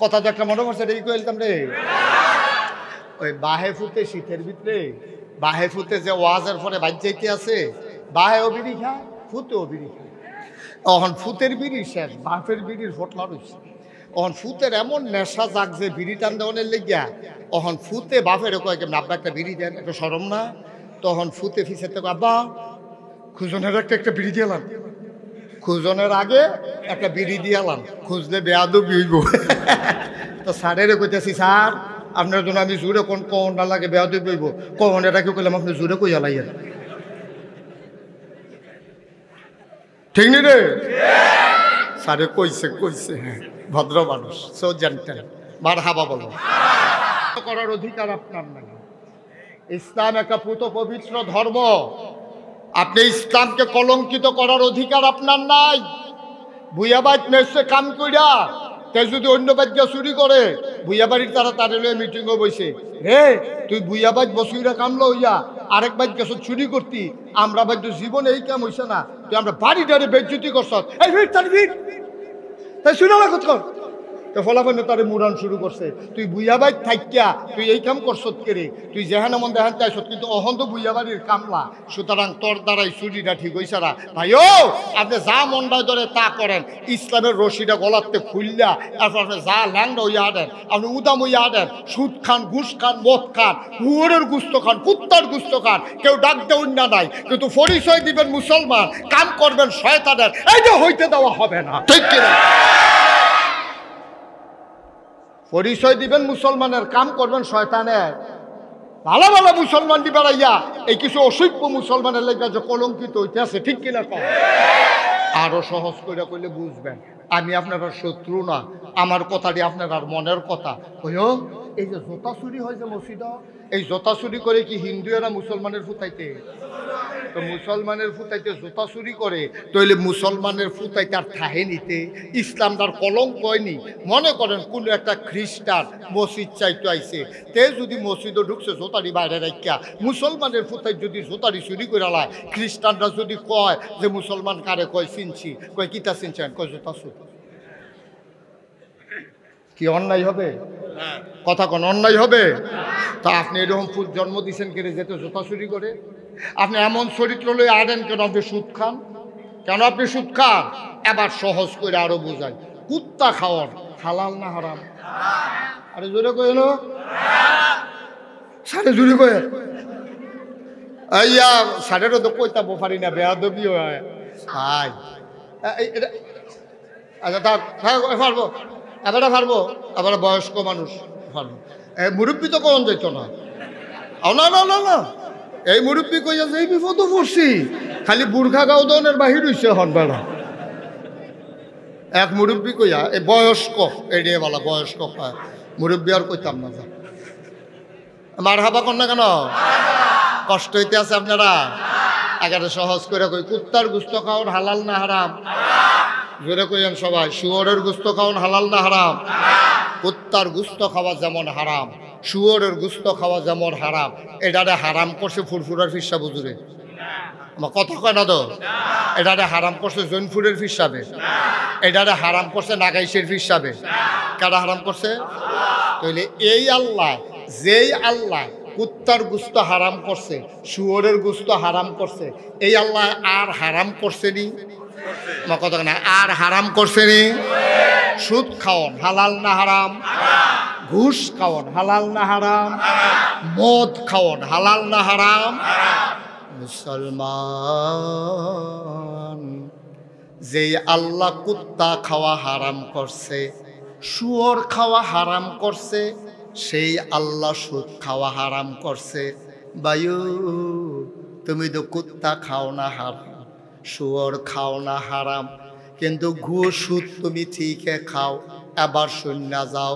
কথা তো একটা মনে করছে এই কইলাম রে ওই বাহে ফুতে শীতের ভিতরে বাহে ফুতে যে ওয়াজের পরে বাজ্যাইতে আছে বাহেও বিড়ি খায় ফুতেও বিড়ি খায়। তখন ফুতের বিড়ি শেষ, বাফের বিড়ির ফটলা রয়েছে। তখন ফুতের এমন নেশা যাক যে বিড়ি টান দেওয়ানের লেগিয়া তখন ফুতে বাফের কয় কেমন আব্বা একটা বিড়ি দেন, একটা সরম না? তখন ফুতে ফিসের তো আব্বা খুজনের একটা বিড়ি দিয়ালাম, খুজনের আগে একটা বিড়ি দিয়ালাম, খুঁজলে বেয়াদব হইব। তো স্যারেরও কইতেছি স্যার আপনার জন্য আমি জোরে কোন কখন না লাগে বেয়াদব হইব, কখন এটাকে কইলাম আপনি জোরে কইয়া লাইয়েন, ঠিক নি রে? স্যারে কইছে কইছে, হ্যাঁ ভদ্র মানুষ, সো জানতেন মার হাবা বলো করার অধিকার আপনার নাই। ইসলাম একটা পুত পবিত্র ধর্ম, আপনি ইসলামকে কলঙ্কিত করার অধিকার আপনার নাই। ভুইয়াবাড়ি মেসে কাম কইরা তাই যদি অন্য বাচ্চা চুরি করে ভুইয়াবাড়ির তারা তারে লয়ে মিটিংও বসে, রে তুই ভুইয়াবাড়ি বসুইরা কামলো হইয়া আরেক বাদ গেছ চুরি করতি, আমরা বাদ্য জীবনে এই কাম হইছে না, তুই আমরা বাড়িটারে বেজ্জতি করছ, এই ভিড় তার ভিড় তাই শুনে না কত কর। তো ফলাফল তারে মুরান শুরু করছে, তুই বুইয়াবাড়ি থাইকা তুই এই কাম করছত কেরে, তুই যেহান মন দেখান চাইছত, কিন্তু অহন তো বুইয়াবাড়ির কামলা, সুতরাং তোর দ্বারাই চুরিটা ঠিক হইছে না। ভাই ও আপনি যা মনটায় ধরে তা করেন, ইসলামের রশিটা গলাতে খুললা তারপর আপনি যা ল্যাংডা হইয়া আনেন, আপনি উদাম হইয়া আনেন, সুদ খান, ঘুষ খান, মদ খান, হুয়ারের গুস্ত খান, কুত্তার গুস্ত খান, কেউ ডাক দেউন না নাই, কিন্তু পরিচয় দিবেন মুসলমান, কাম করবেন শয়তানের, এইটা হইতে দেওয়া হবে না, ঠিক কিনা? পরিচয় দিবেন মুসলমানের, কাম করবেন শয়তানের। ভালো ভালো মুসলমান দি বেড়াইয়া এই কিছু অসভ্য মুসলমানের লেগে যে কলঙ্কিত হইতে আছে, ঠিক কিনা? কম আরো সহজ করে কইলে বুঝবেন আমি আপনার শত্রু না, আমার কথাটি আপনার আর মনের কথা। হইও এই যে জোতা চুরি হয় যে মসজিদ, এই জোতা চুরি করে কি হিন্দুয়েরা মুসলমানের ফুটাইতে? তো মুসলমানের ফুটাইতে জোতা চুরি করে তাইলে মুসলমানের ফুটাইতে আর থাহে নিতে ইসলাম তার কলঙ্ক হয়নি। মনে করেন কোন একটা খ্রিস্টান মসজিদ চাইতে আইছে, তে যদি মসজিদও ঢুকছে জোতারি বাইরে রাখিয়া, মুসলমানের ফুটাই যদি জোতারি চুরি করে লায়, খ্রিস্টানরা যদি কয় যে মুসলমান কারে কয় চিনছি, কয় কিতা চিনছেন, কয় জোতা চুরি, কি অন্যায় হবে? কথা কোন অন্যায় হবে? তা আপনি এরকম ফুল জন্ম দিচ্ছেন কেন যেতে জোতা চুরি করে? আপনি এমন চরিত্র লই আনেন কেন? আপনি সুদ খান কেন? আপনি সুদ খান। এবার সহজ করে আরো বোঝাই, কুত্তা খাওয়ার হালাল না হারাম? আরে জোরে কই না, সাড়ে জোরে কই, আইয়া সাড়েরও তো কইতা পারি না, বেয়াদবি হয় ভাই। আচ্ছা তা পারবো, এবারে পারবো, এবারে বয়স্ক মানুষ পারবো, মুরব্বী তো কখন যাইত না। না না না না, এই মুরব্বী কইয়া যে এই বিপদও পড়ছি, খালি বুর্খা গাউদনের বাহির হইছে হন বেড়া। এক মুরব্বী কইয়া এই বয়স্ক এড়িয়ে বলা বয়স্ক মুরব্বী আর কইতাম না, যা মার হাবা কর না কেন? কষ্ট হইতে আছে আপনারা? একেবারে সহজ করে কই, কুত্তার গুস্ত খাওয়ার হালাল না হারাম? জোরে কইেন সবাই, শুয়োরের গুস্ত খাওয়ান হালাল না হারাম? কুত্তার গুস্ত খাওয়া যেমন হারাম, শুয়োরের গুস্ত খাওয়া যেমন হারাম। এটারে হারাম করছে ফুরফুরার ফিসা বুজুরে, আমার কথা কয় না তো? এটারে হারাম করছে জৈনপুরের ফিসাবে, এটারে হারাম করছে নাগাইশের ফিসাবে। কারা হারাম করছে? তাইলে এই আল্লাহ, যেই আল্লাহ কুত্তার গুস্ত হারাম করছে, শুয়োরের গুস্ত হারাম করছে, এই আল্লাহ আর হারাম করছে নি? আমার কথা না, আর হারাম করছে নি? সুদ খাওয়ান হালাল না হারাম? ঘুষ খাওয়ান হালাল না হারাম? মদ খাওয়ান হালাল না হারাম? মুসলমান, যেই আল্লাহ কুত্তা খাওয়া হারাম করছে, শুয়োর খাওয়া হারাম করছে, সেই আল্লাহ সুদ খাওয়া হারাম করছে। বায়ু তুমি তো কুত্তা খাও না হারাম, শুয়োর খাও না হারাম, কিন্তু ঘুষ সুদ তুমি ঠিকই খাও। এবার শূন্য যাও,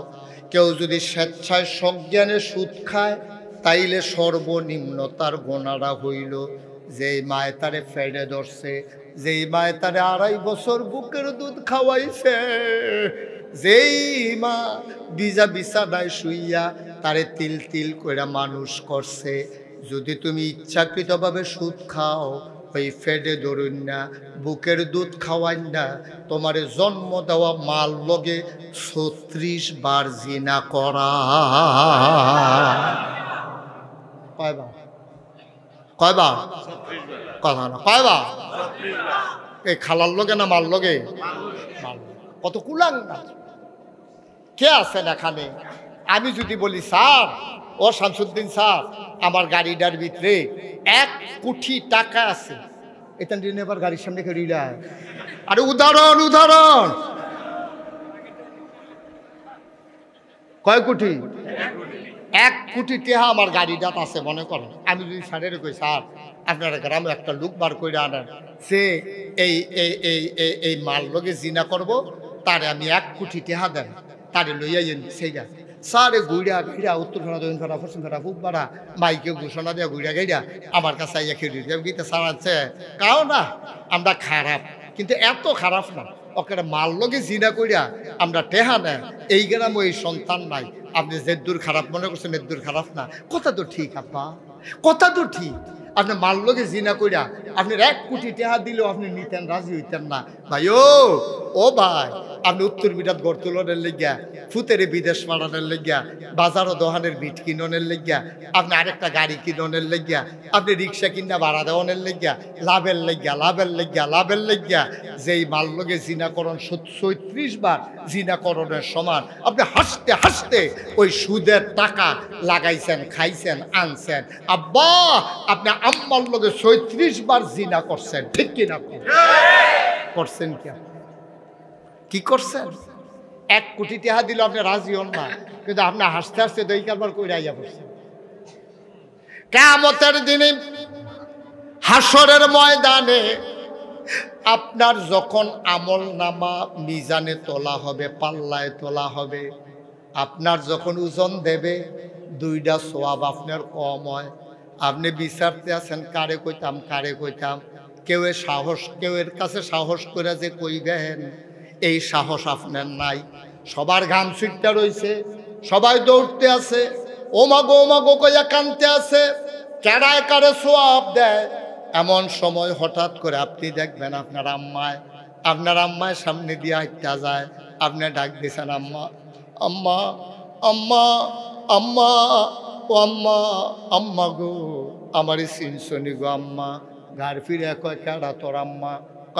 কেউ যদি স্বেচ্ছায় সজ্ঞানে সুদ খায়, তাইলে সর্বনিম্ন তার গোনাটা হইল যেই মায় তারে ফেড়ে ধরছে, যেই মায় তারে 2.5 বছর বুকের দুধ খাওয়াইছে, যেই মা বিজা বিছানায় শুইয়া তারে তিল তিল করে মানুষ করছে। যদি তুমি ইচ্ছাকৃতভাবে সুদ খাও, ওই ফেডে ধরুন না, বুকের দুধ খাওয়াই না, তোমার জন্ম দেওয়া মাল লগে 36 বার জিনা করা। কয়বার? কয়বার? কথা না, কয়বার? এই খালার লগে না মাল লগে? কত কুলাঙ্গা কে আছেন এখানে? আমি যদি বলি স্যার, ও শামসুদ্দিন স্যার, আমার গাড়িটার ভিতরে 1 কোটি টাকা আছে, এটা নিয়ে এবার গাড়ির সামনে খেয়ে আরে উদাহরণ উদাহরণ, কয় কোটি? 1 কোটি টাকা আমার গাড়িটাত আছে মনে করেন। আমি যদি স্যারের কই স্যার আপনারা গ্রামে একটা লোক বার করে আনেন, সে এই এই এই এই মাল লগে জিনা করব, তারে আমি 1 কোটি টাকা দেন, তারে লইয়া সেইটা স্যার গুইড়া গাইড়া উত্তর ফেরা দক্ষিণ ফেরা পশ্চিম ফেরা খুব বাড়া মাইকে ঘোষণা দেওয়া গুইড়া গাইড়া আমার কাছে আইয়া খেয়ে গীতে স্যার আছে কাও না আমরা খারাপ, কিন্তু এত খারাপ না, ওকে মাল লগে জিনা কইরা আমরা টেহা নেন, এই গ্রামে এই সন্তান নাই। আপনি যে দূর খারাপ মনে করছেন এর দূর খারাপ না, কথা তো ঠিক আপা, কথা তো ঠিক। আপনি মাল লগে জিনা কইরা আপনি 1 কোটি টাকা দিলেও আপনি নিতেন, রাজি হইতেন না ভাই। ও ভাই, আপনি উত্তর বিরাট গড় তুলনের লেগিয়া, ফুতেরে বিদেশ মারানোর লেগিয়া, বাজার ও দোহানের বিট কিননের লেগিয়া, আপনি আরেকটা গাড়ি কিননের লেগিয়া, আপনি রিক্সা কিনা ভাড়া দেওয়ানের লেগিয়া, লাভের লেগিয়া লাভের লেগিয়া লাভের লেগিয়া যেই মাল লগে জিনাকরণ 36 বার জিনাকরণের সমান, আপনি হাসতে হাসতে ওই সুদের টাকা লাগাইছেন, খাইছেন, আনছেন। আব্বা আপনি আম্মার লগে 36 বার জিনা করছেন, ঠিক কিনা করছেন? কি করছেন? 1 কোটি টাকা দিল আপনি রাজি হন না, কিন্তু আপনি হাসতে হাসতে দই কারবার করে আইয়া পড়ছেন। কিয়ামতের দিনে হাসরের ময়দানে আপনার যখন আমল নামা মিজানে তোলা হবে, পাল্লায় তোলা হবে, আপনার যখন ওজন দেবে 2টা সোয়াব আপনার কম হয়। আপনি বিচারতে আছেন কারে কইতাম কারে কইতাম, কেউ সাহস, কেউ এর কাছে সাহস করে যে কইবেন এই সাহস আপনার নাই। সবার ঘাম ছুটতে রয়েছে, সবাই দৌড়তে আছে, ওমাগো কইয়া কানতে আছে, কেডায় কারে সোয়াব দেয়। এমন সময় হঠাৎ করে আপনি দেখবেন আপনার আম্মায় সামনে দিয়ে হাঁটতে যায়, আপনি ডাক দিয়েছেন আম্মা আম্মা আম্মা আম্মা ও আম্মা আম্মা গো আমারই সিনসনি গো আম্মা। ঘর ফিরে কয় কেডা তোর আম্মা?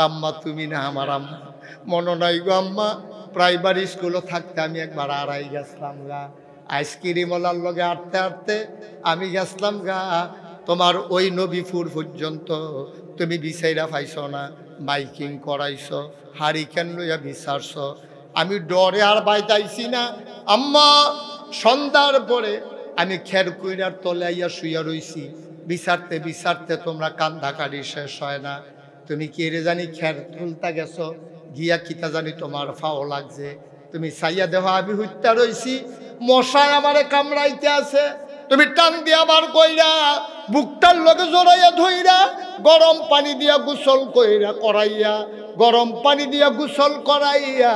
আম্মা তুমি না আমার আম্মা। মনে নাই গো আম্মা, প্রাইমারি স্কুলে থাকতে আমি একবার আড়াই গেছিলাম গা, আইসক্রিমওয়ালার লগে আটতে আটতে আমি গেছিলাম গা তোমার ওই নবীপুর পর্যন্ত। তুমি বিচাইরা পাইছ না, মাইকিং করাইছ, হারিকেন লইয়া বিচারছ, আমি ডরে আর বাইতাইছি না আম্মা। সন্ধ্যার পরে আমি খের কইরার তলে আইয়া শুইয়া রইছি, বিচারতে বিচারতে তোমরা কান্দাকারি শেষ হয় না। তুমি কি রে জানি খের তুলতা গেছো, গিয়া কিতা জানি তোমার ফাও লাগছে, তুমি চাইয়া দেহ আমি হইতা রইছি, মশায় আমারে কামড়াইতে আছে, তুমি টান দিয়া বার কইরা বুকটার লগে জড়াইয়া ধইরা গরম পানি দিয়া গোসল করাইয়া গরম পানি দিয়া গোসল করাইয়া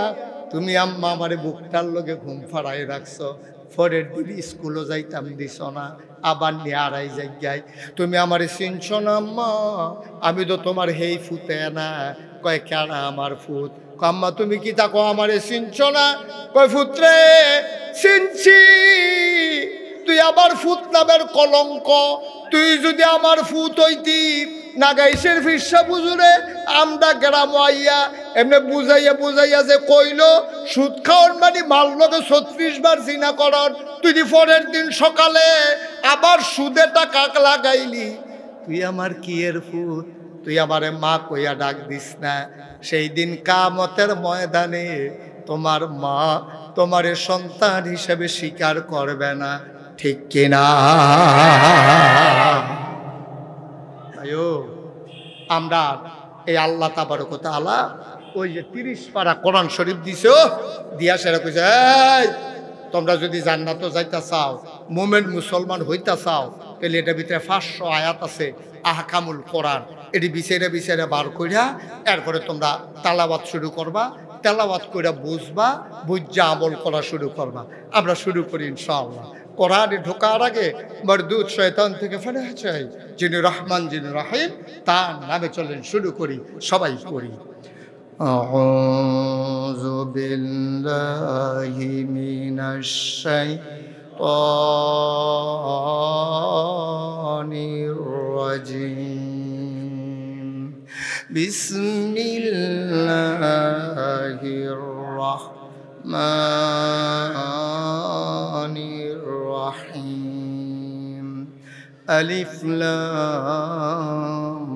তুমি আম্মা আমারে বুকটার লগে ঘুম ফাড়াই রাখছো। পরের দিন স্কুলও যাইতাম দিছ না, আবার নিয়ে আড়াই জায়গায়। তুমি আমারে চিনছ না আম্মা? আমি তো তোমার হেই ফুতে না। কয় কেডা আমার ফুত? আম্মা তুমি কি তা কো আমারে চিনছ না? কয় ফুতরে চিনছি, তুই আবার ফুত নামের কলঙ্ক, তুই যদি আমার ফুত হইতি নাগাইশের ফিরসা বুঝুরে আমরা গ্রাম আইয়া এমনি বুঝাইয়া যে কইল সুদ খাওয়ার মানে মাল লগে 36 বার জিনা করন, তুই পরের দিন সকালে আবার সুদে টাকা লাগাইলি, তুই আমার কি এর ফুত? তুই আমারে মা কইয়া ডাক দিস না। সেই দিন কিয়ামতের ময়দানে তোমার মা তোমারে সন্তান হিসেবে স্বীকার করবে না, ঠিক কিনা? আমরা এই আল্লাহ তাবারক ওয়া তাআলা ওই যে 30 পারা কোরআন শরীফ দিছো, দিয়া সেরা কইছে এই তোমরা যদি জান্নাত যাইতা চাও, মুমিন মুসলমান হইতা চাও, তাহলে এটা ভিতরে 500 আয়াত আছে আহকামুল কোরআন, এটি বিচারে বার কইরা এরপরে তোমরা তেলাওয়াত শুরু করবা, তেলাওয়াত কইরা বুঝবা, বুঝা আমল করা শুরু করবা। আমরা শুরু করি ইনশাআল্লাহ। কোরআনে ঢোকার আগে মরদুদ শয়তান থেকে ফানাহ চাই। যিনি রহমান যিনি রহিম তার নামে চলেন শুরু করি, সবাই পড়ি। আউযু বিল্লাহি মিনাশ শাইতানির রাজিম। বিসমিল্লাহির রাহমানির রাহিম। আলিফ লাম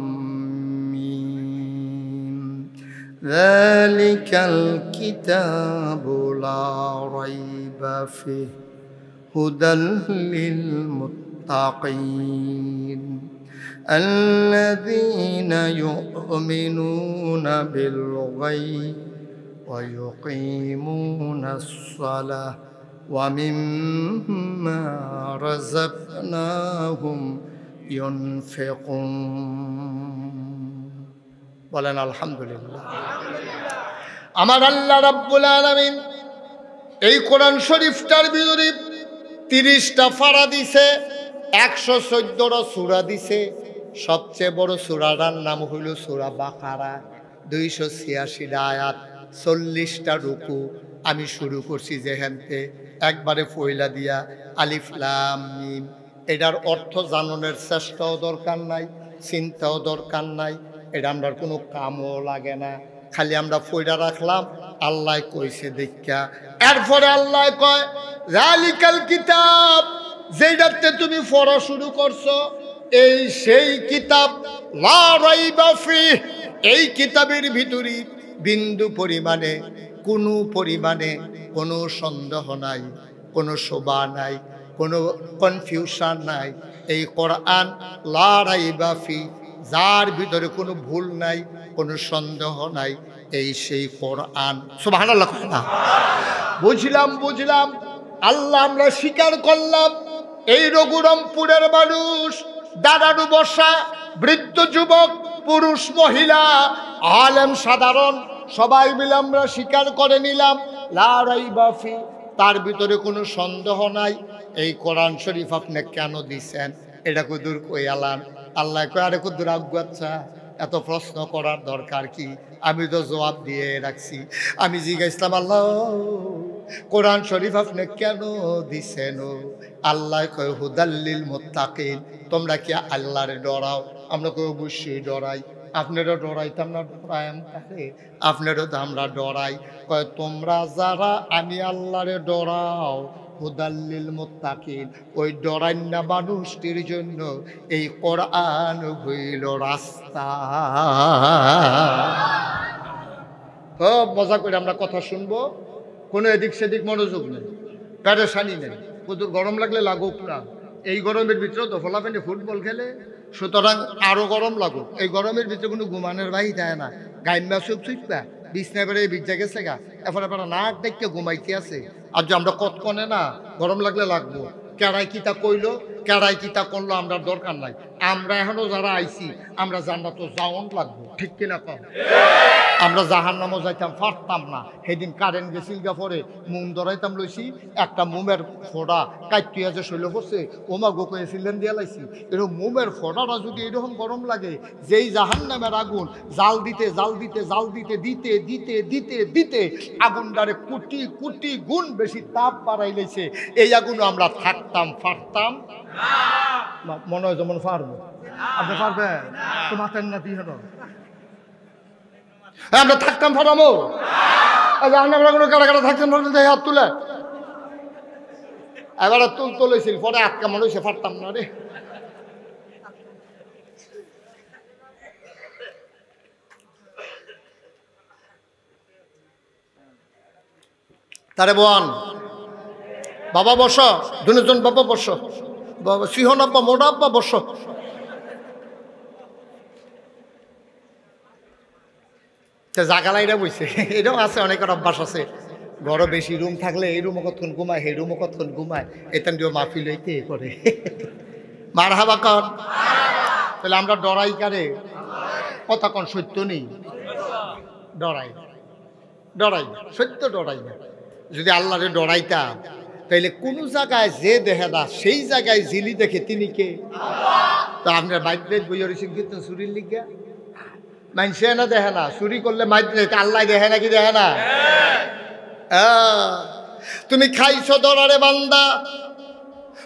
মিম। যালিকাল কিতাবু লা রাইবা ফিহি হুদাল লিল মুত্তাকিন আল্লাযীনা ইউমিনুনা বিল গায়ব ওয়া ইউকিমুনাস সালাহ ওয়া মিম্মা রাযাকনাহুম ইউনফিকুন। বলেন আলহামদুলিল্লাহ। আমার আল্লাহ রাব্বুল আলামিন এই কোরআন শরীফটার ভিতরে 30টা ফারা দিছে, 114টা সূরা দিছে। সবচেয়ে বড় সূরাটার নাম হইল সূরা বাকারা, 286টা আয়াত, 40টা রুকু। আমি শুরু করছি যেহেনতে একবারে পয়লা দিয়া আলিফ লাম মিম। এটার অর্থ জানানোর চেষ্টাও দরকার নাই, চিন্তাও দরকার নাই, এটা আমরা কোনো কামও লাগে না, খালি আমরা পয়লা রাখলাম আল্লাহ কইছে দেখা। এরপরে আল্লাহ কয় যালিকাল কিতাব, যেটাতে তুমি পড়া শুরু করছো এই সেই কিতাব, লা রাইবা ফিহি, এই কিতাবের ভিতরে বিন্দু পরিমাণে কোনো সন্দেহ নাই, কোনো শোভা নাই, কোনো কনফিউশন নাই। এই কোরআন লা রাইবা ফিহি, যার ভিতরে কোনো ভুল নাই, কোনো সন্দেহ নাই, এই সেই কোরআন। সুবহানাল্লাহ। বুঝলাম আল্লাহ, আমরা স্বীকার করলাম এই রঘুরামপুরের মানুষ, দাঁড়ানো বসা, বৃদ্ধ যুবক, পুরুষ মহিলা, আলেম সাধারণ, সবাই মিলে আমরা স্বীকার করে নিলাম লা রাইবা ফিহি, তার ভিতরে কোনো সন্দেহ নাই। এই কোরআন শরীফ আপনি কেন দিছেন এটা কুদুর কই আলান। আল্লাহ কয় আরে কুদুর আজ্ঞা, আচ্ছা এত প্রশ্ন করার দরকার কি, আমি তো জবাব দিয়ে রাখছি। আমি জিজ্ঞাসলাম আল্লাহ কোরআন শরীফ আপনি কেন দিছেন? আল্লাহ কয় হুদাল্লিল মুত্তাকিন, তোমরা কি আল্লাহরে ডরাও? আমরা কই অবশ্যই ডরাই। আপনারও ডরাইতাম না, ডরাইম তাকে, আপনারও তো আমরা ডরাই। কয় তোমরা যারা আমি আল্লাহরে ডরাও, হুদাল্লিল মুত্তাকিন, ওই ডরাইনা মানুষটির জন্য এই কোরআন হইল রাস্তা। খুব মজা করে আমরা কথা শুনবো, কোনো এদিক সেদিক মনোযোগ নেই, প্যারেশানি নেই। প্রচুর গরম লাগলে লাগুক না, এই গরমের ভিতরে তো ফলাফেনি ফুটবল খেলে, সুতরাং আরো গরম লাগুক। এই গরমের ভিতরে কোনো ঘুমানোর বাই যায় না, গাইমা চুপ চুপা বিছনা বেড়ে ভিজা গেছে গা, এরপরে নাক দেখতে ঘুমাইতে আছে। আর যে আমরা কতক্ষণে না গরম লাগলে লাগবো, কেড়াই কিতা কইলো কেড়াই কিতা করলো আমরা দরকার নাই। আমরা এখনো যারা আইছি আমরা জান্নাত তো যাওন লাগবো, ঠিক কিনা কম? আমরা জাহান্নামও যাইতাম পারতাম না। সেদিন কারেন্ট গেছিল গা, পরে মোম ধরাইতাম লইছি, একটা মোমের ফোড়া কাইটিয়া যে শৈল পড়ছে ওমা গোকে সিলেন দিয়া লাইছি। এরকম মোমের ফোড়াটা যদি এরকম গরম লাগে, যেই জাহান্নামের আগুন জাল দিতে দিতে দিতে দিতে দিতে আগুনটারে কোটি কোটি গুণ বেশি তাপ বাড়াই লাইছে। এই আগুনও আমরা থাকতাম পারতাম না। মনে হয় যেমন পারবো, আপনি পারবেন তো মাথার না দিয়ে আমরা থাকতাম ফাটামো। আমরা কোনো কারা কারা থাকতাম হাত তুলে, এবারে তুলেছিল পরে আটকা মনে হয়েছে ফাটতাম না রে। তারে বোন বাবা বস, দুজন বাবা বস, বাবা সিংহন আব্বা মোটা আব্বা বস। জাগালাইরা বইছে, এটাও আছে, অনেকের অভ্যাস আছে। ঘরে বেশি রুম থাকলে এই রুমও কতক্ষণ ঘুমায়, সেই রুমও কতক্ষণ ঘুমায়, এখান দিয়েও মাহফিল হইতে করে। মার হাবা কন, তাহলে আমরা ডরাই কারে? কথা কন সত্য নেই, ডরাই সত্য ডরাই না। যদি আল্লাহরে ডরাইতাম তাইলে কোন জায়গায় যে দেখে না সেই জায়গায় যিনি দেখে তিনি কে? তো আপনার মাইদ্রেজ বই রয়েছেন কিন্তু চুরির লিগা মানুষে না দেখে না, চুরি করলে মাইদ্রেজ আল্লাহ দেখে নাকি দেখে না? তুমি খাইছো দরারে বান্দা,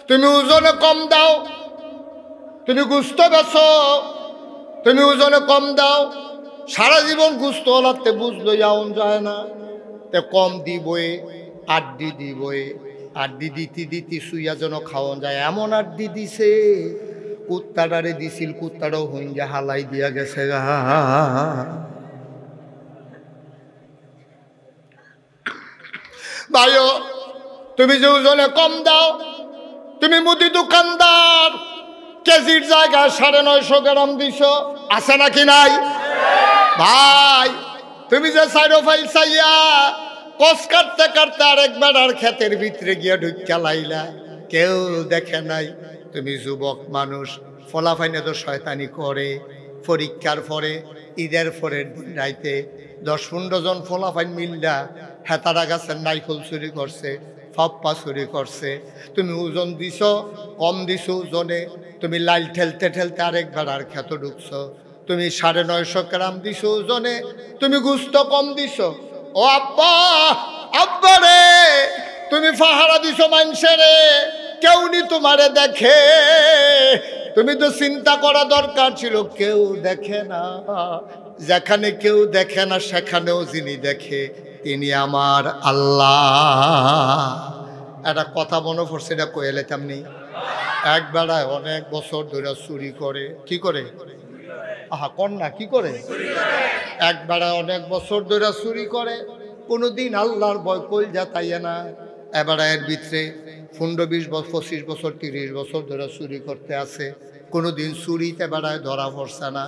তুমি ওজনে কম দাও, তুমি গুস্ত বেছো, তুমি ওজনে কম দাও, সারা জীবন গুস্ত হলাতে বুঝলো যাওন যায় না, তে কম দিবই, আড্ডি দিবই, আড্ডি দিতে দিতে শুইয়া যেন খাওয়ান যায় এমন আড্ডি দিছে, কুত্তাটারে দিছিল, কুত্তাটাও হইয়া হালাই দিয়া গেছে। ভাইও তুমি যে ওজনে কম দাও, তুমি মুদি দোকানদার, কেজির জায়গায় 950 গ্রাম দিছ, আছে নাকি নাই? ভাই তুমি যে সাইডো ফাইল চাইয়া কস কাটতে কাটতে আরেকবার আর ক্ষেতের ভিতরে গিয়া ঢুকিয়া লাইলা, কেউ দেখে নাই। তুমি যুবক মানুষ, ফলাফাইনে তো শয়তানি করে। পরীক্ষার পরে ঈদের পরের দিন রাইতে 10-15 জন ফলাফাইন মিল্লা হেতারা গাছের নাইফল চুরি করছে, ফাপ্পা চুরি করছে। তুমি ওজন দিছ, কম দিছ ওজনে, তুমি লাইল ঠেলতে ঠেলতে আরেকবার আর ক্ষেত ঢুকছ। তুমি 950 গ্রাম দিছ ওজনে, তুমি গুস্ত কম দিছ। ও আব্বা, আব্বা রে, তুমি ফাহারা দিছ মানুষেরে, কেউ নি তোমারে দেখে। তুমি তো চিন্তা করা দরকার ছিল, কেউ দেখে না। যেখানে কেউ দেখে না সেখানেও যিনি দেখে তিনি আমার আল্লাহ। একটা কথা মনে পড়ছে, এটা কয়ে লেতাম নি। এক বেড়ায় অনেক বছর ধরে চুরি করে। কি করে? আহা কন্যা কি করে? এক বেড়ায় অনেক বছর ধরে চুরি করে, কোনোদিন আল্লাহর ভয় কইল যাতাইয়া না। এবার এর ভিতরে 15-20 বছর, 25 বছর, 30 বছর ধরে চুরি করতে আছে, কোনোদিন চুরিতে বেড়ায় ধরা পড়ছে না।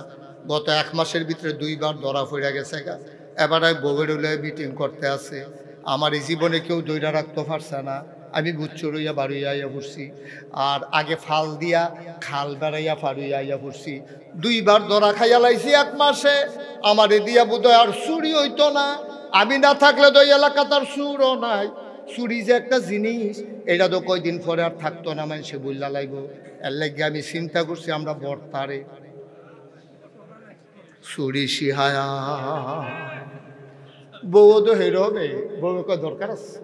গত 1 মাসের ভিতরে 2 বার ধরা পড়ে গেছে। এবারে বউয়ের হলে মিটিং করতে আছে। আমার এই জীবনে কেউ দইরা রাখতে পারছে না। আমি বুচ্চ রইয়া বাড়িয়া আইয়া পড়ছি, আর আগে ফাল দিয়া খাল বেড়াইয়া ফাড়িয়া আইয়া পড়ছি। 2 বার ধরা খাইয়া লাইছি 1 মাসে। আমার এ দিয়া বোধ আর চুরি হইতো না। আমি না থাকলে তো এই এলাকা তার চুরও নাই। চুরি যে একটা জিনিস, এটা তো কয়দিন পরে আর থাকতো না, মানুষে বললা লাগব। এর লাগে আমি চিন্তা করছি আমরা বর্তারে চুরি শিহায়া বউ তো হেরো হবে, বউকে দরকার আছে।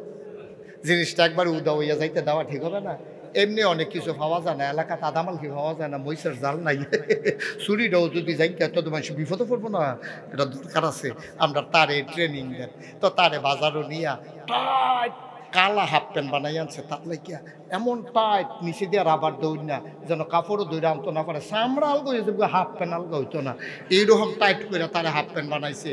জিনিসটা একবার উদা হইয়া যাইতে দেওয়া ঠিক হবে না। এমনি অনেক কিছু পাওয়া যায় না, এলাকাতে আদামাল কি পাওয়া যায় না, মহিষের জাল নাই। চুরিটাও যদি যাই তো মানুষ বিপদে পড়বো না, এটা দরকার আছে। আমরা তারে ট্রেনিং দেন, তো তারে বাজারও নিয়া টাইট কালা হাফ প্যান্ট বানাই আনছে। তার লাগিয়া এমন টাইট নিচে দিয়ে রাবার দৌড় না, যেন কাপড়ও দৌড়ে আনতো না পারে, চামড়া আলগা হয়েছে, হাফ প্যান্ট আলগা হইতো না। এইরকম টাইট করে তারা হাফ প্যান্ট বানাইছে।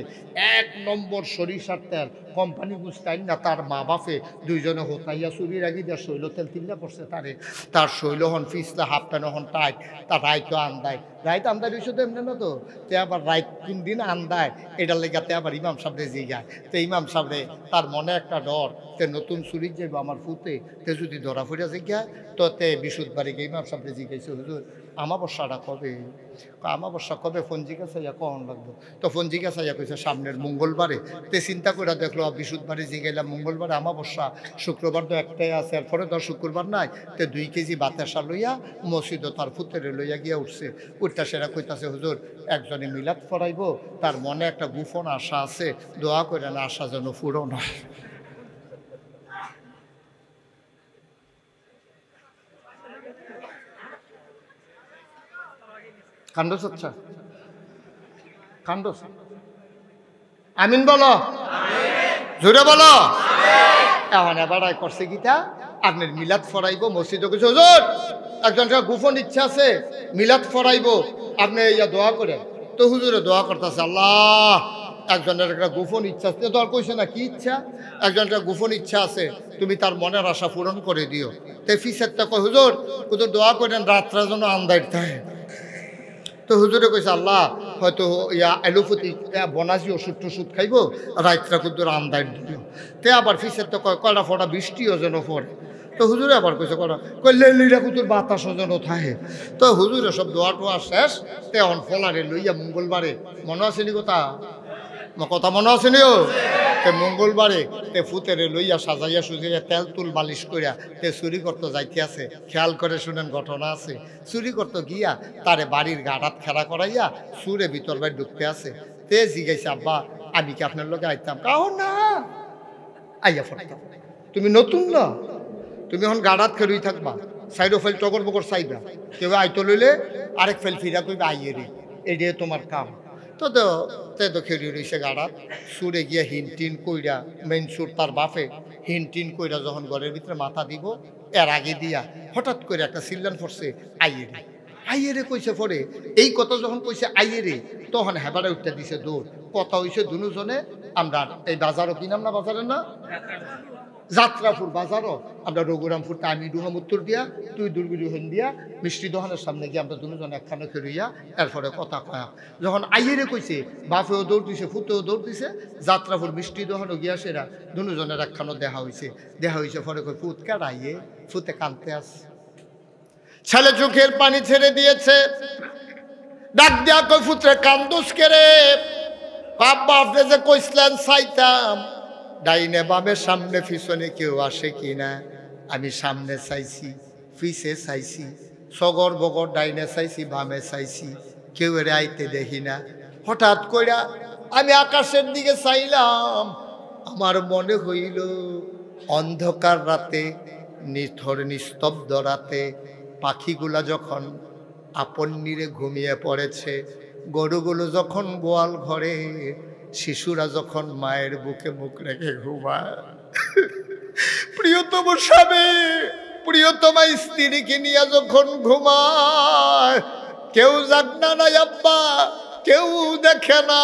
1 নম্বর সরিষার তেল কোম্পানি বুঝতেই না, তার মা বাপে 2 জনে হোতাইয়া চুরির আগে দিয়ে শৈল তেল কিনলে পড়ছে তারে। তার শৈল হন ফিসলা, হাফ প্যান্ট হন টাইট। তার রাইতো আন্দায়, রাইত আন্দায় রয়েছে তো এমনি না, তো তে আবার রাইত 3 দিন আন্দায়। এটার লেগাতে আবার ইমাম সাহেবরে জিগায়। তো ইমাম সাহেবরে তার মনে একটা ডর, তে নতুন চুরি যাইব আমার ফুতে, তে যদি ধরা ফিরা জিজ্ঞায়, তো তে বিশুদ্ধবাড়িকে ইমাম সাহেবরে জিজ্ঞাসা, হুজুর আমাবস্যাটা কবে? আমাবস্যা কবে? ফোন জিজ্ঞাসা কখন লাগবে? তো ফোন জিজ্ঞাসা কইছে সামনের মঙ্গলবারে। তে চিন্তা করে দেখলো বিশুদ্ধবাড়ি জিগাইলাম মঙ্গলবারে আমাবস্যা, শুক্রবার তো একটাই আছে, এরপরে তো শুক্রবার নাই। তে 2 কেজি বাতাসা লইয়া মসজিদও তার ফুতেরে লইয়া গিয়া উঠছে। উঠটা সেরা কইতাছে, হুজুর একজনে মিলাদ পড়াইব, তার মনে একটা গোপন আশা আছে, দোয়া করে না, আশা যেন পূরণ হয়। কান্দস? আচ্ছা কান্দস? আমিন বলো, জোরে বলো। এখন এবার করছে গীতা, আপনার মিলাদ ফরাইব মসজিদে কিছু, হুজুর একজনকার গোপন ইচ্ছা আছে, মিলাদ ফরাইব, আপনি ইয়া দোয়া করেন। তো হুজুরে দোয়া করতেছে, আল্লাহ একজনের একটা গোপন ইচ্ছা আছে। তো আর কইছে না কি ইচ্ছা? একজনের গোপন ইচ্ছা আছে, তুমি তার মনের আশা পূরণ করে দিও। তে ফিসেরটা কয়, হুজুর হুজুর দোয়া করেন রাতরা যেন আন্দার থাকে। তো হুজুরে কইছে, আল্লাহ হয়তো ইয়া এলোপ্যাথি বনাজি ওষুধ টষুধ খাইব, রাত্রা কুদ্দুর আন্দার দিও। তে আবার ফিসের তো কয়টা ফোটা বৃষ্টিও যেন পড়ে। তো হুজুরে আবার কইছে কইলেরা কুতুর বাতাসও যেন থাকে। তো হুজুরে সব দোয়া টোয়া শেষ। তে অন ফলারে লইয়া মঙ্গলবারে, মনে আসেনি কথা? কথা মনে আসেনি? ও তে মঙ্গলবারে তে ফুতেরে লইয়া সাজাইয়া সুজাইয়া তেল তুল বালিশ করিয়া তে চুরি করতে যাইতে আছে। খেয়াল করে শুনেন, ঘটনা আছে। চুরি করতে গিয়া তারে বাড়ির গাড়াত খেলা করাইয়া সুরে ভিতর বাড়ি ঢুকতে আছে। তে জিগাইছে, আব্বা আমি কি আপনার লোকে আইতাম? কাও না, আইয়া ফটতাম। তুমি নতুন না, তুমি এখন গাড়াত খেলুই থাকবা, সাইডো ফেল টগর বগর সাইডা, কেউ আইতো লইলে আরেক ফেল ফিরা কইবা আইয়ে রে, এটাই তোমার কাম। তো তো খেলি রইছে গাড়াত। সুরে গিয়া হিনটিন কইরা, মেন সুর তার বাপে হিনটিন কইরা যখন ঘরের ভিতরে মাথা দিব, এর আগে দিয়া হঠাৎ করে একটা সিল্লান পড়ছে, আইয়ে রে। আইয়ে রে কইছে পরে, এই কথা যখন কইছে আইয়ে রে, তখন হেবারে উঠতে দিছে দৌড়। কথা হইছে দুজনে, আমরা এই বাজারও, কি নাম না বাজারের না, যাত্রাপুর বাজারও, আমরা রঘুরামপুরটা আমি ডুহাম উত্তর দিয়া, তুই দুর্গুড়ি হইন দিয়া মিষ্টি দোকানের সামনে গিয়ে আমরা দুজন একখানে খেলুইয়া এরপরে কথা কয়া। যখন আইয়েরে কইছে, বাপেও দৌড় দিছে, ফুতেও দৌড় দিছে, যাত্রাপুর মিষ্টি দোকানও গিয়া সেরা দুজনের একখানো দেখা হয়েছে। পরে কই ফুত কার আইয়ে, ফুতে কানতে আস। ছেলে চোখের পানি ছেড়ে দিয়েছে, ডাক দিয়া কই ফুতরে কান্দুস কেরে? বাবা আপনি যে কইছিলেন চাইতাম ডাইনে বামে সামনে পিছনে কেউ আসে কিনা। আমি সামনে চাইছি, পিছে চাইছি, সগর বগর ডাইনে চাইছি, বামে চাইছি, কেউ এর আইতে দেখি না। হঠাৎ কইরা আমি আকাশের দিকে চাইলাম, আমার মনে হইল অন্ধকার রাতে, নিথর নিস্তব্ধ রাতে পাখিগুলা যখন আপন নিরে ঘুমিয়ে পড়েছে, গরুগুলো যখন গোয়াল ঘরে, শিশুরা যখন মায়ের বুকে মুখ রেখে ঘুমায়, প্রিয়তম স্বামী প্রিয়তমা স্ত্রীকে নিয়ে যখন ঘুমায়, কেউ জাগনা নাই আব্বা, কেউ দেখে না।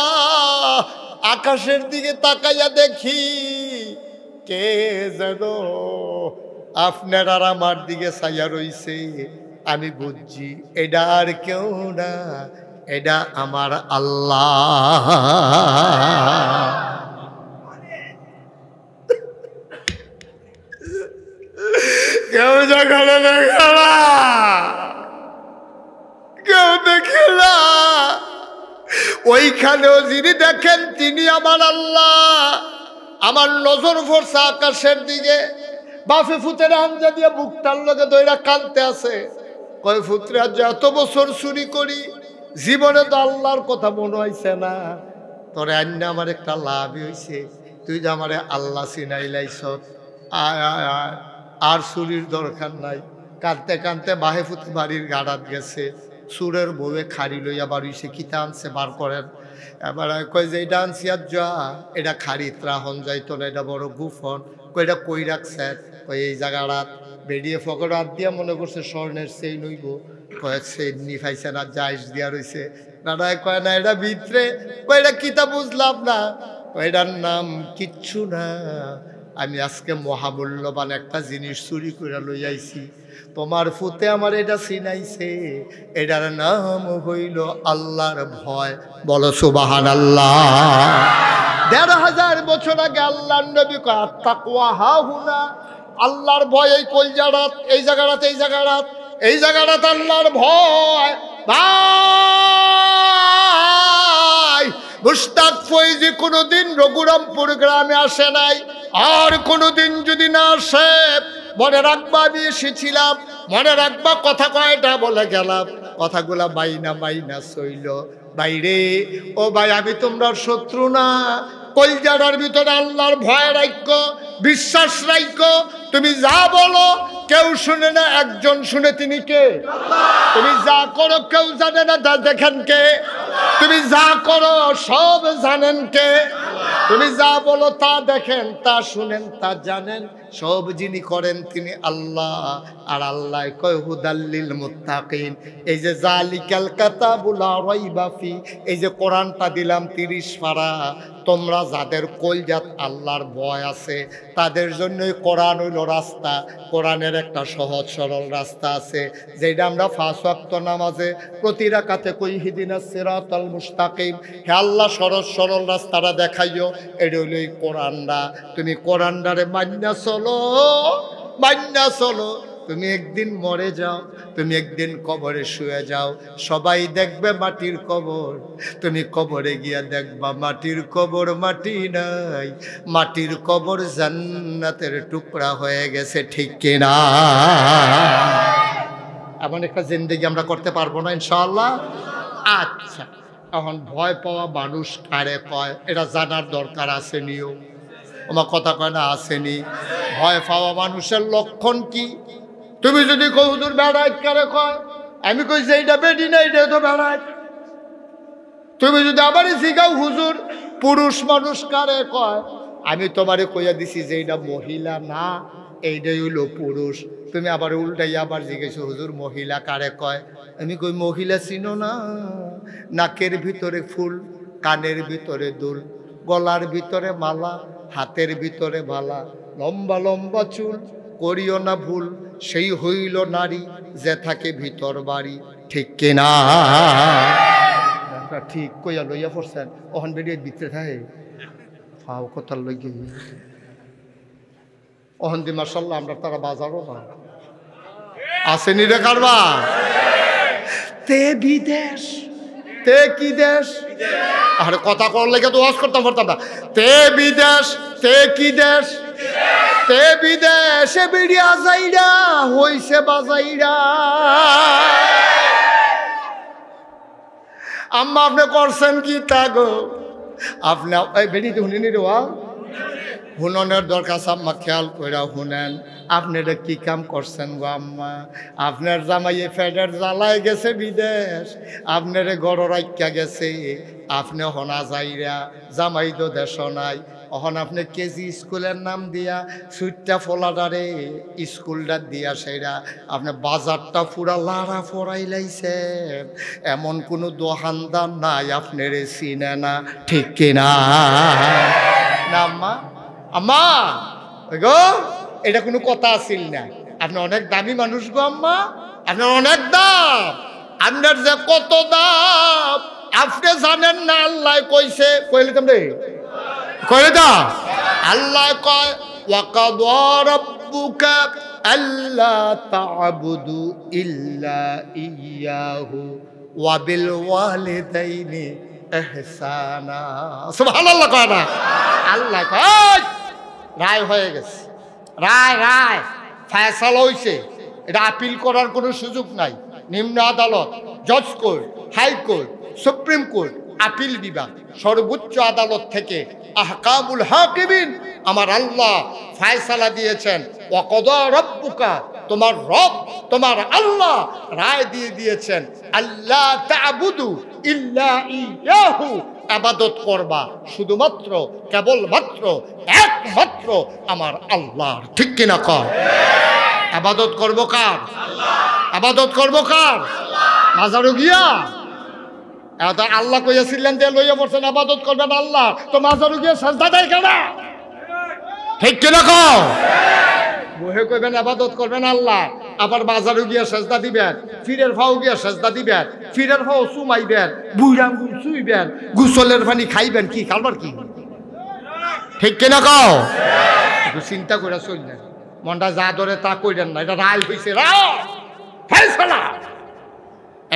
আকাশের দিকে তাকাইয়া দেখি কে যেন আপনার আর আমার দিকে চাইয়া রইছে। আমি বুঝছি এটা আর কেউ না, এটা আমার আল্লাহ। কেউ যেখানে দেখে না, কেউ দেখে না, ওইখানেও যিনি দেখেন তিনি আমার আল্লাহ। আমার নজর পড়ছে আকাশের দিকে। বাপে ফুতের হামজা দিয়ে বুকটার লগে দইরা কানতে আছে, কয় ফুতরা যত বছর চুরি করি জীবনে তো আল্লাহর কথা মনে হয়েছে না। তোরে আন্য আমার একটা লাভই হয়েছে, তুই যে আমারে আল্লাহ চিনাই লাইছ, আয় আয় আয়, আর চুরির দরকার নাই। কাঁদতে কাঁদতে বাহে ফুতে বাড়ির গাড়াত গেছে, সুরের বউয়ে খাড়ি লইয়া বাড়িছে, কিতা আনছে বার করেন। এবার কয় যে এটা আনছি আর যা, এটা খাড়ি ত্রাহন যাইতো না, এটা বড় গুফন। কই এটা কই রাখছে? কই এই জায়গাড়াত। বেরিয়ে ফকর হাত দিয়া মনে করছে স্বর্ণের সেই নইব, কয়েক সেই নিফাইছে না, জাইস দিয়া রয়েছে। দাদা কয় না এটা ভিতরে। কই এটা কিতা বুঝলাম না। এটার নাম কিচ্ছু না, আমি আজকে মহামূল্যবান একটা জিনিস চুরি করে লই আইছি। তোমার ফুতে আমার এটা চিনাইছে, এটার নাম হইল আল্লাহর ভয়। বলো সুবহানাল্লাহ। ১৫০০ বছর আগে আল্লাহর নবী কয় আত্তাকওয়া হাহুনা, আল্লাহর ভয় এই কলজারাত, এই জায়গাটাতে, এই জায়গাটাত, এই জায়গাটাতে আল্লাহর ভয়। ভাই মুশতাক ফৈজি কোনোদিন রঘুরামপুর গ্রামে আসে নাই, আর কোনোদিন যদি না আসে মনে রাখবা আমি এসেছিলাম, মনে রাখবা কথা কয়টা বলে গেলাম, কথাগুলা মাইনা মাইনা সইল। বাইরে ও ভাই, আমি তোমরা শত্রু না, কলজারার ভিতরে আল্লাহর ভয় রাখো, বিশ্বাস রাখো। তুমি যা বলো কেউ শুনে না, একজন শুনে, তিনি কে? তুমি যা করো কেউ জানে না, তা দেখেন কে? তুমি যা করো সব জানেন কে? তুমি যা বলো তা দেখেন, তা শুনেন, তা জানেন, সব যিনি করেন তিনি আল্লাহ। আর আল্লাহ কয় হুদাল্লিল মুত্তাকিন। এই যে জালিকাল কাতাবুল লা রাইবা ফি, এই যে কোরআনটা দিলাম ৩০ পারা, তোমরা যাদের কলজাত আল্লাহর ভয় আছে তাদের জন্যই কোরআন হইল রাস্তা। কোরআনের একটা সহজ সরল রাস্তা আছে, যেটা আমরা ৫ ওয়াক্ত নামাজে প্রতি রাকাতে কই ইহদিনাস সিরাতাল মুস্তাকিম, হে আল্লাহ সহজ সরল রাস্তাটা দেখাইও। এটা হইল এই কোরআনটা। তুমি কোরআনটারে মান্না চলো, মান্না চলো, তুমি একদিন মরে যাও, তুমি একদিন কবরে শুয়ে যাও, সবাই দেখবে মাটির কবর, তুমি কবরে গিয়া দেখবা মাটির কবর মাটি নাই, মাটির কবর জান্নাতের টুকরা হয়ে গেছে, ঠিক কিনা? এমন একটা জিন্দেগি আমরা করতে পারবো না ইনশাআল্লাহ। আচ্ছা, এখন ভয় পাওয়া মানুষ কারে কয় এটা জানার দরকার আছে নিও। আমার কথা কয় না আসেনি? ভয় পাওয়া মানুষের লক্ষণ কি? তুমি যদি কই হুজুর বেড়াইত কারে কয়, আমি কই যে এইটা বেডি না, এটা তো বেড়াইত। তুমি যদি আবারই শিখাও হুজুর পুরুষ মানুষ কারে কয়, আমি তোমারে কইয়া দিছি যে এইটা মহিলা না, এইটাই হইল পুরুষ। তুমি আবার উল্টাই আবার জিজ্ঞেস হুজুর মহিলা কারে কয়, আমি কই মহিলা চিনো না? নাকের ভিতরে ফুল, কানের ভিতরে দুল, গলার ভিতরে মালা, হাতের ভিতরে মালা, লম্বা লম্বা চুল, করিও না ভুল, সেই হইল নারী যে থাকে ভিতর বাড়ি, ঠিক কিনা? ঠিক কইয়া লইয়া পড়ছেন, ওখান বেরিয়ে ভিতরে থাকে ফাও কথা লইয়া ওখান দি মার্শাল্লাহ আমরা তারা বাজারও না আসেনি রে কারবা। তে বিদেশ, তে কি দেশ? আরে কথা কর লেগে তো ওয়াজ করতাম পারতাম না। তে বিদেশ, তে কি দেশ? তে বিদেশে বিড়িয়া যাইরা হইছে বাজাইরা। আম্মা আপনি করছেন কি তা গো? আপনি বেরিয়ে শুনিনি রে হুননের দরকার, আম্মা খেয়াল করে হুনেন। আপনারা কি কাম করছেন গো আম্মা? আপনার জামাইয়ে ফেডের জ্বালায় গেছে বিদেশ, আপনারে গড় রাইকা গেছে, আপনি হনা যাইরা, জামাই তো দেশ নাই। এখন আপনি কেজি স্কুলের নাম দিয়া সুইটটা ফোলাডারে স্কুলটা দিয়া সেইরা আপনি বাজারটা পুরা লাড়া ফরাই লাইছেন। এমন কোনো দোকানদার নাই আপনারে চিনে না, ঠিক কিনা? না আম্মা, আম্মা গো এটা কোনো কথা আসিল না। আপনি অনেক দামি মানুষ গো আম্মা, আপনার অনেক দাম। আপনার যে কত দাম আপনি জানেন না। আল্লাহ কইছে, কইলে তোমরে কইলে দা আল্লাহ কয় ওয়াকাদা রাব্বুকা আল্লা তা'বুদু ইল্লা ইয়্যাহু ওয়া বিল ওয়ালিদাইনি ইহসানা। সুবহানাল্লাহ কয় না? আল্লাহ কয় রায় হয়ে গেছে, রায় রায় ফয়সালা হইছে, এটা আপিল করার কোনো সুযোগ নাই। নিম্ন আদালত, জজ court, high court, supreme court, appeal বিভাগ, সর্বোচ্চ আদালত থেকে আহকামুল হাকিমিন আমার আল্লাহ ফয়সালা দিয়েছেন। ওয়াকাদা রাব্বুকা তোমার রব, তোমার আল্লাহ রায় দিয়ে দিয়েছেন আল্লাহ তা'বুদু ইল্লা ইয়্যাহু, ইবাদত করবা শুধুমাত্র কেবলমাত্র একমাত্র আমার আল্লাহর, ঠিক কিনা কয়? ইবাদত করব কার? ইবাদত করব কার? মাজারও গিয়া এটা আল্লাহ কইয়াছিলেন যে লইয়া পড়ছেন ইবাদত করবেন আল্লাহ, তো মাজারও গিয়া সাজদা দেয় কেন? ঠিক কিনা কও? বহে কইবেন ইবাদত করবেন আল্লাহ, আবার বাজারও গিয়া সাজদা দিবেন, ফিরের ফাও গিয়া সাজদা দিবেন, ফিরের ফাও চুমাইবেন, বুইরা চুইবেন, গোসলের পানি খাইবেন, কি খাবার কি? ঠিক কিনা কও? একটু চিন্তা করে চললেন, মনটা যা ধরে তা কইলেন না। এটা রায় হইছে, রায় ফয়সালা।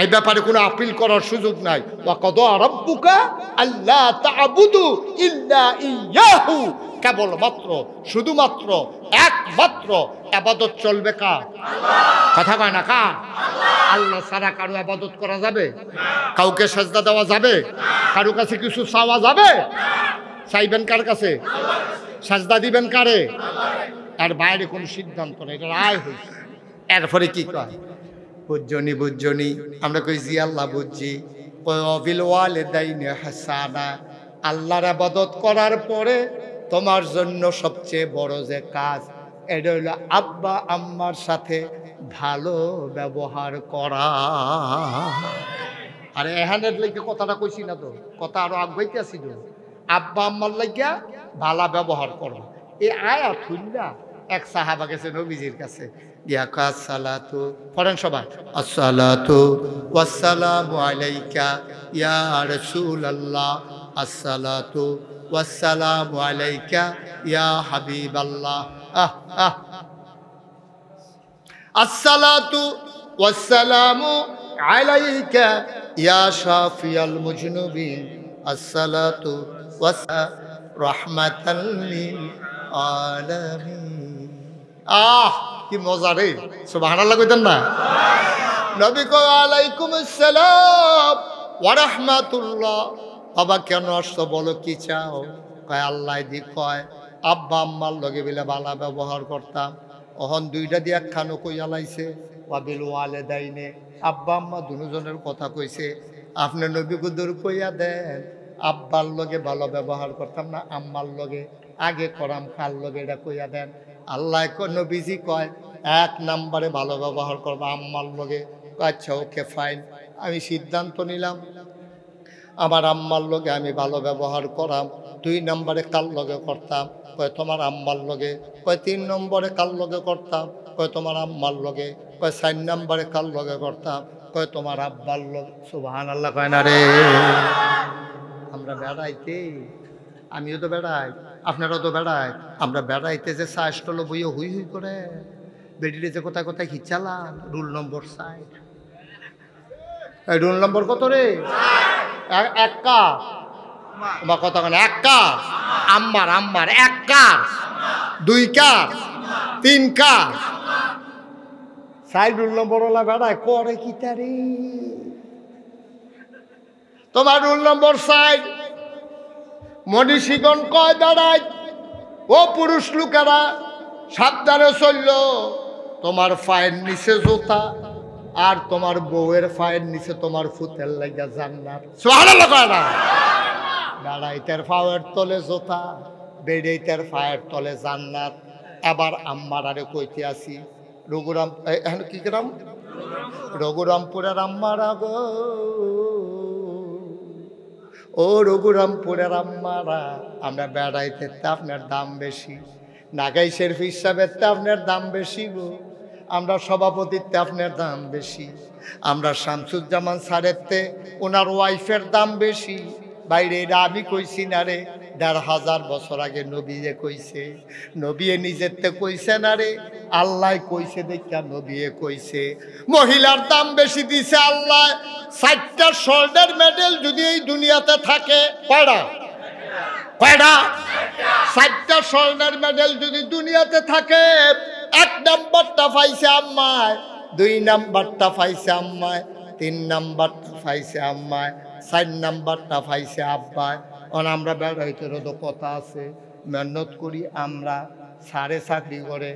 এই ব্যাপারে কোনো আপিল করার সুযোগ নাই। ওয়াকাদা রাব্বুকা আল্লা তা'বুদু ইল্লা ইয়্যাহু, কেবলমাত্র শুধুমাত্র একমাত্র ইবাদত চলবে কার? কথা কয় না কার? আল্লাহ ছাড়া কারো ইবাদত করা যাবে? কাউকে সাজদা দেওয়া যাবে? কারো কাছে কিছু চাওয়া যাবে? চাইবেন কার কাছে? সাজদা দিবেন কারে? আর বাইরে কোনো সিদ্ধান্ত নেই, এটা রায় হয়েছে। এরপরে কি কয়? বুঝজনি বুঝজনি, আমরা কই জি আল্লাহ বুঝছি। বিল ওয়ালিদাইনি ইহসানা, আল্লাহর ইবাদত করার পরে তোমার জন্য সবচেয়ে বড় যে কাজ এটা হলো আব্বা আম্মার সাথে ভালো ব্যবহার করা। আরে এখানের লাগে কথাটা কইছি না তো, কথা আরো আগাইতে আসিল। আব্বা আম্মার লাগিয়া ভালো ব্যবহার করো। এই আয়াত শুনলা এক সাহাবা গেছে নবীজির কাছে, গিয়া আসসালাতু, পড়েন সবাই, আসসালাতু ওয়াসসালামু আলাইকা ইয়া রাসূলুল্লাহ, আসসালাতু ওয়াসসালামু আলাইকা ইয়া হাবিবাল্লাহ। আসসালাতু ওয়াসসালামু আলাইকা ইয়া শাফিয়াল মুজনুবিন আসসালাতু ওয়াসসালামু রাহমাতাল লিল আলামিন। কি মজা রে, সুবহানাল্লাহ কইতেন না? নবী কয় আলাইকুমুস সালাম ওয়া রাহমাতুল্লাহ। বাবা কেন আসছো, বলো কি চাও? কয় আল্লাহ দি কয় আব্বা আম্মার লগে বিলে ভালো ব্যবহার করতাম, অহন দুইটা দিয়ে একখানো কইয়া লাইছে ওয়াবিল ওয়ালিদাইনে, আব্বা আম্মা দুজনের কথা কইছে। আপনি নবী কুদুর কইয়া দেন আব্বার লগে ভালো ব্যবহার করতাম না আম্মার লগে, আগে করাম কার লগে, এটা কইয়া দেন। আল্লাহ নবীজি কয় 1 নম্বরে ভালো ব্যবহার করবো আম্মার লগে। আচ্ছা ওকে ফাইন, আমি সিদ্ধান্ত নিলাম আমার আম্মার লগে আমি ভালো ব্যবহার করাম। 2 নম্বরে কার লগে করতাম? কয় তোমার আম্মার লগে। কয় 3 নম্বরে কার লগে করতাম? কয় তোমার আম্মার লগে। কয় 4 নম্বরে কার লগে করতাম? কয় তোমার আব্বার লগে। সুবহানাল্লাহ কয় না রে? আমরা বেড়াইতে, আমিও তো বেড়াই, আপনারাও তো বেড়াই, আমরা বেড়াইতে যে চা স্টল বইয়ে হুই হুই করে বেডিরে যে কোথায় কোথায় খিচালাম। রুল নম্বর 60। এই রুল নম্বর কত রে? 1 কাপ বা কথা কেন? 1 কাপ আম্মার, আম্মার 1 কাপ, 2 কাপ, 3 কাপ। 60 রুল নম্বর ওলা বেড়ায় করে কি তারে? তোমার রুল নম্বর 60 মনীষীগণ কয় বেড়ায় ও পুরুষ লোকেরা সাবধানে চলল, তোমার পায়ের নিচে জুতা আর তোমার বউয়ের পায়ের নিচে তোমার ফুতের লাগা জান্নাত। সুবহানাল্লাহ কয় না? বেড়াইতের পায়ের তলে জুতা, বেড়াইতের পায়ের তলে জান্নাত। আবার আম্মার আরে কইতে আসি রঘুরাম, এখন কি গ্রাম? রঘুরামপুরের আম্মারা গো, ও রঘুরামপুরের আম্মারা, আমরা বেড়াইতে আপনার দাম বেশি, নাগাইশের হিসাবে আপনার দাম বেশি গো, আমরা সভাপতিত্বে আপনার দাম বেশি, আমরা শামসুজ্জামান স্যারেরতে ওনার ওয়াইফের দাম বেশি। বাইরে এটা আমি কইছি না রে, 1500 বছর আগে নবীয়ে কইছে, নবীয়ে নিজেরতে কইছে না রে, আল্লাহ কইছে দেখা নবীয়ে কইছে। মহিলার দাম বেশি দিছে আল্লাহ। 4টা সোল্ডার মেডেল যদি এই দুনিয়াতে থাকে, কয়টা? 4টা সোল্ডার মেডেল যদি দুনিয়াতে থাকে, 1 নাম্বারটা পাইছে আম্মায়, 2 নাম্বারটা পাইছে আম্মায়, 3 নাম্বারটা পাইছে আম্মায়, 4 নাম্বারটা পাইছে আব্বায়। আমরা বেড়াইতেরও তো কথা আছে, মেহনত করি আমরা। সারে চাকরি করে,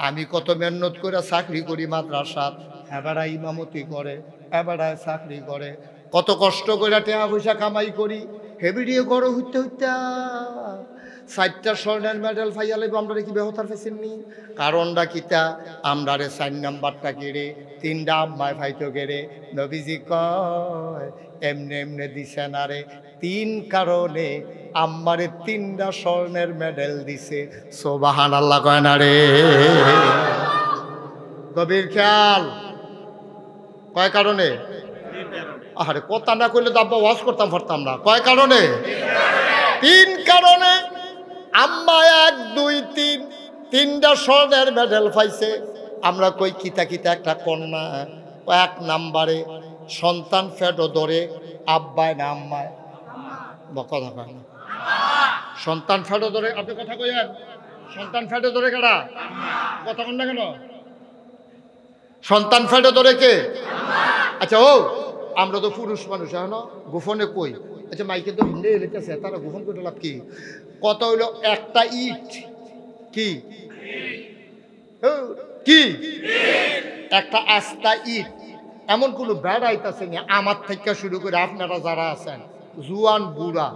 আমি কত মেহনত করে চাকরি করি মাদ্রাসাত, এবারা ইমামতি করে, এবারায় চাকরি করে, কত কষ্ট করে টাকা পয়সা কামাই করি, হেবিডিয়ে গড় হইতে হইতে 4টা স্বর্ণের মেডেল পাইয়া লাগবে। আমরা কি বেহতার পেয়েছেননি? কারণটা কিতা? আমরা 4 নাম্বারটা কেড়ে 3টা আম্মায় ফাইতো কেড়ে। নবীজি কয় এমনে এমনে দিছে না রে, 3 কারণে আম্মারে 3টা স্বর্ণের মেডেল দিছে। সুবহানাল্লাহ কয় না রে? গভীর খেয়াল। কয় কারণে? আরে কথা না কইলে তো আব্বা ওয়াজ করতাম পারতাম না। কয় কারণে? 3 কারণে আম্মা 1 2 3 3টা স্বর্ণের মেডেল পাইছে। আমরা কই কিতা কিতা একটা কন্যা। 1 নাম্বারে সন্তান ফেটো ধরে আব্বায় না আম্মায়? কথা কয় না। সন্তান ফেটো ধরে, আপনি কথা কইেন সন্তান ফেটো ধরে কেডা? কথা কন না কেন? সন্তান ফেটো ধরে কে? আচ্ছা ও আমরা তো পুরুষ মানুষ, এখন গোপনে কই। আচ্ছা মাইকে তো ভিন্নে এলেছে, তারা গোপন করে লাভ কি? কত হইল? একটা ইট। কি কি? একটা আস্তা ইট। এমন কোনো বেড়াইতেছে না আমার থেকে শুরু করে আপনারা যারা আছেন, জুয়ান বুড়া,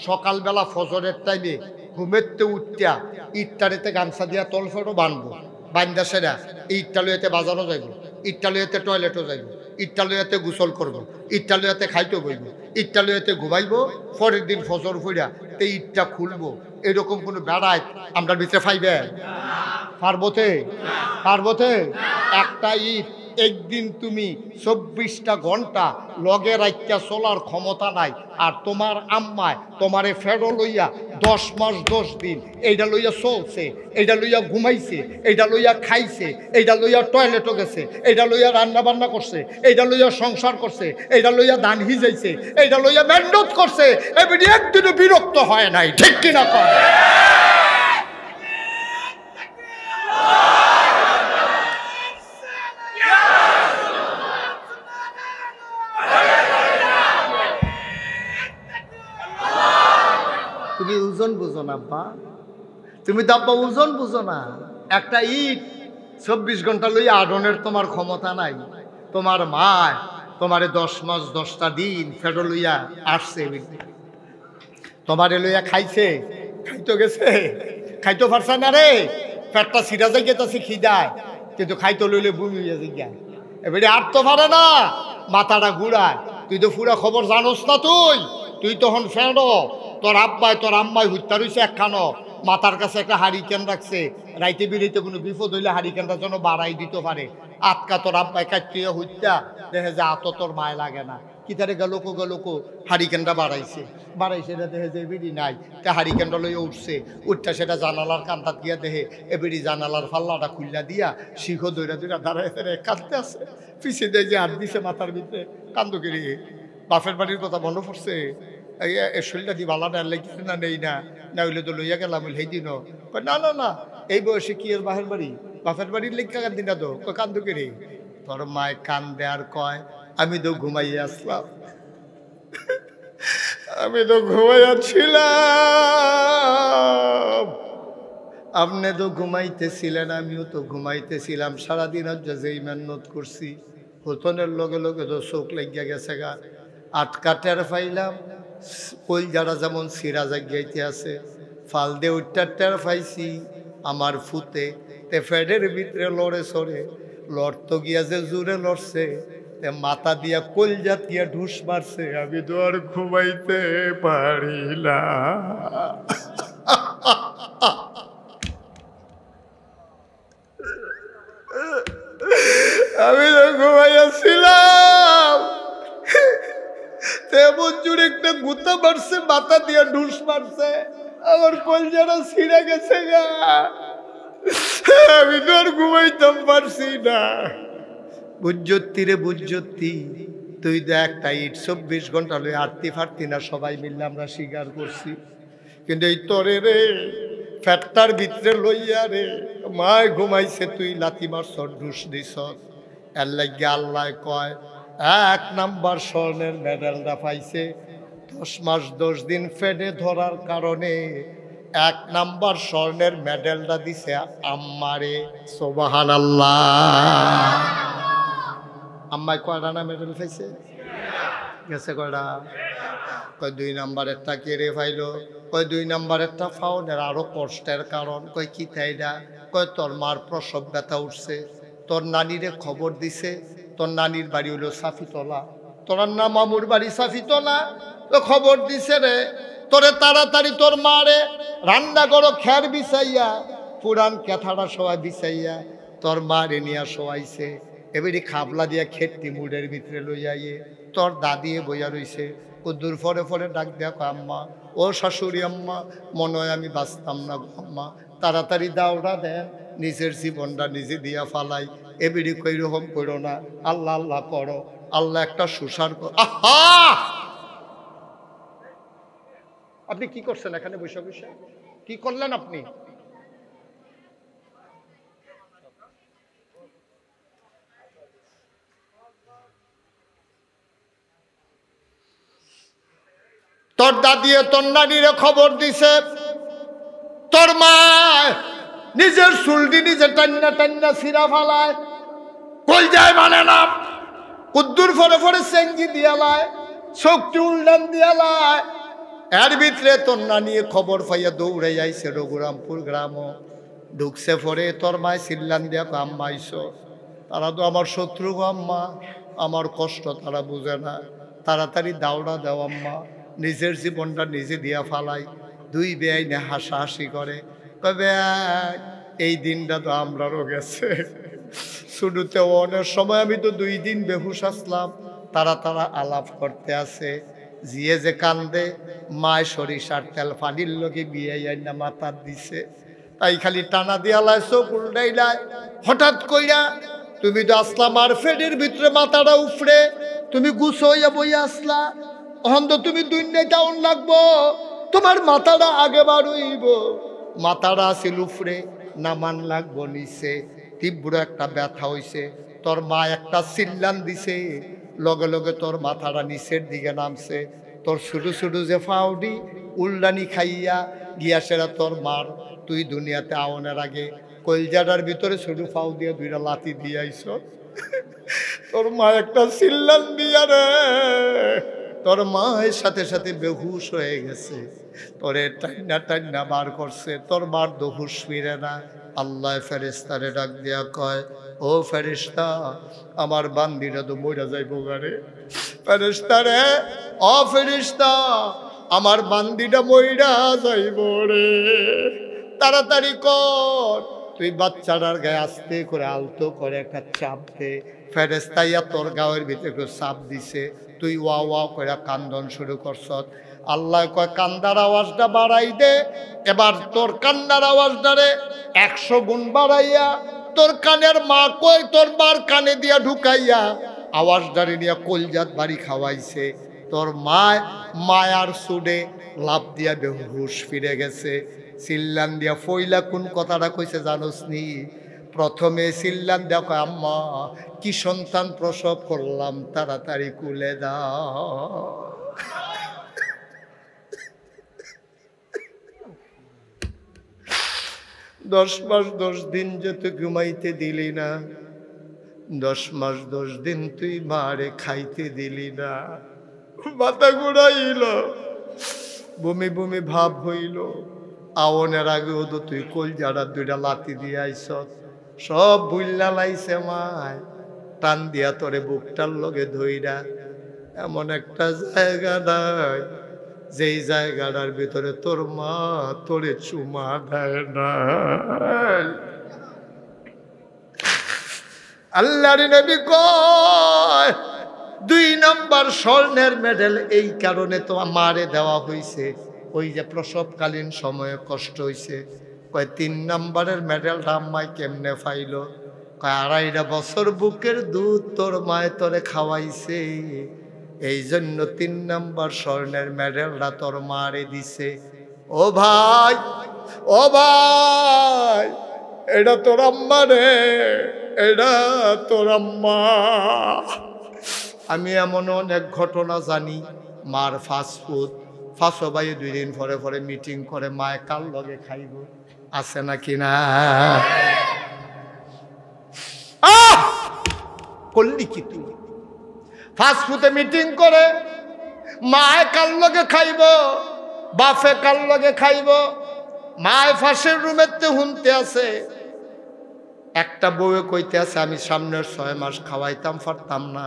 সকালবেলা ফজরের টাইমে ঘুমেতে উঠতিয়া ইটটারিতে গামছা দিয়া তলফেটও বানবো, বান্দা সেরা ইটটা লইতে বাজারও যাইব, ইটটা লইতে টয়লেটও যাইব, ইটটা লইতে গোসল করবো, ইটটা লইতে খাইতে বইব, ইটটা লইতে ঘুমাইব, পরের দিন ফজর ফুইরা তে ইটটা খুলবো। এরকম কোনো বেড়াই আমরা ভিতরে পাইবে? পার্বতে পার্বতে একটা ইট একদিন তুমি 24টা ঘন্টা লগে রাইত্যা চলার ক্ষমতা নাই, আর তোমার আম্মায় তোমারে ফেরো লইয়া 10 মাস 10 দিন এইটা লইয়া চলছে, এইটা লইয়া ঘুমাইছে, এইটা লইয়া খাইছে, এইটা লইয়া টয়লেটও গেছে, এইটা লইয়া রান্না বান্না করছে, এইটা লইয়া সংসার করছে, এইটা লইয়া ধান হিজাইছে, এইটা লইয়া মেহনত করছে, এবারে একদিনও বিরক্ত হয় নাই, ঠিক কিনা কয়? তুমি ওজন বুঝো না আব্বা, তুমি তো আব্বা ওজন বুঝো না। একটা ইট 24 ঘন্টা লইয়া আডনের তোমার ক্ষমতা নাই। তোমার মা তোমারে 10 মাস 10টা দিন ফেডো লইয়া আসছে, তোমারে লইয়া খাইছে, খাইতো গেছে, খাইতো পারছে না রে, পেটটা সিরা যাই গেছে খিদায়, কিন্তু খাইতো লইলে বমি হইয়া যায়। এবারে আর তো পারে না, মাথাটা ঘুরায়। তুই তো পুরা খবর জানোস না, তুই তখন ফেডো, তোর আব্বাই তোর আম্মাই হুত্তা রইছে একখানো, মাথার কাছে একটা হারিকেন রাখছে, রাইতে বিরাইতে কোনো বিপদ হইলে হারিকেনটা যেন বাড়াই দিতে পারে। আটকা তোর আব্বাই কাটিয়ে হুত্তা দেখে যে আত তোর মায় লাগে না, কি তারে গেলোকো হারিকেনটা বাড়াইছে এটা দেখে যে বিড়ি নাই, তা হারিকেনটা লইয়া উঠটা সেটা জানালার কান্তাত গিয়া দেখে এবিড়ি জানালার ফাল্লাটা খুললা দিয়া শিখো দৈরা দাঁড়ায় কাঁদতে আছে, পিছিয়ে দেয় যে হাত দিছে মাথার ভিতরে, কান্দ গিরি। বাপের বাড়ির কথা মনে পড়ছে, শরীরটা দি বালা ডাল লেগে না নেই না, না হইলে তো লইয়া গেলাম সেই দিনও। না না না, এই বয়সে কি এর বাপের বাড়ি, বাপের বাড়ির লেখা কান্দি না তো, কান্দু কে? তোর মায় কান্দে আর কয়, আমি তো ঘুমাইয়া আসলাম, আমি তো ঘুমাইয়াছিলাম, আপনি তো ঘুমাইতেছিলেন, আমিও তো ঘুমাইতেছিলাম, সারাদিন যেই মেহনত করছি, হোতনের লগে লগে তো চোখ লাগিয়া গেছে গা, আটকা টের পাইলাম, কইল যারা যেমন সিরা জাগিয়াইতে আছে, ফাল দিয়ে উঠটা টের পাইছি আমার ফুতে, তে ফেডের ভিতরে লড়ে সরে, লড়তো গিয়া যে জোরে লড়ছে, তে মাথা দিয়া কলজা দিয়া ঢুস মারছে, আমি তো আর ঘুমাইতে পারিলাম। আমি তো ঘুমাইয়াছিলাম, তেমন জোরে একটা গুতা মারছে, মাথা দিয়া ঢুস মারছে, আমার কলজাটা ছিঁড়ে গেছে গা, আমি তো আর ঘুমাইতাম পারছি না। বুঝ্যতি রে বুঝ্যতি, তুই দেখ তাই 24 ঘন্টা লই আটতি ফাটতি না, সবাই মিললে আমরা স্বীকার করছি, কিন্তু এই তরে রে ফ্যাটটার ভিতরে লইয়া রে মায় ঘুমাইছে, তুই লাথি মারছ, ঢুস দিছ, এর লাগে আল্লাহ কয় 1 নাম্বার স্বর্ণের মেডেলটা পাইছে 10 মাস 10 দিন ফেডে ধরার কারণে। 1 নাম্বার স্বর্ণের মেডেলটা দিছে আম্মারে, সুবহানাল্লাহ। আম্মায় কয়টা না মেডেল পাইছে? গেছে কয়টা? কয় 2 নাম্বারেরটা কেড়ে পাইলো, কয় 2 নাম্বারেরটা ফাউনের আরো কষ্টের কারণ, কয় কি তাইডা? কয় তোর মার প্রসব ব্যথা উঠছে, তোর নানিরে খবর দিছে, তোর নানির বাড়ি হলো সাফিতলা, তোর না মামুর বাড়ি সাফিতলা, তো খবর দিছে রে তোরে তাড়াতাড়ি তোর মারে রান্না করো, খের বিছাইয়া পুরান ক্যাথাটা সবাই বিছাইয়া তোর মারে নিয়া শোয়াইছে, এবারে খাবলা দিয়া খেটটি মুড়ের ভিতরে লইয়াইয়ে তোর দাদিয়ে বইয়া রইছে। কুদ্দুর ফরে ফরে ডাক দেয়া, আম্মা ও শাশুড়ি আম্মা, মনে হয় আমি বাঁচতাম না আম্মা, তাড়াতাড়ি দাওড়া দেন, নিজের জীবনটা নিজে দিয়া ফালাই, এবিড়ি কই রকম করো না, আল্লাহ আল্লাহ করো, আল্লাহ একটা সুসার করো। আহা, আপনি কি করছেন এখানে বসে বসে? কি করলেন আপনি? তোর দাদিয়ে তোর নানিরে খবর দিছে, তোর মা নিজের চুলটি নিজে টান্না টান্না সিরা ফালায়, কই যায় মানে না, কুদ্দুর ফরে ফরে চেঙ্গি দিয়ালায়, শক্তি উল্ডান দিয়ালায়। এর ভিতরে তোর নানিয়ে খবর পাইয়া দৌড়ে যাইছে রঘুরামপুর গ্রাম, ঢুকছে পরে তোর মায় চিল্লান দিয়া, আম্মা আইসো, তারা তো আমার শত্রু গো আম্মা, আমার কষ্ট তারা বুঝে না, তাড়াতাড়ি দাওড়া দেও আম্মা, নিজের জীবনটা নিজে দিয়া ফালাই। 2 বেআইনে হাসাহাসি করে, কবে এই দিনটা তো আমরারও গেছে, শুরুতে অনেক সময় আমি তো 2 দিন বেহুশ আসলাম, তারা আলাপ করতে আছে, জিয়ে যে কান্দে, মায় সরিষার তেল পানির লগে বিয়ে না মাথা দিছে, তাই খালি টানা দিয়া লাইছো উল্টাইলাই। হঠাৎ কইরা তুমি তো আসলা মার ফেডের ভিতরে মাথাটা উফরে, তুমি গুছো হইয়া বইয়া আসলা, অহন তো তুমি দুনিয়া ডাউন লাগবো, তোমার মাথাটা আগে বার হইব। মাথাটা আছিল উফরে, নামান লাগবো নিচে, তীব্র একটা ব্যথা হইছে। তোর মা একটা চিল্লান দিছে, লগে লগে তোর মাথাটা নিচের দিকে নামছে। তোর ছোটো ছোটো যে ফাউডি উল্লানি খাইয়া গিয়া সেরা তোর মার, তুই দুনিয়াতে আওয়ানোর আগে কলজাটার ভিতরে ছোটো ফাউ দিয়ে 2টা লাথি দিয়ে আইস। তোর মা একটা চিল্লান দিয়া রে, তোর মায়ের সাথে সাথে বেহুশ হয়ে গেছে, তোরে টাইনা টাইনা বার করছে, তোর মার দহুশ ফিরে না। আল্লাহ ফেরেশতারে ডাক দিয়া কয়, ও ফেরেশতা, আমার বান্দিরা তো মইরা যাইব গারে। ফেরেশতা রে, ও ফেরেশতা, আমার বান্দিটা মইরা যাইব রে, তাড়াতাড়ি কর। তুই বাচ্চাটার গায়ে আস্তে করে আলতো করে একটা চাপ দে। ফেরেশতাইয়া তোর গায়ের ভিতরে একটু চাপ দিছে, তুই ওয়া ওয়া করে কান্দন শুরু করছ। আল্লাহ কয়, কান্দার আওয়াজটা বাড়াই দে। এবার তোর কান্নার আওয়াজটারে 100 গুণ বাড়াইয়া তোর কানের মা কই তোর মার কানে দিয়া ঢুকাইয়া আওয়াজটারে নিয়ে কলজাত বাড়ি খাওয়াইছে। তোর মায়ার সুডে লাভ দিয়া বেহুশ ফিরে গেছে। চিল্লান দিয়া ফইলা কোন কথাটা কইছে জানোস নি? প্রথমে চিল্লান দিয়া কয়, আম্মা কি সন্তান প্রসব করলাম, তাড়াতাড়ি কুলে দাও। 10 মাস 10 দিন যে তুই ঘুমাইতে দিলি না, 10 মাস 10 দিন তুই মারে খাইতে দিলি না, মাথা ঘুরাইল, বমি বমি ভাব হইল। আওনের আগেও তো তুই কলজাটা 2টা লাথি দিয়ে আইস, সব ভুইল্লা লাইছে মায়, টান দিয়া তোরে বুকটার লগে ধইরা এমন একটা জায়গা নাই যেই জায়গাটার ভিতরে তোর মা তোরে চুমা দেয় না। আল্লাহর নবী কয়, 2 নম্বর স্বর্ণের মেডেল এই কারণে তো মারে দেওয়া হয়েছে, ওই যে প্রসবকালীন সময়ে কষ্ট হয়েছে। কয় 3 নম্বরের মেডেলটা আম্মাই কেমনে পাইল? কয় 2.5 বছর বুকের দুধ তোর মায়ে তোরে খাওয়াইছে, এই জন্য 3 নম্বর স্বর্ণের মেডেলটা তোর মারে দিছে। ও ভাই, ও ভাই, এটা তোর আম্মা রে, এটা তোর আম্মা। আমি এমন অনেক ঘটনা জানি, মার ফাস্টফুড, ফাঁসো ভাই 2 দিন পরে পরে মিটিং করে মায়ে কাল লগে খাইব, আছে নাকি না? করলি কি তুই? ফাস্টফুডে মিটিং করে মায়ে কাল লগে খাইব, বাফে কাল লগে খাইব, মায়ে ফাঁসের রুমেতে হুনতে আছে। একটা বউয়ে কইতে আছে, আমি সামনের 6 মাস খাওয়াইতাম পারতাম না।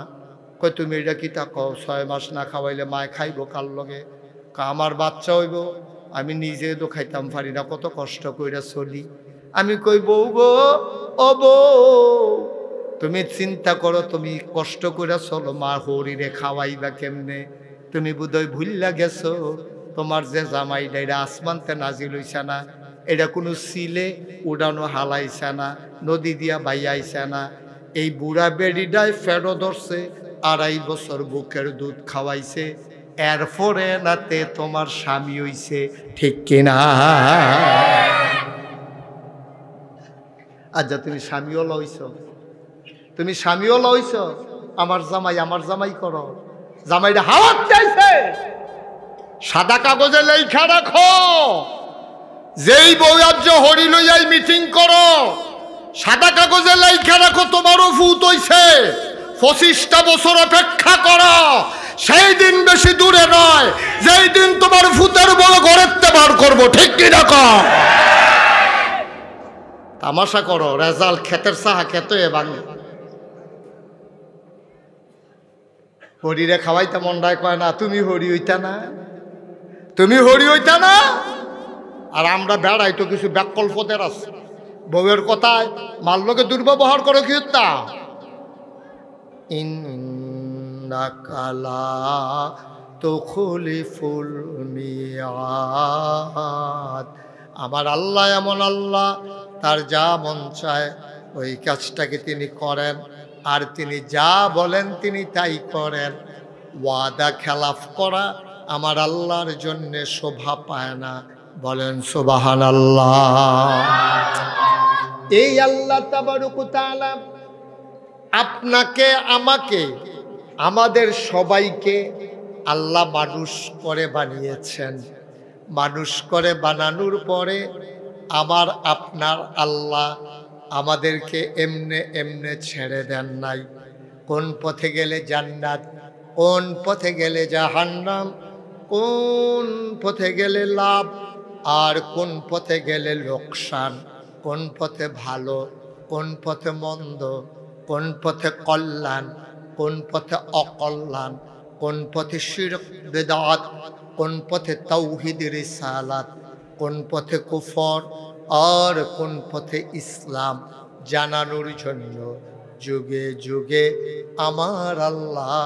কই তুমি এটা কি তা কও, 6 মাস না খাওয়াইলে মায়ে খাইব কাল লগে? আমার বাচ্চা হইব, আমি নিজে তো খাইতাম পারি না, কত কষ্ট কইরা চলি। আমি কই, বউ গো, ও বউ, তুমি চিন্তা করো, তুমি কষ্ট করে চলো, মা হরিরে খাওয়াইবা কেমনে? তুমি বোধহয় ভুললা গেছো, তোমার যে জামাইটা এটা আসমানতে নাজিল হইছে না, এটা কোনো সিলে উড়ানো হালাইছে না, নদী দিয়া বাইয়াইছে না। এই বুড়া বেড়িটায় ফেরো ধরছে, 2.5 বছর বুকের দুধ খাওয়াইছে, এরপরে নাতে তোমার স্বামী হইছে, ঠিক কিনা? আচ্ছা, তুমি স্বামীও লইছ, তুমি স্বামীও লইছ, আমার জামাই করো। জামাইটা হাওয়াত চাইছে, সাদা কাগজে লেখা রাখো, যেই বউয়ার্য হরি লইয়াই মিটিং করো, সাদা কাগজে লেখা রাখো তোমারও ফুত হইছে, 25টা বছর অপেক্ষা করো। সেই দিন বেশি দূরে নয়, যেই দিন তোমার ফুতের বড় ঘরেতে বার করবো, ঠিক কি রাখো? তামাশা করো, রেজাল্ট ক্ষেতের সাহা খেতে ভাঙে। হরিরে খাওয়াইতে মন্ডায় কয় না, তুমি হরি হইতা না, তুমি হরি হইতা না। আর আমরা বেড়াই তো কিছু ব্যাকল্পদের আছে, বউয়ের কথায় মাল্যকে দুর্ব্যবহার করো কি তা ইন্নাকালা তুখলিফুল মিয়াদ। আমার আল্লাহ এমন আল্লাহ, তার যা মন চায় ওই কাজটাকে তিনি করেন, আর তিনি যা বলেন তিনি তাই করেন। ওয়াদা খেলাফ করা আমার আল্লাহর জন্যে শোভা পায় না। বলেন সুবহানাল্লাহ। এই আল্লাহ তাবারক ওয়া তাআলা আপনাকে, আমাকে, আমাদের সবাইকে আল্লাহ মানুষ করে বানিয়েছেন। মানুষ করে বানানোর পরে আমার আপনার আল্লাহ আমাদেরকে এমনে এমনে ছেড়ে দেন নাই। কোন পথে গেলে জান্নাত, কোন পথে গেলে জাহান্নাম, কোন পথে গেলে লাভ আর কোন পথে গেলে লোকসান, কোন পথে ভালো, কোন পথে মন্দ, কোন পথে কল্যাণ, কোন পথে অকল্যাণ, কোন পথে শিরক বিদআত, কোন পথে তাওহীদ রিসালাত, কোন পথে কুফর আর কোন পথে ইসলাম জানানোর জন্য যুগে যুগে আমার আল্লাহ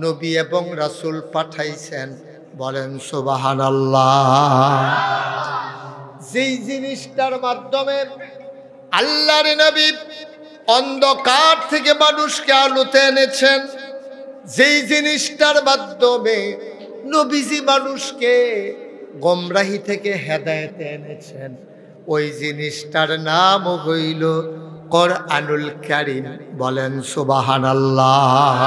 নবী এবং রাসূল পাঠাইছেন। বলেন সুবহানাল্লাহ। যেই জিনিসটার মাধ্যমে আল্লাহর নবী অন্ধকার থেকে মানুষকে আলোতে এনেছেন, যেই জিনিসটার মাধ্যমে নবীজি মানুষকে গোমরাহি থেকে হেদায়েতে এনেছেন, ওই জিনিসটার নাম হইল কোরআনুল কারীম। বলেন সুবহানাল্লাহ।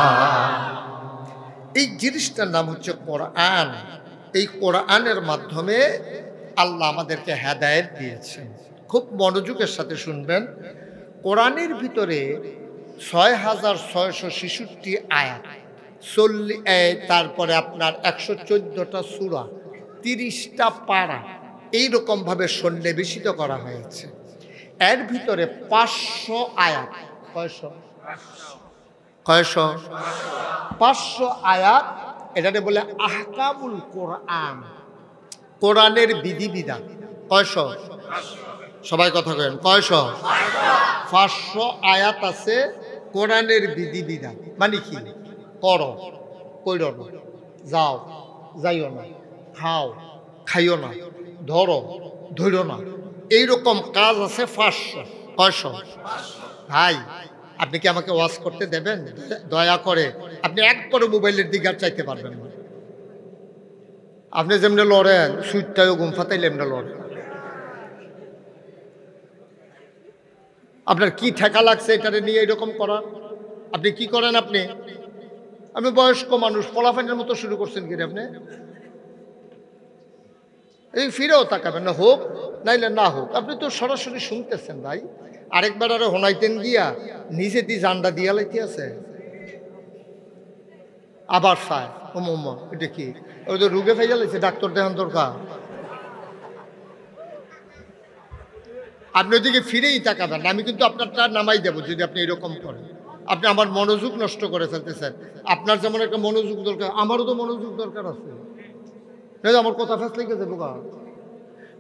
এই জিনিসটার নাম হচ্ছে কোরআন। এই কোরআনের মাধ্যমে আল্লাহ আমাদেরকে হেদায়েত দিয়েছেন। খুব মনোযোগের সাথে শুনবেন। কোরআনের ভিতরে ৬৬৬৬ আয়াত, তারপরে আপনার ১১৪টা সূরা, ৩০টা পারা এইরকমভাবে সন্নিবেশিত করা হয়েছে। এর ভিতরে ৫০০ আয়াত, কয়শো ৫০০ আয়াত, এটাকে বলে আহকামুল কোরআন, কোরআনের বিধিবিধান। কয়শো? সবাই কথা কেন, কয়শো? ৫০০ আয়াত আছে কোরআনের বিধিবিধান। মানে কি? করো, কইরো না, যাও, যাইও না, খাও, খাইও না, ধরো, ধরো না, এইরকম কাজ আছে ৫০০। কয়শো? ভাই আপনি কি আমাকে ওয়াজ করতে দেবেন? দয়া করে আপনি একবারও মোবাইলের দিকে আর চাইতে পারবেন না। আপনি যেমনি লড়েন, সুইটটাও ঘুম ফাতাইলে এমনি লড়েন। আপনার কি ঠেকা লাগছে এটারে নিয়ে এরকম করার? আপনি কি করেন? আপনি বয়স্ক মানুষ, পোলাফাইনের মতো শুরু করছেন কি আপনি? এই ফিরেও তাকাবেন না, হোক নাইলে না হোক। আপনি তো সরাসরি শুনতেছেন ভাই। আরেকবার আরো হোনাইতেন গিয়া নিজে দি জান্ডা দিয়া লাইতে আছে, আবার চায় ও মোম্মা এটা কি? ওই তো রুগে ফেজা লাইছে, ডাক্তার দেখান দরকার। আপনি ওইদিকে ফিরেই তাকাবেন না। আমি কিন্তু আপনারটা নামাই দেবো যদি আপনি এরকম করেন। আপনি আমার মনোযোগ নষ্ট করে ফেলতেছেন। আপনার যেমন একটা মনোযোগ দরকার, আমারও তো মনোযোগ দরকার আছে। আমার কথা ফেসলে গেছে বোকা।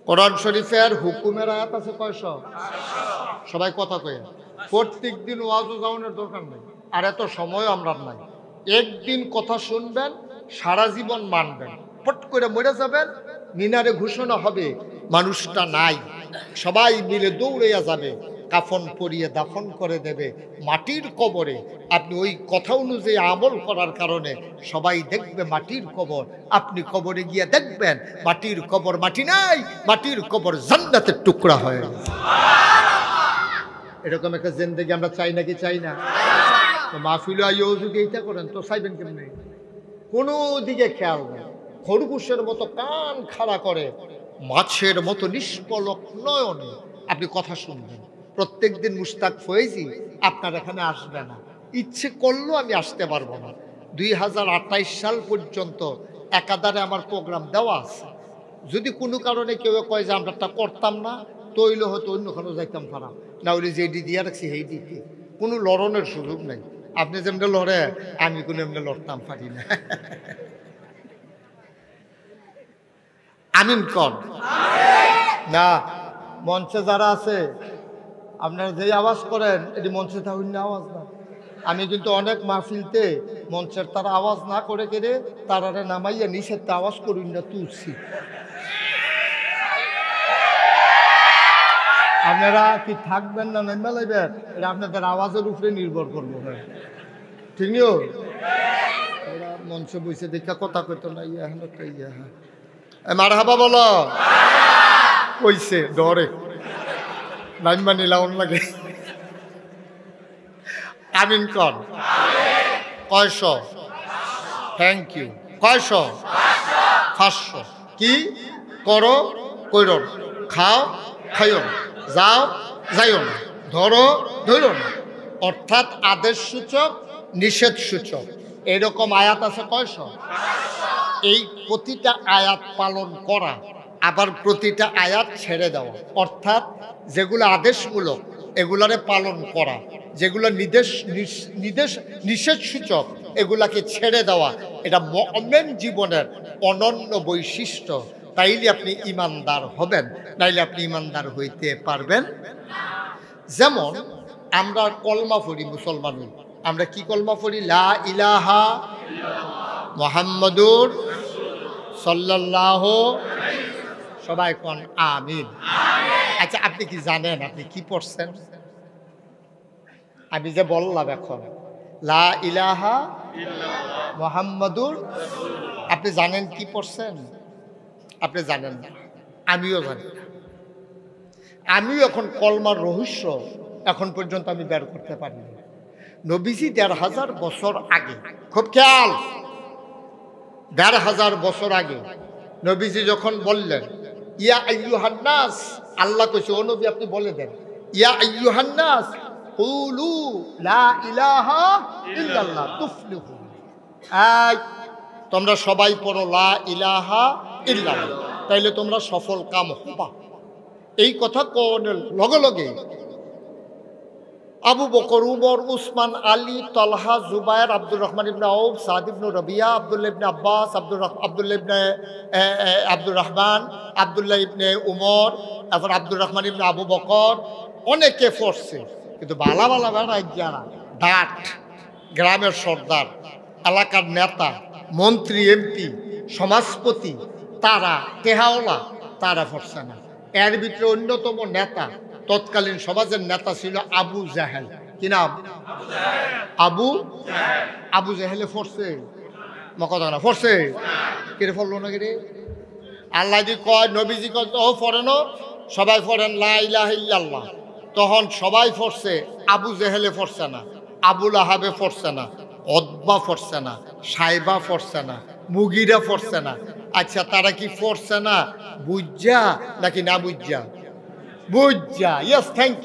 কোরআন শরীফের হুকুমের আয়াত আছে কয়শো? সবাই কথা কয়ে। প্রত্যেক দিন ওয়াজও যাওয়ানোর দরকার নেই, আর এত সময় আমরা নাই। একদিন কথা শুনবেন, সারা জীবন মানবেন, পট করে মরে যাবেন, মিনারে ঘোষণা হবে মানুষটা নাই, সবাই মিলে দৌড়াইয়া যাবে, কাফন পরিয়ে দাফন করে দেবে মাটির কবরে। আপনি ওই কথা অনুযায়ী আমল করার কারণে সবাই দেখবে মাটির কবর। আপনি কবরে গিয়ে দেখবেন মাটির কবর মাটি নাই, মাটির কবর জান্নাতের টুকরা হয়ে গেছে। এরকম একটা জিন্দেগি আমরা চাই নাকি চাই না? মাহফিলে আইও যদি এইটা করেন তো চাইবেন কেমনি? কোনো দিকে খেয়াল নেই, খরগোশের মতো কান খাড়া করে, মাছের মতো নিষ্পলক নয়নে আপনি কথা শুনবেন। প্রত্যেক দিন মুশতাক ফয়েজি আপনার এখানে আসবে না, ইচ্ছে করলেও আমি আসতে পারবো না। 2028 সাল পর্যন্ত একাধারে আমার প্রোগ্রাম দেওয়া আছে। যদি কোনো কারণে কেউ কয় যে আমরা তা করতাম না, তৈল হয়তো অন্যখানেও যাইতাম পারাম, না হলে যেটি দিয়ে রাখছি সেই দিকে কোনো লড়নের সুযোগ নেই। আপনি যেমনি লড়ে আমি কোনো এমনি লড়তাম পারি না। আমিন কর না। মঞ্চে যারা আছে আপনারা যেই আওয়াজ করেন এটি মঞ্চে থাকুন না আওয়াজ না। আমি কিন্তু অনেক মাহফিলতে মঞ্চের তারা আওয়াজ না করে কেড়ে তারারে নামাইয়া নিষেধ আওয়াজ করুন না তুলছি। আপনারা কি থাকবেন না নেমে লাইবেন এটা আপনাদের আওয়াজের উপরে নির্ভর করবো। হ্যাঁ ঠিক নিও ওরা মঞ্চে বসে দেখা কথা কইতো না ইয়া হ্যাঁ ইয়া হ্যাঁ মারহাবা বলো কইছে ডরে নাইমা নিলাম লাগে। আমিন কর কয়শ থ্যাংক ইউ কয়শ 500 কি করো কইর খাও খাইও যাও যাইও না ধরো ধরো না অর্থাৎ আদেশ সূচক নিষেধ সূচক এরকম আয়াত আছে কয়শ। এই প্রতিটা আয়াত পালন করা আবার প্রতিটা আয়াত ছেড়ে দেওয়া অর্থাৎ যেগুলো আদেশমূলক এগুলারে পালন করা, যেগুলো নিষেধ সূচক এগুলাকে ছেড়ে দেওয়া, এটা মুমিন জীবনের অনন্য বৈশিষ্ট্য। তাইলে আপনি ইমানদার হবেন, নাইলে আপনি ইমানদার হইতে পারবেন। যেমন আমরা কলমা পড়ি মুসলমান, আমরা কি কলমা পড়ি? লা ইলাহা মুহাম্মাদুর সাল্লাল্লাহু, সবাই কোন আমিন। আচ্ছা আপনি কি জানেন আপনি কি পড়ছেন? আমি যে বললাম এখন লা ইলাহা মুহাম্মাদুর, আপনি জানেন কি পড়ছেন? আপনি জানেন না, আমিও জানি না। আমিও এখন কলমার রহস্য এখন পর্যন্ত আমি বের করতে পারিনি। নবীজি ১৫০০ বছর আগে, খুব খেয়াল, ১৫০০ বছর আগে নবীজি যখন বললেন ইয়া আইয়ুহান নাস, আল্লাহ কইছে ও নবী আপনি বলে দেন ইয়া আইয়ুহান নাস কুলু লা ইলাহা ইল্লাল্লাহ তুফলিহু, এই তোমরা সবাই পড়ো লা ইলাহা ইল্লাল্লাহ, তাইলে তোমরা সফল কাম হবা। এই কথা কোনের লগে লগে আবু বকর, উমর, উসমান, আলী, তলহা, জুবায়ের, আব্দুর রহমান ইবনে আউফ, সাদ ইবনে রবিয়া, আব্দুল্লাহ ইবনে আব্বাস, আব্দুল্লাহ ইবনে আব্দুর রহমান, আব্দুল্লাহ ইবনে উমর, তারপর আব্দুর রহমান ইবনে আবু বকর, অনেকে পড়ছে। কিন্তু বালা বালা বেড়া যারা ডাট, গ্রামের সর্দার, এলাকার নেতা, মন্ত্রী, এমপি, সমাজপতি, তারা তেহাওলা, তারা পড়ছে না। এর ভিতরে অন্যতম নেতা, তৎকালীন সমাজের নেতা ছিল আবু জাহেল। কি নাম? আবু জাহেলে পড়ছে মকদা না পড়ছে, কেড়ে পড়লো না কেড়ে? আল্লাহ জি কয়, নবীজি কয় ও পড়েন, সবাই পড়েন লা ইলাহা ইল্লাল্লাহ, তখন সবাই পড়ছে, আবু জাহেলে পড়ছে না, আবুল আহাবে পড়ছে না, অদবা পড়ছে না, সাইবা পড়ছে না, মুগিরা পড়ছে না। আচ্ছা তারা কি পড়ছে না বুঝা নাকি না বুঝা? বুঝা। ইয়েস, থ্যাংক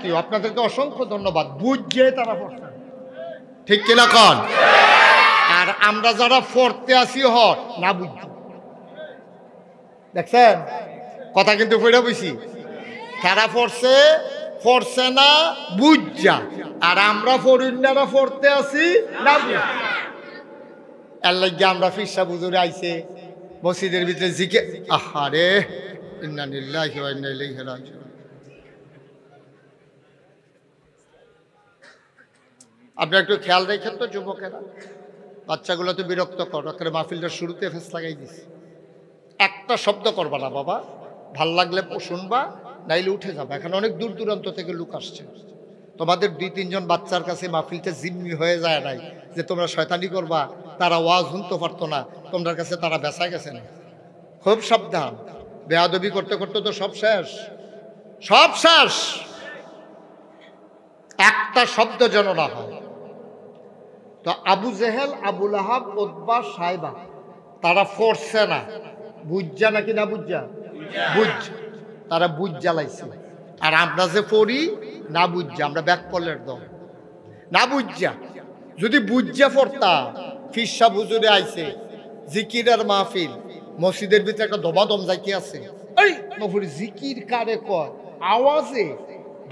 ইউ, আপনাদেরকে অসংখ্য ধন্যবাদ। বুঝে তারা পড়ছে, ঠিক কিনা কন? আর আমরা যারা পড়তে আসি না বুঝছি, দেখছেন কথা কিন্তু পড়ে বুঝছি, তারা পড়ছে না বুঝা, আর আমরা ফরিন্দারা পড়তে আসি না বুঝা। এর লাগে আমরা ফিরসা বুজুরে আইছে মসজিদের ভিতরে জিকে, আহারে ইন্না লিল্লাহি ওয়া ইন্না ইলাইহি রাজিউন। আপনি একটু খেয়াল রেখেন তো যুবকেরা, বাচ্চাগুলো তো বিরক্ত কর, মাহফিলটা শুরুতে ফেস লাগাই দিছি। একটা শব্দ করবা না বাবা, ভাল লাগলে শুনবা, নাইলে উঠে যাবা। এখানে অনেক দূর দূরান্ত থেকে লোক আসছে, তোমাদের 2-3 জন বাচ্চার কাছে মাহফিলটা জিম্মি হয়ে যায় নাই যে তোমরা শয়তানি করবা, তারা ওয়াজ শুনতে পারতো না, তোমার কাছে তারা বেচা গেছে না। খুব সাবধান, বেয়াদবি করতে করতে তো সব শেষ। একটা শব্দ যেন না হয়। তো আবু জেহেল, আবুল আহাব, উতবা, সাইবা, তারা পড়ছে না বুঝা নাকি না বুঝা? তারা বুঝ জ্বালাইছে। আর আমরা যে পড়ি না বুঝা, আমরা ব্যাক পলের দল না বুঝা। যদি বুঝা পড়তাম, ফিরসা হুজুরে আইছে জিকিরের মাহফিল, মসজিদের ভিতরে একটা দমাদম যাইতে আছে, এই নফরি জিকির কারে কয়, আওয়াজে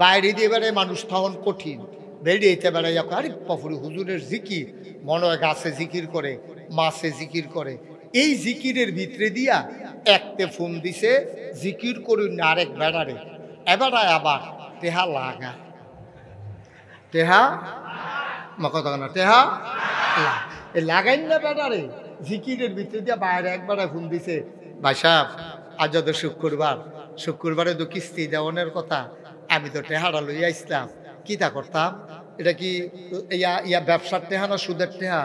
বাইরে দিয়ে বেড়ায় মানুষ থাউন কঠিন, বেরিয়েতে বেড়াই, আরে পফরি হুজুরের জিকির, মনে হয় গাছে জিকির করে, মাছে জিকির করে। এই জিকিরের ভিতরে দিয়া একতে ফোন দিছে, জিকির করুন না আরেক বেড়ারে, এবার আবার টেহা লাগা, টেহা কথা না, টেহা এই লাগাই না বেটারে জিকিরের ভিতরে দিয়ে বাইরে একবারে ফোন দিছে, ভাই সাহেব আজ তো শুক্রবারে তো কিস্তি দেওয়ানের কথা, আমি তো টেহারা লইয়া আসলাম, কি তা করতাম? এটা কি ইয়া ব্যবসার টেহা না সুদের টেহা?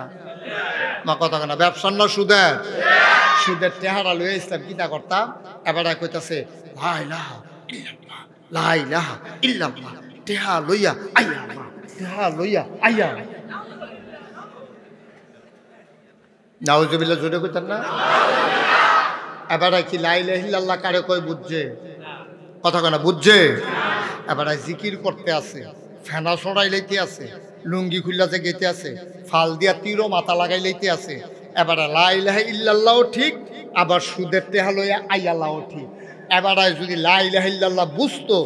কথা না, ব্যবসার না সুদের? সুদের টেহারা লইয়া আসলাম, কি তা করতাম? এবার কইতাছে লা ইলাহা ইল্লাল্লাহ, লা ইলাহা ইল্লাল্লাহ, টেহা লইয়া আইয়া, টেহা লইয়া আইয়া। নাউজুবিল্লাহ, জোরে কইতেন না? এবার কি লা ইলাহা ইল্লাল্লাহ কারে কই বুঝছে? কথা কেনা বুঝছে? এবার জিকির করতে আছে, ফেনা ছড়াই লইতে আছে, লুঙ্গি খুললাতে গেতে আছে, ফাল দিয়া তীরও মাথা লাগাই লইতে আছে। এবার লা ইলাহা ইল্লাল্লাহও ঠিক, আবার সুদের টেহা লইয়া আইয়াল্লাহও ঠিক। এবার যদি লা ইলাহা ইল্লাল্লাহ বুঝতো,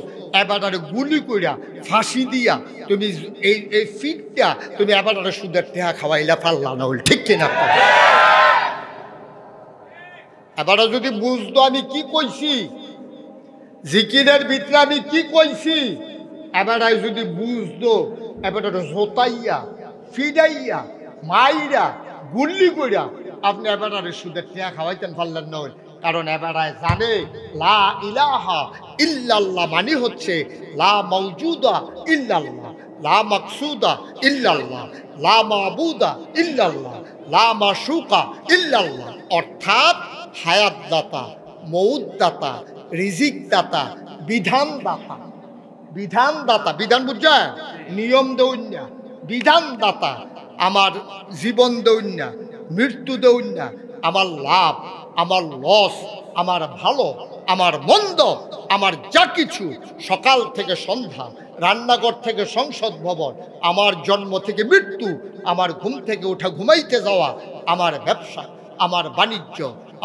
এবার গুলি কইরা ফাঁসি দিয়া তুমি এই ফিটটা তুমি এবার সুদের টেহা খাওয়াইলা পারলা না, ঠিক কিনা? এবার যদি বুঝতো আমি কি কইছি, জিকিরের ভিতরে আমি কি কইছি, এবার যদি বুঝতো, এবার জোতাইয়া ফিডাইয়া মাইরা গুল্লি কইরা আপনি এবার সুদের টেহা খাওয়াইতেন পারলেন না। কারণ এবার জানে লা ইলাহা ইল্লাল্লাহ মানে হচ্ছে লা মাওজুদা ইল্লাল্লাহ, লা মাকসুদা ইল্লাল্লাহ, লা মাবুদা ইল্লাল্লাহ, লা মাশুকা ইল্লাল্লাহ। অর্থাৎ হায়াত দাতা, মৌত দাতা, রিজিক দাতা, বিধান দাতা। বিধান দাতা, বিধান বুঝা? নিয়ম দৌন্যা, বিধান দাতা। আমার জীবন দৌন্যা, মৃত্যু দৌন্যা, আমার লাভ, আমার লস, আমার ভালো, আমার মন্দ, আমার যা কিছু, সকাল থেকে সন্ধ্যা, রান্নাঘর থেকে সংসদ ভবন, আমার জন্ম থেকে মৃত্যু, আমার ঘুম থেকে ওঠা ঘুমাইতে যাওয়া, আমার ব্যবসা, আমার বাণিজ্য,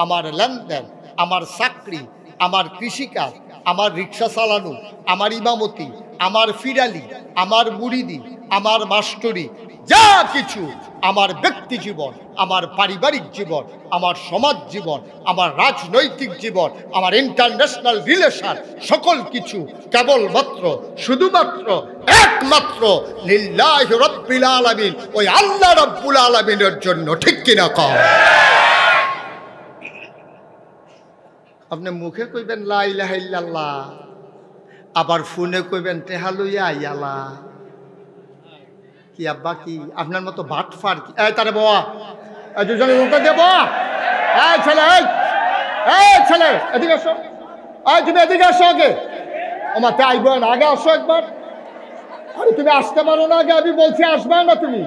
আমার লেনদেন, আমার চাকরি, আমার কৃষিকাজ, আমার রিক্সা চালানো, আমার ইমামতি, আমার ফিরালি, আমার মুরিদি, আমার মাস্টরি, যা কিছু, আমার ব্যক্তি জীবন, আমার পারিবারিক জীবন, আমার সমাজ জীবন, আমার রাজনৈতিক জীবন, আমার ইন্টারন্যাশনাল রিলেশন, সকল কিছু কেবলমাত্র শুধুমাত্র একমাত্র লিল্লাহি রাব্বিল আলামিন, ওই আল্লাহ রাব্বুল আলামিনের জন্য, ঠিক কিনা কও? আপনি মুখে কইবেন লা ইলাহা ইল্লাল্লাহ, আবার ফোনে কইবেন টেহা লইয়া আইয়ালা। কি আব্বা কি আপনার মতো বাটফার কি? এই তারে বাবা, এই দুজনে উল্টো দে বাবা। এই ছেলে, এই ছেলে এদিকে আসো, এই তুমি এদিকে আসো আগে। আমার তে আইব না, আগে আসো একবার। আরে তুমি আসতে পারো না আগে? আমি বলছি আসবে না তুমি?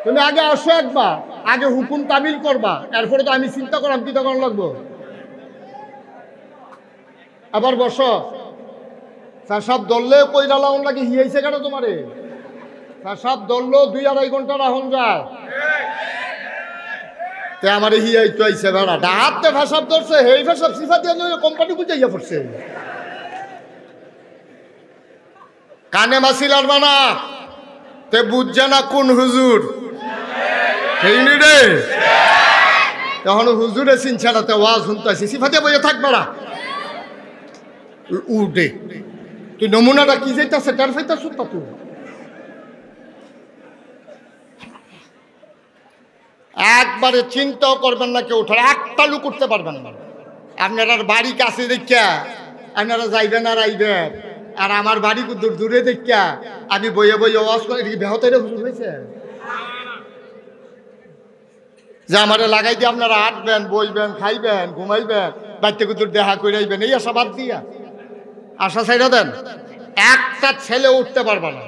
তুমি আগে আসো একবার, আগে হুকুম তামিল করবা, এরপরে তো আমি চিন্তা করলাম কি তখন লাগবো। আবার বসো। সব দললে কই ডালাউন লাগে হিয়াইছে কেন তোমারে? সব দললো 2-2.5 ঘন্টা রাহন যায়, তে আমারে হিয়াই তো আইছে বেড়া ডাহাতে ভাষাব ধরছে, হেই ভাষাব সিফা দিয়ে কোম্পানি বুঝাইয়া পড়ছে। কানে মাসিল আর বানা তে বুঝছে না কোন হুজুর, ঠিক নি রে? তখন হুজুরে চিনছে না, তে ওয়াজ শুনতে আসি, সিফা দিয়ে বইয়া থাকবে না উঠে। তুই নমুনাটা কি যাইতাছে তার ফাইতা সুতা তুই একবারে চিন্তাও করবেন না, কেউ উঠার একটা লুক উঠতে পারবেন না। আপনার বাড়ি কাছে দেখা আপনারা যাইবেন আর আইবেন, আর আমার বাড়ি দূর দূরে দেখা আমি বইয়ে বইয়ে ওয়াজ করে বেহতের হুজুর হয়েছে যে আমারে লাগাই দিয়ে আপনারা হাঁটবেন, বইবেন, খাইবেন, ঘুমাইবেন, বাড়িতে কুতুর দেখা করে আইবেন, এই আশা বাদ দিয়া আশা ছাইড়া দেন। একটা ছেলে উঠতে পারবে না,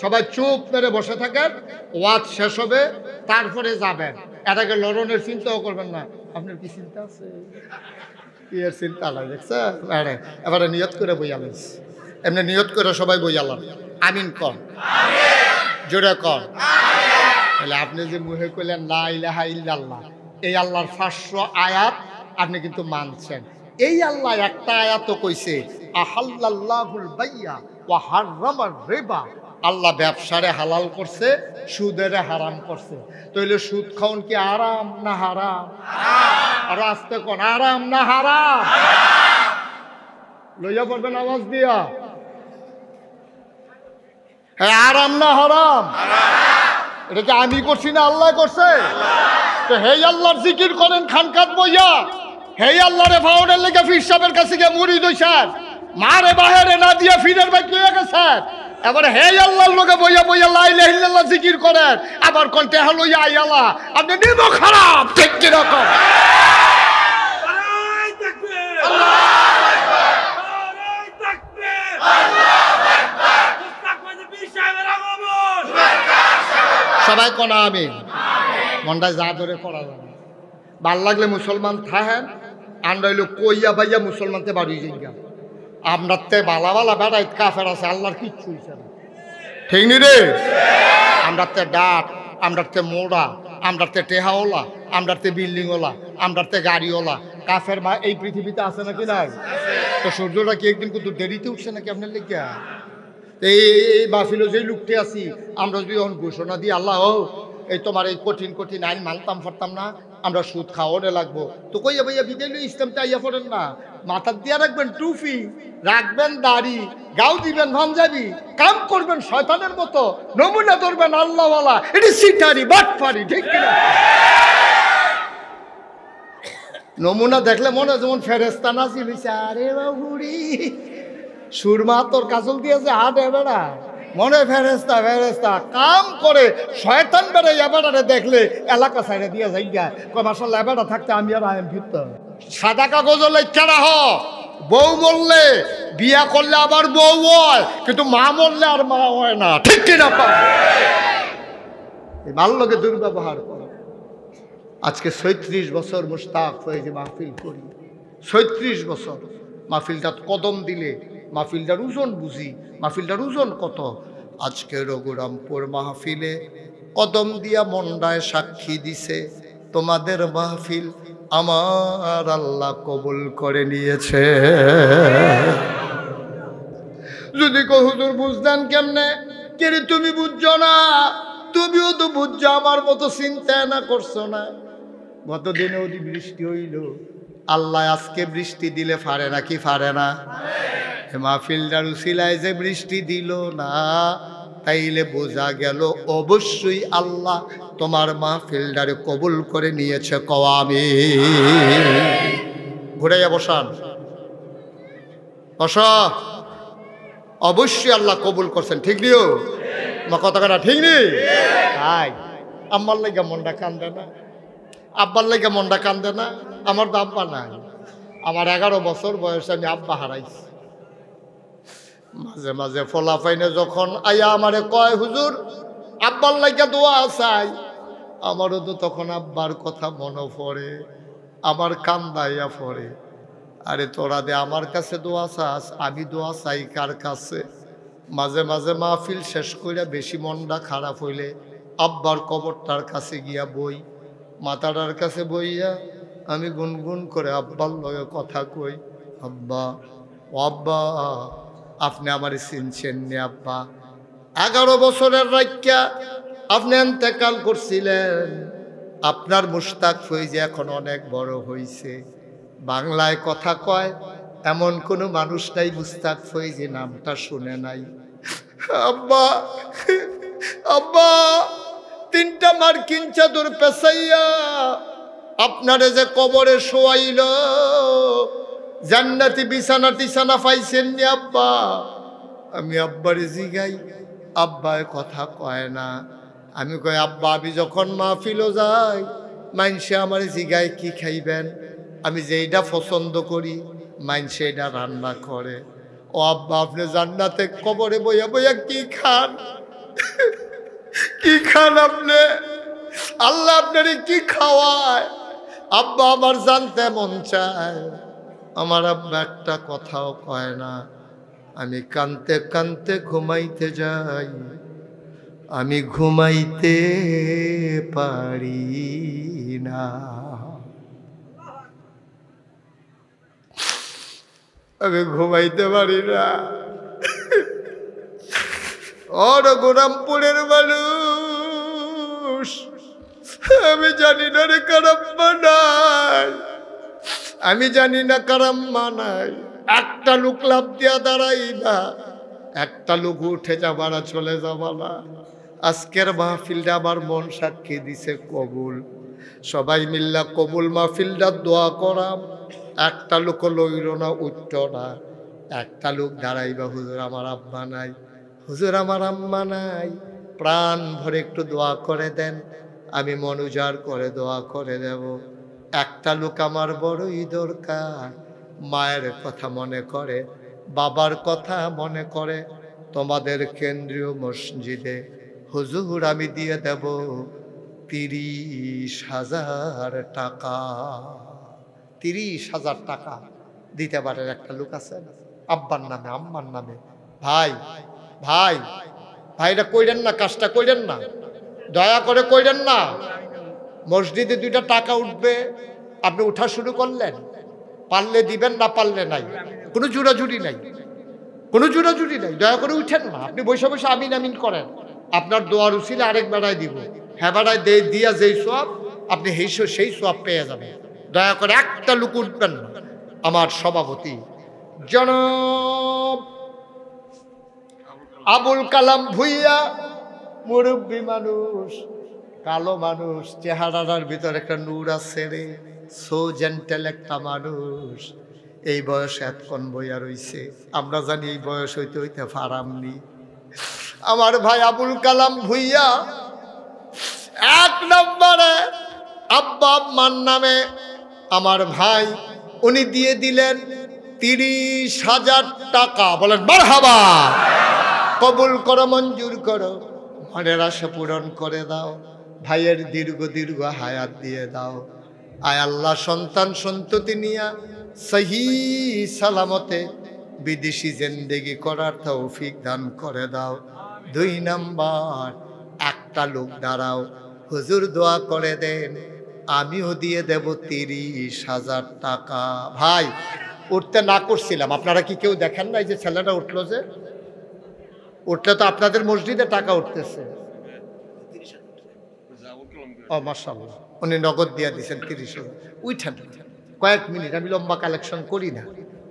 সবাই চুপ মেরে বসে থাকেন, ওয়াজ শেষ হবে তারপরে যাবেন। এটাকে লড়নের চিন্তাও করবেন না। আপনার কি চিন্তা আছে? কি এর চিন্তা নাই, দেখছেন? এবারে নিয়ত করে বইয়ালেন, এমনি নিয়ত করে সবাই বইয়ালাম। আমিন কর, জোরে কর। তাহলে আপনি যে মুখে কইলেন লা ইলাহা ইল্লাল্লাহ, এই আল্লাহর 500 আয়াত আপনি কিন্তু মানছেন। এই আল্লাহ একটা আয়াতও কইছে আহাল্লাল্লাহুল বাইয়া ওয়া হাররামার রিবা, আল্লাহ ব্যবসারে হালাল করছে, সুদেরে হারাম করছে। তাহলে সুদ খাওন কি আরাম না হারাম? আর আস্তে কোন আরাম না হারাম? লইয়া পড়বেন আওয়াজ দিয়া। হ্যাঁ, আরাম না হারাম? এটা কি আমি করছি না আল্লাহ করছে? তো হে আল্লাহর জিকির করেন খানকাত বইয়া, হে আল্লাহরে ফাউনের লেগে ফির সাহেবের কাছে গিয়ে মুড়ি দইছেন, মারে বাহিরে না দিয়া ফিরের বাইক লইয়া গেছেন। এবার হে আল্লাহর লোকে বইয়া বইয়া লা ইলাহা ইল্লাল্লাহ জিকির করেন, আবার কন্টে হলো ইয়া আল্লাহ। আপনি নিব খারাপ ঠিক কি রকম? সবাই কোনা আমিন। মনটায় যা ধরে করা যাবে, ভাল লাগলে মুসলমান থাহেন, আন্ডাইলো কইয়া বাইয়া মুসলমানতে বাড়ি যাইয়া। আপনার তে বালা বালা বেড়াই কাফের আছে, আল্লাহর কিচ্ছু হইছে না, ঠিক নি রে? আমরার তে ডাক, আমরার তে মোড়া, আমরার তে টেহাওলা, আমরার তে বিল্ডিংওয়ালা, আমরার তে গাড়িওয়ালা। কাফের মা এই পৃথিবীতে আছে নাকি নাই? তো সূর্যটা কি একদিন কিন্তু দেরিতে উঠছে নাকি আপনার লেগিয়া? এই মাহফিলে যেই লোকটি আছি, আমরা যদি ঘোষণা দিই আল্লাহ এই তোমার এই কঠিন কঠিন আইন মানতাম পারতাম না, আমরা সুদ খাওয়ানো লাগবো, তো কইয়া ভাইয়া বিদায় ইসলামটা আইয়া পড়েন না। মাথার দিয়া রাখবেন টুপি, রাখবেন দাড়ি, গাও দিবেন পাঞ্জাবি, কাম করবেন শয়তানের মতো, নমুনা ধরবেন আল্লাহওয়ালা। এটি সিটারি বাটপারি, ঠিক কিনা? নমুনা দেখলে মনে যেমন ফেরেস্তা নাচি হইছে, আরে বাবুরি সুরমা তোর কাজল দিয়েছে হাটে বেড়া, মনে ফেরেস্তা ফেরেস্তা কাম করে শয়তান বেড়ে এবারে দেখলে এলাকা সাইডে দিয়ে যাই গা কয় মাসাল্লাহ এবারটা থাকতে আমি আর আইম ফিরত। সাদা কাগজ লেখা রাখ, বউ মরলে বিয়া করলে আবার বউ হয়, কিন্তু মা মরলে আর মা হয় না, ঠিক কিনা? ভালো লোকে দুর্ব্যবহার করে। আজকে ৩৬ বছর মুস্তাক হয়ে যে মাহফিল করি, ৩৬ বছর মাহফিলটা কদম দিলে মাহফিলটার ওজন বুঝি, মাহফিলটার ওজন কত। আজকে রঘুরামপুর মাহফিলে কদম দিয়া মন্ডায় সাক্ষী দিছে, তোমাদের মাহফিল আমার আল্লাহ কবুল করে নিয়েছে। যদি কো হুজুর বুঝতেন কেমনে, কে তুমি বুঝছো না? তুমিও তো বুঝছো, আমার মতো চিন্তা না করছো না। গতদিনে ওদি বৃষ্টি হইল, আল্লাহ আজকে বৃষ্টি দিলে ফারে নাকি ফারে না? মাহফিলটার উসিলায় যে বৃষ্টি দিল না, তাইলে বোঝা গেল অবশ্যই আল্লাহ তোমার মাহফিলটারে কবুল করে নিয়েছে। কওয়া আমিন। ঘুরাইয়া বসান, বস। অবশ্যই আল্লাহ কবুল করছেন, ঠিক নিও মা কথা কথা, ঠিক নি? তাই আম্মার লাগে মনটা কান্দে না, আব্বার লাগে মনটা কান্দে না। আমার তো আব্বা নাই, আমার 11 বছর বয়সে আমি আব্বা হারাইছি। মাঝে মাঝে ফলাফাইনে যখন আয়া আমারে কয় হুজুর আব্বার লাগে দোয়া চাই, আমারও তো তখন আব্বার কথা মনে পড়ে, আমার কান্দাইয়া পড়ে। আরে তোরা দে আমার কাছে দোয়া চাস, আমি দোয়া চাই কার কাছে? মাঝে মাঝে মাহফিল শেষ কইরা বেশি মনটা খারাপ হইলে আব্বার কবরটার কাছে গিয়া বই, মাথাটার কাছে বইয়া আমি গুনগুন করে আব্বার লগে কথা কই, আব্বা ও আব্বা আপনি আমার চিনছেন নি আব্বা? 11 বছরের রাইকা আপনি ইন্তেকাল করছিলেন, আপনার মুশতাক ফৈজি এখন অনেক বড় হইছে, বাংলায় কথা কয় এমন কোনো মানুষ নাই মুস্তাক ফৈজি নামটা শুনে নাই। আব্বা আব্বা 3টা মার্কিন চাদর পেছাইয়া আপনারে যে কবরে শোয়াইল, জান্নাতি বিছানা টিছানা পাইছেন নি আব্বা? আমি আব্বারে জিগাই, আব্বায় কথা কয় না। আমি কই আব্বা আমি যখন মাহফিলও যাই মাইনসে আমার জিগায় কি খাইবেন, আমি যেইটা পছন্দ করি মাইনসে এটা রান্না করে। ও আব্বা আপনি জান্নাতে কবরে বইয়া বইয়া কি খান? কি খান আপনি? আল্লাহ আপনারে কি খাওয়ায়? আব্বা আমার জানতে মন চায়। আমার আব্বা একটা কথাও কয় না। আমি কানতে কানতে ঘুমাইতে যাই, আমি ঘুমাইতে পারি না। আমি ঘুমাইতে পারি না। রঘুরামপুরের মানুষ, আমি জানি না রে কারাপ্পা নাই, আমি জানি না কার আম্মা নাই, একটা লোক লাভ দিয়া দাঁড়াইবা, একটা লোক উঠে যাবারা চলে যাবালা। আজকের মাহফিলটা আমার মন সাক্ষী দিছে কবুল। সবাই মিল্লা কবুল মাহফিলটা দোয়া করাম। একটা লোক লইল না, উঠত না, একটা লোক দাঁড়াইবা, হুজুর আমার আম্মা নাই, হুজুর আমার আম্মা নাই, প্রাণ ভরে একটু দোয়া করে দেন, আমি মন উজাড় করে দোয়া করে দেব। একটা লোক আমার বড়ই দরকার, মায়ের কথা মনে করে, বাবার কথা মনে করে। তোমাদের কেন্দ্রীয় মসজিদে হুজুর আমি দিয়ে দেব 30,000 টাকা। 30,000 টাকা দিতে পারে একটা লোক আছে আব্বার নামে আম্মার নামে? ভাই ভাই ভাইরা কইরেন না, কাজটা কইরেন না, দয়া করে কইরেন না। মসজিদে 2টা টাকা উঠবে, আপনি উঠা শুরু করলেন, পারলে দিবেন, না পারলে নাই, কোনো জুড়াজুড়ি নাই, কোনো জুড়াজুড়ি নাই। দয়া করে উঠেন না, আপনি বসে বসে আমিন আমিন করেন, আপনার দোয়ার উসিলে আরেক বেড়ায় দিব, হ্যাঁ বেড়ায় দিয়া যেই সব আপনি সেই সব পেয়ে যাবেন। দয়া করে একটা লোক উঠবেন না। আমার সভাপতি জনাব আবুল কালাম ভুইয়া, মুরব্বী মানুষ, কালো মানুষ, চেহারার ভিতর একটা নূর আছে রে, সো জেন্টেল একটা মানুষ। এই বয়সে এতক্ষণ বইয়া রইছে, আমরা জানি এই বয়স হইতে হইতে ফারামনি। আমার ভাই আবুল কালাম ভুইয়া 1 নম্বরে আব্বা আম্মার নামে আমার ভাই উনি দিয়ে দিলেন 30,000 টাকা। বলেন মারহাবা, কবুল করো, মঞ্জুর করো, মনের আশা পূরণ করে দাও, ভাইয়ের দীর্ঘ দীর্ঘ হায়াত দিয়ে দাও। আয় আল্লাহ সন্তান সন্ততি নিয়া সহি সালামতে বিদেশি জিন্দেগি করার তৌফিক দান করে দাও। 2 নাম্বার, একটা লোক দাঁড়াও, হুজুর দোয়া করে দেন, আমিও দিয়ে দেব 30,000 টাকা। ভাই উঠতে না করছিলাম, আপনারা কি কেউ দেখেন নাই যে ছেলেটা উঠলো? যে উঠলে তো আপনাদের মসজিদে টাকা উঠতেছে। ও মাশাআল্লাহ, উনি নগদ দিয়ে দিয়েছেন 30,000। উঠেন কয়েক মিনিট, আমি লম্বা কালেকশন করি না,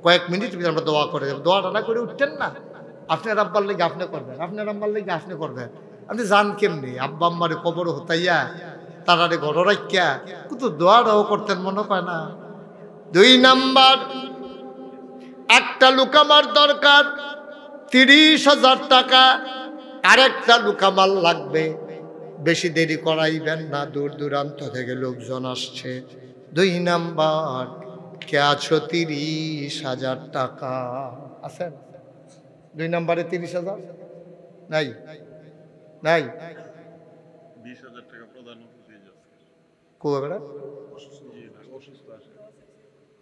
কয়েক মিনিট আমরা দোয়া করে দেব। দোয়াটা না করে উঠতেন না, আপনার আব্বার লেগে আপনি করবেন, আপনার আম্মার লেগে আপনি করবেন। আপনি জান কেমনি আব্বা আম্মারে কবর হতাইয়া তারারে ঘর রাখিয়া কিন্তু দোয়াটাও করতেন, মনে পায় না। 2 নাম্বার, একটা লোক আমার দরকার 30,000 টাকা, আরেকটা লোক আমার লাগবে, বেশি দেরি করাইবেন না, দূর দূরান্ত থেকে লোকজন আসছে। 2 নাম্বার, কে আছো? 30,000 টাকা আছেন? 2 নাম্বারে 30,000 নাই? নাই? 20,000 টাকা প্রদান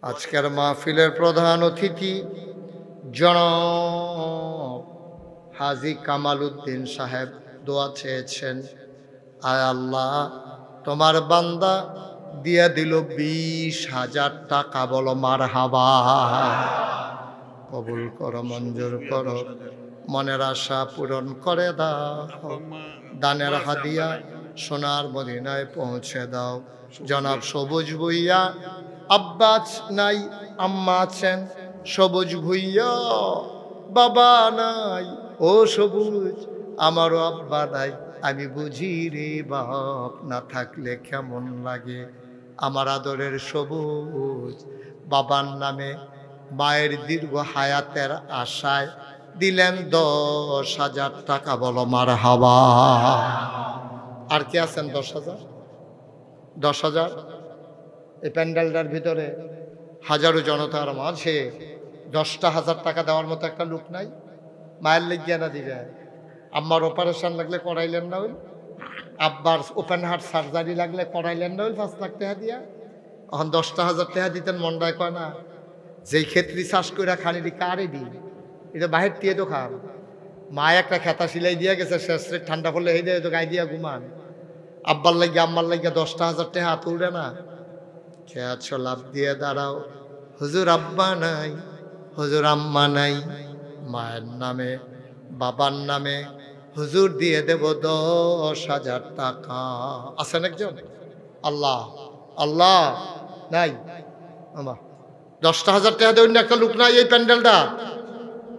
আজকের মাহফিলের প্রধান অতিথি জনাব হাজী কামাল উদ্দিন সাহেব দোয়া চেয়েছেন। আয় আল্লাহ, তোমার বান্দা দিয়া দিল 20,000 টাকা। বলো মারহাবা, কবুল করো, মঞ্জুর করো, মনের আশা পূরণ করে দাও, দানের হাদিয়া সোনার মদিনায় পৌঁছে দাও। জনাব সবুজ ভুইয়া, আব্বা নাই আম্মা আছেন, সবুজ ভুইয়া বাবা নাই, ও সবুজ আমারও আব্বা নাই, আমি বুঝি রে বাপ না থাকলে কেমন লাগে। আমার আদরের সবুজ বাবার নামে মায়ের দীর্ঘ হায়াতের আশায় দিলেন 10,000 টাকা। বলো মারহাবা। আর কে আছেন? 10,000 10,000। এই প্যান্ডেলটার ভিতরে হাজারো জনতার মাঝে 10,000 টাকা দেওয়ার মতো একটা লোক নাই? মায়ের লেগিয়া না দিবে? আম্মার অপারেশন লাগলে করাইলেন না ওই? আব্বার ওপেন হার্ট সার্জারি লাগলে করাইলেন না ওই 5 লাখ টাকা দিয়া? এখন 10,000 টাকা দিতেন, মন্ডায় কয় না? যেই ক্ষেত্রে চাষ করে খানিটি কারে দি, এটা বাহির দিয়ে তো খান। মা একটা খেতা সিলাই দিয়া গেছে, শেষ ঠান্ডা পড়লে এই দিয়ে তো গায়ে দিয়া ঘুমান। আব্বার লাগিয়া আম্মার লাগিয়া 10,000 টাকা হাত উড়ে না? কে আছো? লাভ দিয়ে দাঁড়াও। হুজুর আব্বা নাই, হুজুর আম্মা নাই, মায়ের নামে বাবার নামে হুজুর দিয়ে দেব 10,000 টাকা। আছেন একজন? আল্লাহ আল্লাহ নাই? আমা 10,000 টাকা দিয়ে অন্য একটা লোক নাই এই প্যান্ডেলটা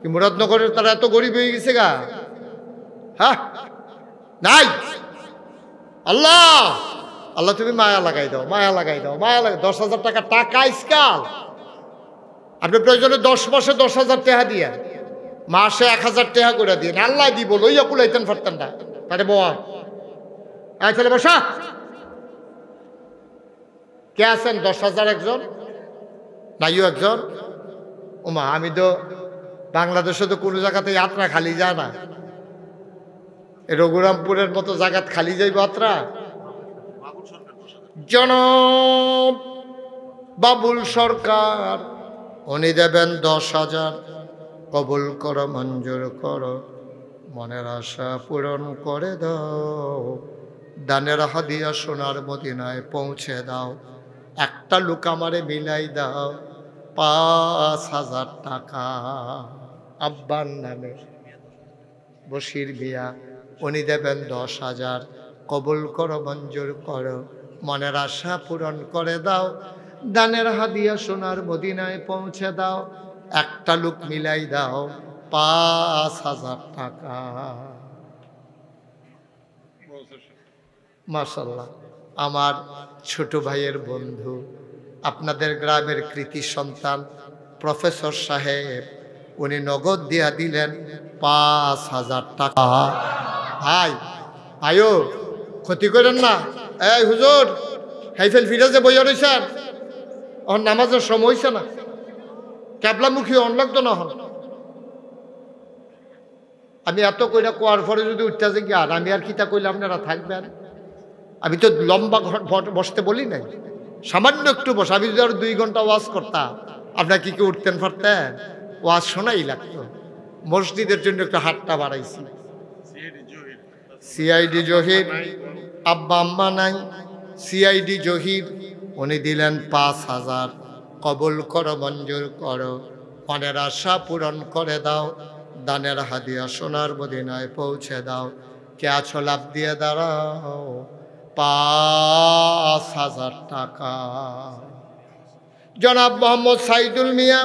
কি মুরাদনগরের তারা এত গরিব হয়ে গেছে গা? হ্যাঁ নাই। আল্লাহ আল্লাহ তুমি মায়া লাগাই দাও, মায়া লাগাই দাও, মায়া লাগাই। 10,000 টাকা টাকা ইসকাল। আপনি প্রয়োজনে 10 মাসে 10,000 টাকা দিয়ে মাসে 1,000 টাকা করে দিয়ে আল্লাহ দিব লইয়া কুলাইতেন পারতেন না। তাহলে বল ছেলে বসা কে আছেন? 10,000 একজন, নাইও একজন। ওমা আমি তো বাংলাদেশে তো কোনো জায়গাতে যাত্রা খালি যায় না। এই রঘুরামপুরের মতো জায়গাত খালি যাইব যাত্রা। জনাব বাবুল সরকার উনি দেবেন 10,000। কবুল করো, মঞ্জুর করো, মনের আশা পূরণ করে দাও, দানের হাদিয়া সোনার মদিনায় পৌঁছে দাও। একটা লোক আমারে মিলাই দাও 5,000 টাকা। আব্বার নামে বশির মিয়া উনি দেবেন 10,000। কবুল করো, মঞ্জুর করো, মনের আশা পূরণ করে দাও, দানের হাদিয়া সোনার মদিনায় পৌঁছে দাও। একটা লোক মিলাই দাও 5,000 টাকা। মাশাআল্লাহ। আমার ছোট ভাইয়ের বন্ধু, আপনাদের গ্রামের কৃতি সন্তান প্রফেসর সাহেব উনি নগদ দিয়া দিলেন 5,000 টাকা। ভাই আয়ো ক্ষতি করেন না। এই হুজুর হাইফেল ফিরাজে বইয়া রয়েছেন, ওর নামাজের সময় হয়েছে না, ক্যাবলামুখী অনলাগ না হন। আমি এত কইরা কোয়ার পরে যদি উঠতে যে কি আর আমি আর কিতা কইলে আপনারা থাকবেন? আমি তো লম্বা বসতে বলি নাই, সামান্য একটু বস। আমি যদি আরো 2 ঘন্টা ওয়াজ করতাম আপনার কি উঠতেন পারতেন? ওয়াজ শোনাই লাগতো। মসজিদের জন্য একটু হাতটা বাড়াইছি। সিআইডি জহির আব্বা আম্মা নাই, সিআইডি জহির উনি দিলেন 5,000। কবুল করো, মঞ্জুর করো, মনের আশা পূরণ করে দাও, দানের হাদিয়া সোনার মদিনায় পৌঁছে দাও। কে আছো লাভ দিয়ে দাঁড়াও 5,000 টাকা। জনাব মোহাম্মদ সাইদুল মিয়া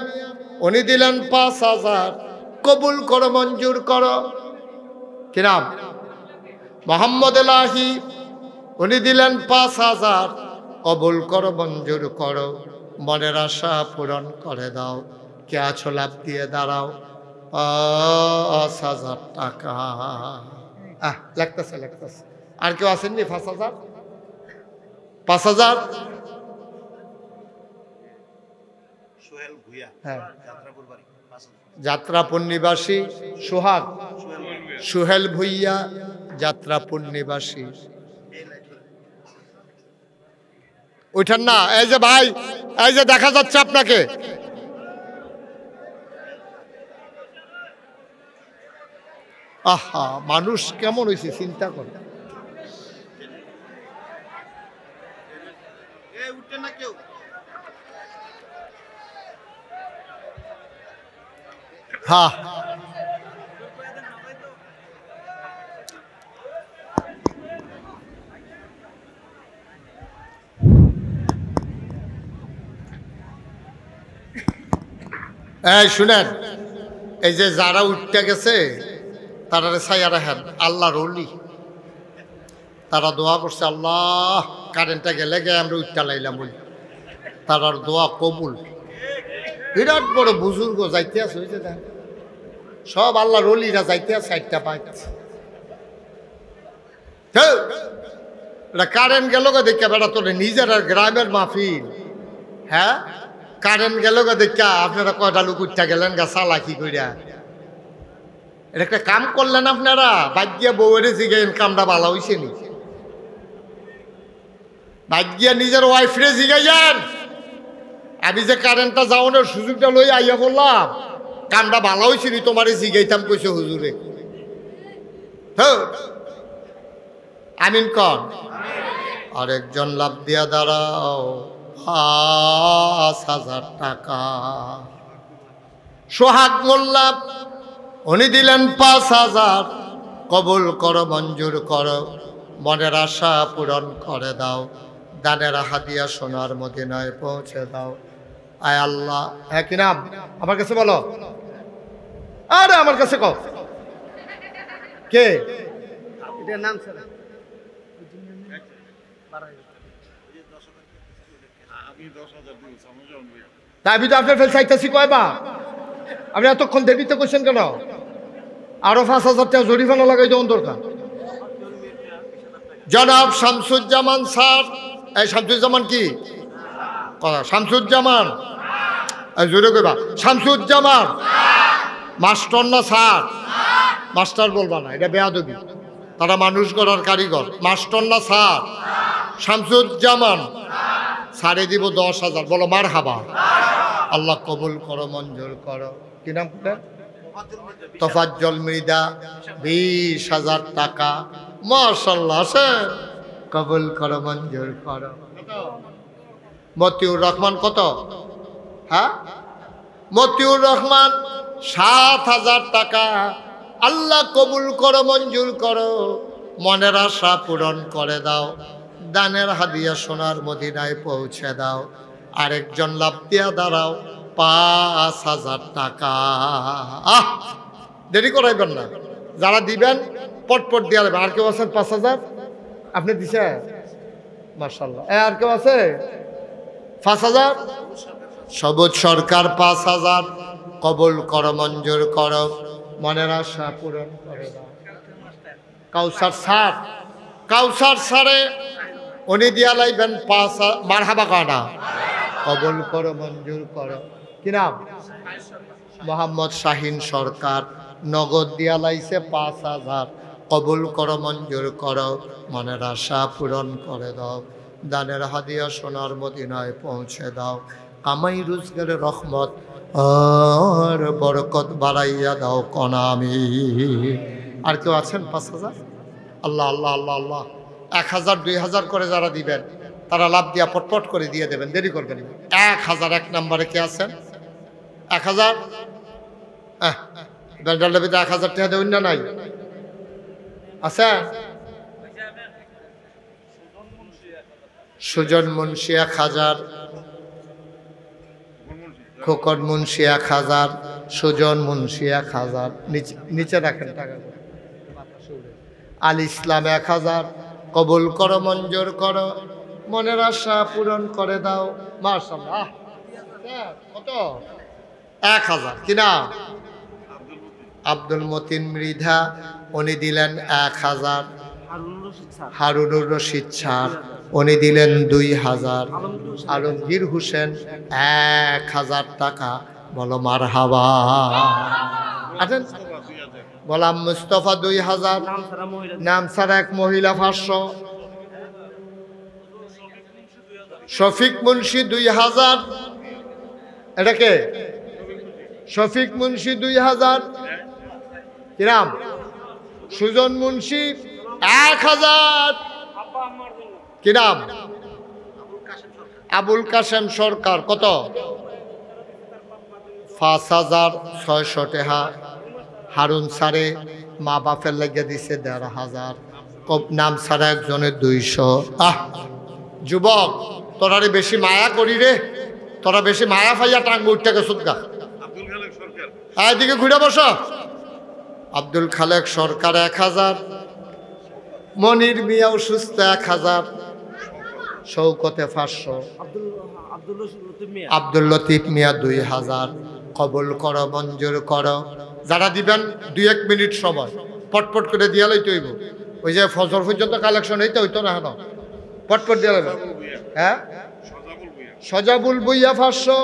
উনি দিলেন 5,000। কবুল করো, মঞ্জুর করো। কি নাম? মোহাম্মদ এলাহি উনি দিলেন 5,000। কবুল করো, মঞ্জুর করো, মনের আশা পূরণ করে দাও। কে আছো লাভ দিয়ে দাঁড়াও 5,000 টাকা। লাগতেছে লাগতেছে। আর কেউ আসেননি? 5,000 5,000। হ্যাঁ, যাত্রাপুর নিবাসী সোহাগ সুহেল ভুইয়া, যাত্রাপুর নিবাসী। ওইটার না, এই যে ভাই, এই যে দেখা যাচ্ছে আপনাকে, আহা মানুষ কেমন হয়েছে চিন্তা করে। হ্যাঁ এই শুনেন, এই যে যারা উঠতে গেছে তারা ছায়া রাখেন, আল্লাহর ওলি। তারা দোয়া করছে, আল্লাহ কারেন্টটা গেলে গে আমরা উঠতে লাইলাম বলি, তারার দোয়া কবুল। বিরাট বড় বুজুর্গ যাইতে আছে, ওই যে দেখ সব আল্লাহর ওলিরা যাইতে আছে। 4টা পাইছে কারেন্ট গেল গা দেখা বেড়া তোর নিজের আর গ্রামের মাহফিল। হ্যাঁ কারেন্ট গেল গা দেখা আপনারা কয়টা লোক উঠতে গেলেন গা চালাকি কইরা। এটা একটা কাম করলেন আপনারা, বাদ বউরে জিগাইন কামটা ভালো হয়েছে নি? বাদ নিজের ওয়াইফরে জিগাইয়ান আমি যে কারেন্টটা যাওয়ানোর সুযোগটা লই আইয়া বললাম কামটা ভালো হয়েছে নি তোমারে জিগাইতাম কইছে হুজুরে। হ্যাঁ আমিন কন। আরেকজন লাভ দিয়া দাঁড়াও 5,000 টাকা। সোহাগ মোল্লা উনি দিলেন 5,000। কবুল করো, মঞ্জুর করো, মনের আশা পূরণ করে দাও, দানের হাদিয়া সোনার মদিনায় পৌঁছে দাও। আয় আল্লাহ। হ্যাঁ কি নাম? আমার কাছে বলো। আরে আমার কাছে কও। কে? এটার নাম স্যার আমি 10,000 দিয়েছি আমার জন্ম হইয়া। তাই আমি তো আপনার ফেল চাইতেছি কয়বার। আপনি এতক্ষণ দেরিতে করছেন কেন? আরো 5,000 টাকা জরিমানা লাগাই দেওয়ার দরকার। জনাব শামসুজ্জামান স্যার, এই শামসুজ্জামান কি কথা? শামসুজ্জামান জোরে কইবা। শামসুজ্জামান মাস্টার না স্যার? মাস্টার বলবা না, এটা বেয়াদবি। তারা মানুষ গড়ার কারিগর। মাস্টার না স্যার? শামসুজ্জামান সারে দিব 10,000। বলো মার হাবা। আল্লাহ কবুল করো, মঞ্জুর করো। কি নাম? তোফাজ্জল মৃদা 20,000 টাকা। মাশাআল্লাহ, আছে। কবুল করো, মঞ্জুর করো। মতিউর রহমান কত? হ্যাঁ, মতিউর রহমান 7,000 টাকা। আল্লাহ কবুল করো, মঞ্জুর করো, মনের আশা পূরণ করে দাও। দানের হাদিয়া সোনার মদিনায় পৌঁছে দাও। আরেকজন লাভ দিয়া দাঁড়াও, 5,000 টাকা। আহ, দেরি করাইবেন না। যারা দিবেন পটপট দিয়া দেবেন। আর কেউ আছেন? 5,000 আপনি দিছে? মাশাআল্লাহ। আর কেউ আছে? 5,000। সবুজ সরকার 5,000। কবুল করো, মঞ্জুর করো, মনের আশা পূরণ করে দাও। কাউসার স্যার, কাউসার স্যারে উনি দিয়া লাইবেন 5,000। মারহাবা কানা। কবুল করো, মঞ্জুর করো। কি নাম? মোহাম্মদ শাহিন সরকার, নগদ দিয়া লাইছে 5,000। কবুল করো, মঞ্জুর করো, মনের আশা পূরণ করে দাও। দানের হাদিয়া সোনার মদিনায় পৌঁছে দাও। কামাই রোজগারের রহমত আর বরকত বাড়াইয়া দাও কনামি। আর কেউ আছেন? 5,000। আল্লাহ আল্লাহ আল্লাহ আল্লাহ। 1,000 2,000 করে যারা দিবেন তারা লাভ দিয়া পটপট করে দিয়ে দেবেন, দেরি করবেন। 1,000 এক নম্বরে কে আছেন? 1,000। ব্যান্ডালের ভিতরে 1,000 টাকা দেবেন না? নাই আছে? সুজন মুন্সি 1,000, খোকন মুন্সি 1,000, সুজন মুন্সি 1,000। নিচে রাখেন টাকা। আল ইসলাম 1,000। কবুল করো, মঞ্জুর করো, মনের আশা পূরণ করে দাও। মাশাআল্লাহ। কত? 1,000। কিনা? আব্দুল মতিন মৃধা, উনি দিলেন 1,000। হারুনুর রশিদ স্যার, উনি দিলেন 2,000। আলমগীর হোসেন 1,000 টাকা। বলো মারহাবা। আছেন? গোলাম মুস্তফা 2,000। নাম ছাড়া এক মহিলা 500। শফিক মুন্সি 2,000। এটা কে? শফিক মুন্সি 2,000। কিরাম? সুজন মুন্সি 1,000। কিরাম? আবুল কাশেম সরকার কত? 5,600 টাকা। হারুন সারে মা বাপের লেগে দিছে 1,500। নাম ছাড়া একজনের 200। যুবক, তোরারে বেশি মায়া করি রে, তোরা বেশি মায়া ফাইয়া টাঙ্গ উঠতে গেছত গা। এদিকে ঘুরে বসো। আব্দুল খালেক সরকার 1,000। মনির মিয়া অসুস্থ 1,000। শৌকতে 500। আব্দুল লতিফ মিয়া 2,000। কবুল করো, মঞ্জুর করো। যারা দিবেন 2-1 মিনিট সময় পটপট করে দিয়া লইতে হইব। ওই যে ফজর পর্যন্ত কালেকশন হইতে হইতো না, হেন পটপট দিয়া লইব। হ্যাঁ, সজাবুল বইয়া 500।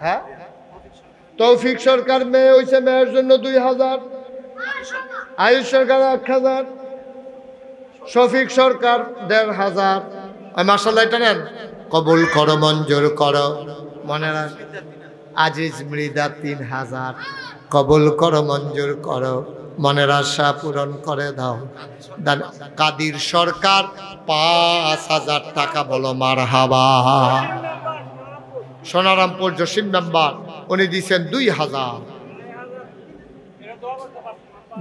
হ্যাঁ, তৌফিক সরকার মেয়ে হয়েছে, মেয়ের জন্য 2,000। আয়ুষ সরকার 1,000। শফিক সরকার 1,500। মাশাআল্লাহ, এটা নেন। কবুল করো, মঞ্জুর করো, মনে রাখ। আজিজ মৃদা 3,000। কবুল করো, মঞ্জুর করো, মনের আশা পূরণ করে দাও। কাদির সরকার 5,000 টাকা। বলো মারহাবা। সোনারামপুর জসিম মেম্বার, উনি দিচ্ছেন 2,000।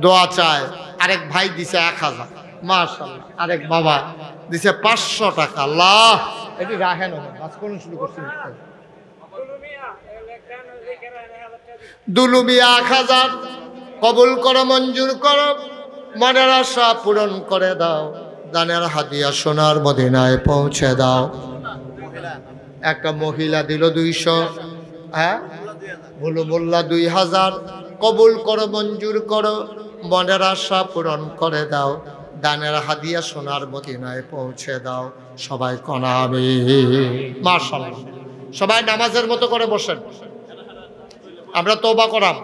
দোয়া চায়। আরেক ভাই দিছে 1,000। মাশাআল্লাহ। আরেক বাবা দিছে 500 টাকা। আল্লাহ এটি রাখেন বাস করুন শুরু করছেন দুলুমিয়া 1000 কবুল করো মঞ্জুর করো মনের আশা পূরণ করে দাও দানের হাদিয়া সোনার মদিনায় পৌঁছে দাও একটা মহিলা দিল 200 হ্যাঁ ভুলু মোল্লা 2000 কবুল করো মঞ্জুর করো মনের আশা পূরণ করে দাও দানের হাদিয়া সোনার মদিনায় পৌঁছে দাও সবাই কনাবে মাশাআল্লাহ সবাই নামাজের মতো করে বসেন আমরা তওবা করাম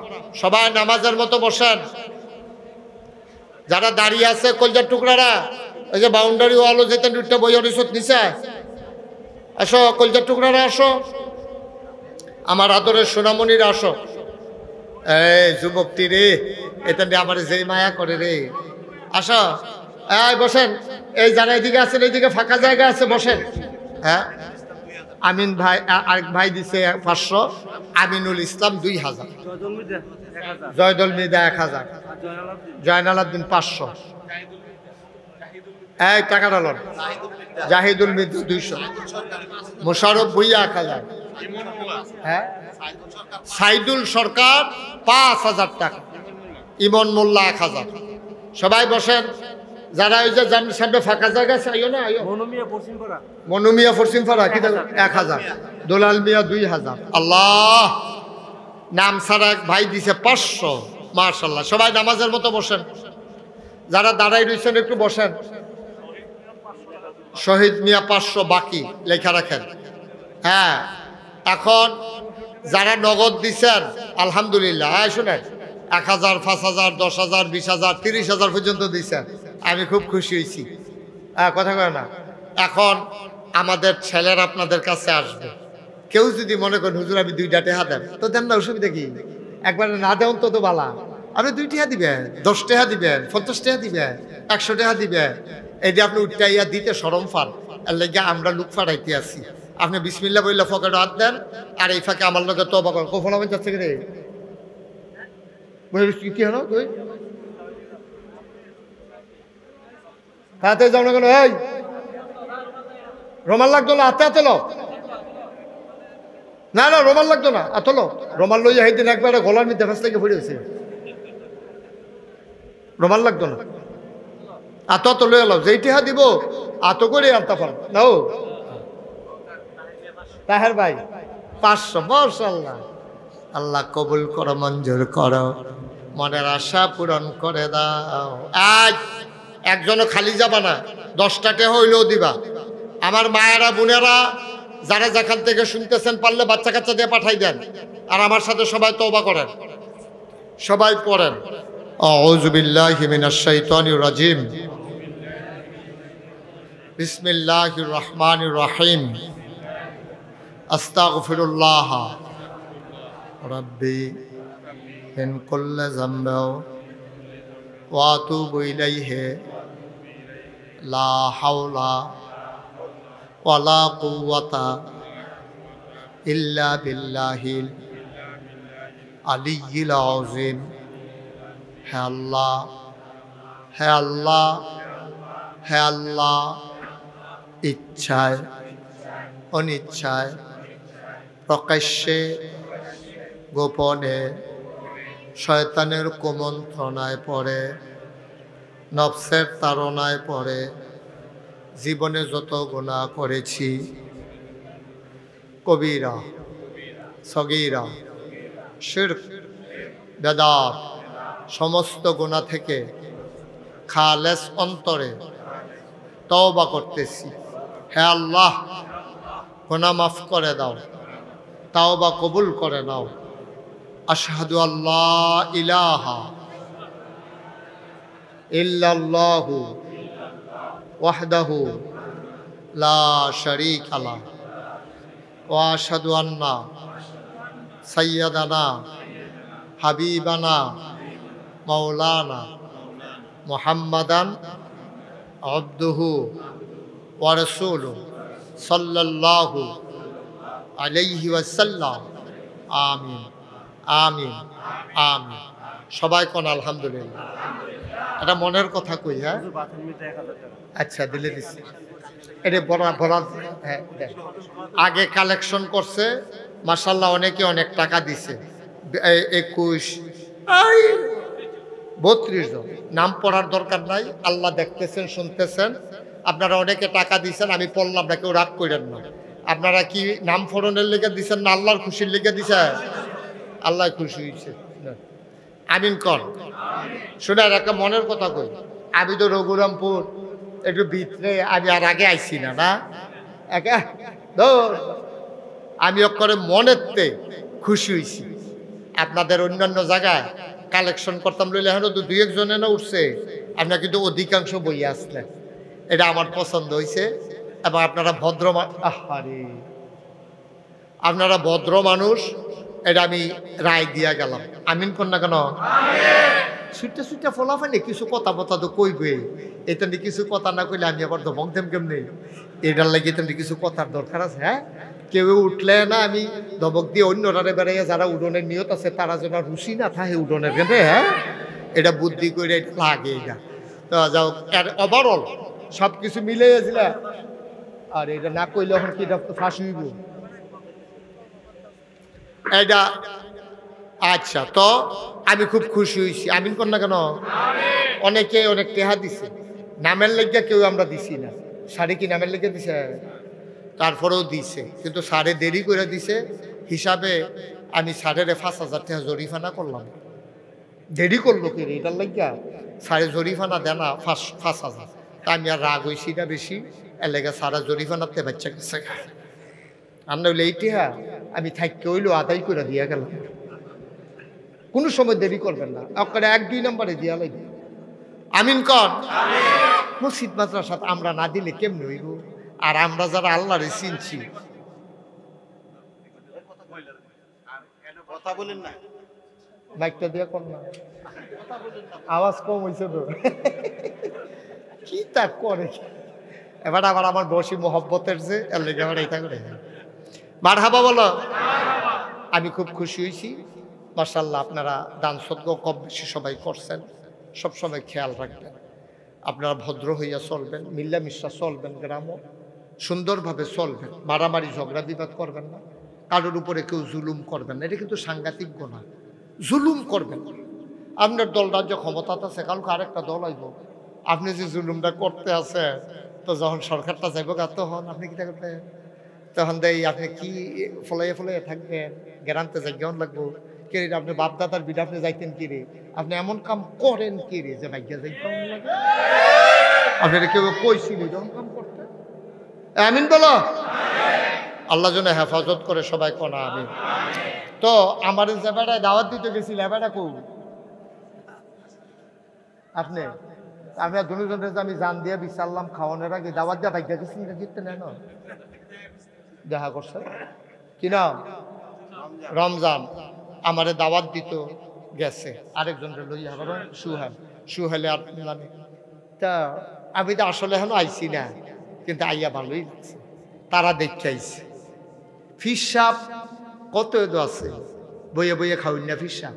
সবাই নামাজের মতো বসেন যারা দাঁড়িয়ে আছে কলজার টুকরারা ওই যে বাউন্ডারি ওয়ালও যেতেন দুইটা বই অরিসত নিচে আসো কলজার টুকরারা আসো আমার আদরের সোনামণিরা আসো এই যুবকটি রে এটা নিয়ে আমার যেই মায়া করে রে আসো এই বসেন এই যারা এদিকে আছেন এইদিকে ফাঁকা জায়গা আছে বসেন হ্যাঁ আমিন ভাই আরেক ভাই দিছে 500 আমিনুল ইসলাম 2000 জয়দুল মিদা 1000 জয়নাল আব্দিন 500 এই টাকাটা লন জাহিদুল মিদা 200 মোশাররফ ভুইয়া 1000 হ্যাঁ সাইদুল সরকার 5000 টাকা ইমন মোল্লা 1000 সবাই বসেন যারা ওই যে সামনে ফাঁকা জায়গা আছে আইও না আইও মনুমিয়া পশ্চিমপাড়া কি 1000 দোলাল মিয়া 2000 আল্লাহ নাম ছাড়া এক ভাই দিছে 500 মাশাআল্লাহ সবাই নামাজের মতো বসেন যারা দাঁড়াই রয়েছেন একটু বসেন শহীদ মিয়া 500 বাকি লেখা রাখেন হ্যাঁ এখন যারা নগদ দিছেন আলহামদুলিল্লাহ শুনেন 1000 5000 10000 20000 30000 পর্যন্ত দিছেন আমি খুব খুশি হয়েছি কথা কয় না এখন আমাদের ছেলেরা আপনাদের কাছে আসবে কেউ যদি মনে করেন হুজুর আমি 2টা টাকা দেন তো দেন না অসুবিধা কি একবার না দেন তো বালা আপনি 2 টাকা দিবেন 10 টাকা দিবেন 50 টাকা দিবেন 100 টাকা দিবেন এই যে আপনি উঠাইয়া দিতে শরম পান এর লাগে আমরা লুক ফাড়াইতে আসি আপনি বিসমিল্লাহ বললে পকেটে হাত দেন আর এই ফাঁকে আমার লগে তওবা করেন কখন হবে যাচ্ছে রে কি হলো তুই হাতে যাও না কেন এই রোমাল লাগতো না হাতে হাতে লো না না রোমাল লাগতো না আতলো রোমাল লইয়া সেইদিন একবার গলার মধ্যে ফেস থেকে পড়েছে রোমাল লাগতো না আত তো লইয়া লো যেইটা দিব আত করে আনতে পার নাও তাহের ভাই 500 মাশাআল্লাহ আল্লাহ কবুল করো মঞ্জুর করো মনের আশা পূরণ করে দাও আজ একজনও খালি যাবা না 10টা টাকা হইলেও দিবা আমার মায়েরা বোনেরা যারা যেখান থেকে শুনতেছেন পারলে বাচ্চা কাচ্চা দিয়ে পাঠাই দেন আর আমার সাথে সবাই তওবা করেন সবাই পড়েন আউযু বিল্লাহি মিনাশ শাইতানির রাজিম বিসমিল্লাহির রহমানির রহিম আস্তাগফিরুল্লাহ রাব্বি মিন কুল্লি যামবি ওয়া আতুবু ইলাইহি লা হাওলা ওয়ালা কুওয়াতা ইল্লা বিল্লাহিল আলিয়্যিল আযীম হে আল্লাহ হে আল্লাহ হে আল্লাহ ইচ্ছায় অনিচ্ছায় প্রকাশ্যে গোপনে শয়তানের কুমন্ত্রণায় পড়ে নফসের তাড়নায় পড়ে জীবনে যত গুনাহ করেছি কবিরা সগীরা শিরক বেদাত সমস্ত গুনাহ থেকে খালেস অন্তরে তওবা করতেছি হে আল্লাহ গুনাহ মাফ করে দাও তওবা কবুল করে নাও আশহাদু আল্লাহ ইলাহা ইল্লাল্লাহু ওয়াহদাহু লা শারীকা লাহু ওয়া আশহাদু আন্না সাইয়্যিদানা হাবিবানা মাওলানা মুহাম্মাদান আবদুহু ওয়া রাসূলুহু সাল্লাল্লাহু আলাইহি ওয়াসাল্লাম আমিন আমিন আমিন সবাই কোন আলহামদুলিল্লাহ এটা মনের কথা কই হ্যাঁ আচ্ছা দিলে দিচ্ছি এটা বড় বড় হ্যাঁ দেন। আগে কালেকশন করছে মাশাআল্লাহ, অনেকে অনেক টাকা দিছে 21 32 জন। নাম পড়ার দরকার নাই, আল্লাহ দেখতেছেন শুনতেছেন। আপনারা অনেকে টাকা দিচ্ছেন, আমি পড়লাম না, কেউ রাগ করেন না। আপনারা কি নাম ফোরনের লেগে দিচ্ছেন না আল্লাহর খুশির লেগে দিচ্ছেন? আল্লাহ খুশি হয়েছে। আমিন কর। শুনে একটা মনের কথা কই, আমি তো রঘুরামপুর একটু ভিতরে, আমি আর আগে আইছি না না একা আমি করে মনেরতে খুশি হয়েছি। আপনাদের অন্যান্য জায়গায় কালেকশন করতাম লইলে এখন তো 2-1 জনে না উঠছে, আপনার কিন্তু অধিকাংশ বই আসলেন। এটা আমার পছন্দ হয়েছে। এবং আপনারা ভদ্র আরে আপনারা ভদ্র মানুষ, এটা আমি রায় দিয়া গেলাম। আমিন কর না কেন? ছুটতে ছুটতে ফলাফাইলে কিছু কথা বথা তো কইবে, এটা নিয়ে কিছু কথা না কইলে আমি আবার ধমক দেম কেমনি? এটার লাগে এটা কিছু কথার দরকার আছে। হ্যাঁ, কেউ উঠলে না আমি ধমক দিয়ে অন্যরা বেড়াইয়া যারা উড়নের নিয়ত আছে তারা যেন রুচি না থাকে উড়নের কেন। হ্যাঁ, এটা বুদ্ধি করে লাগে। এটা তো যাও, ওভারঅল সব কিছু মিলে গেছিল। আর এটা না কইলে এখন কি ফাঁসি হইব এটা। আচ্ছা, তো আমি খুব খুশি হয়েছি। আমিন কর না কেন? অনেকে অনেক টেহা দিছে, নামের লেগে কেউ আমরা দিছি না। সাড়ে কি নামের লেগে দিছে? তারপরেও দিছে, কিন্তু সাড়ে দেরি করে দিছে হিসাবে আমি সাড়ে 5,000 টাকা জরিফানা করলাম। দেরি করলো কি এটার লাগিয়া সাড়ে জরিফানা দেনা 5,000। তা আমি আর রাগ হয়েছি না বেশি, এর লেগে সারা জরিফানাতে বাচ্চা গেছে। আর নইলে এই টেহা আমি থাকতে হইলেও আদায় করে দিয়া গেলাম। কোনো সময় দেরি করবেন না, আপনারা 1-2 নম্বরে দিয়া লাগবে। আমিন কর। মসজিদ মাদ্রাসাত আমরা না দিলে কেমনে হইব? আর আমরা যারা আল্লাহরে চিনছি, কথা বলেন না, মাইকটা দিয়ে কর না, আওয়াজ কম হয়েছে তো কি তা করে। এবার আবার আমার বসি মোহব্বতের যে এর লেগে আবার এইটা করে মারহাবা বলো। আমি খুব খুশি হয়েছি মাশাআল্লাহ। আপনারা দান সদকা কম বেশি সবাই করছেন, সবসময় খেয়াল রাখবেন। আপনারা ভদ্র হইয়া চলবেন, মিল্লামিশা চলবেন, গ্রামও সুন্দরভাবে চলবেন, মারামারি ঝগড়া বিবাদ করবেন না, কারোর উপরে কেউ জুলুম করবেন না। এটা কিন্তু সাংঘাতিক গুনাহ, জুলুম করবেন। আপনার দল রাজ্য ক্ষমতাতে আছে, কালকে আরেকটা দল আইব, আপনি যে জুলুমটা করতে আছে, তো যখন সরকারটা যাইব তখন আপনি কিটা করবেন? তখন দেয় আপনি কি ফলাইয়া থাকবেন, গ্যারান্তে যাই কেমন লাগবো? কে রে আপনি বাপদাদার বিটা আপনি যাইতেন কি রে? আপনি এমন কাম করেন কি রে যে ভাগ্যা যাই কেমন লাগে? আপনারা কেউ কইছিল যখন কাম করতে? আমিন বলো। আল্লাহ যেন হেফাজত করে সবাই কোনা আমিন। তো আমার যে বেড়ায় দাওয়াত দিতে গেছিল বেড়া কৌ আপনি আমি দুজনের আমি জান দিয়ে বিচারলাম খাওয়ানোর আগে দাওয়াত দিয়া ভাগ্যা গেছি জিততে নেন দেখা করছে কি নাম রমজান। আমারে দাওয়াত দিত গেছে, আরেকজনের লইয়া আবার সুহেলে আর তা আমি তো আসলে এখন আইছি না, কিন্তু আইয়া ভালোই লাগছে। তারা দেখতে আইছে ফিস সাপ কত এদো আছে, বইয়ে বইয়ে খাওয়াই না ফিস সাপ।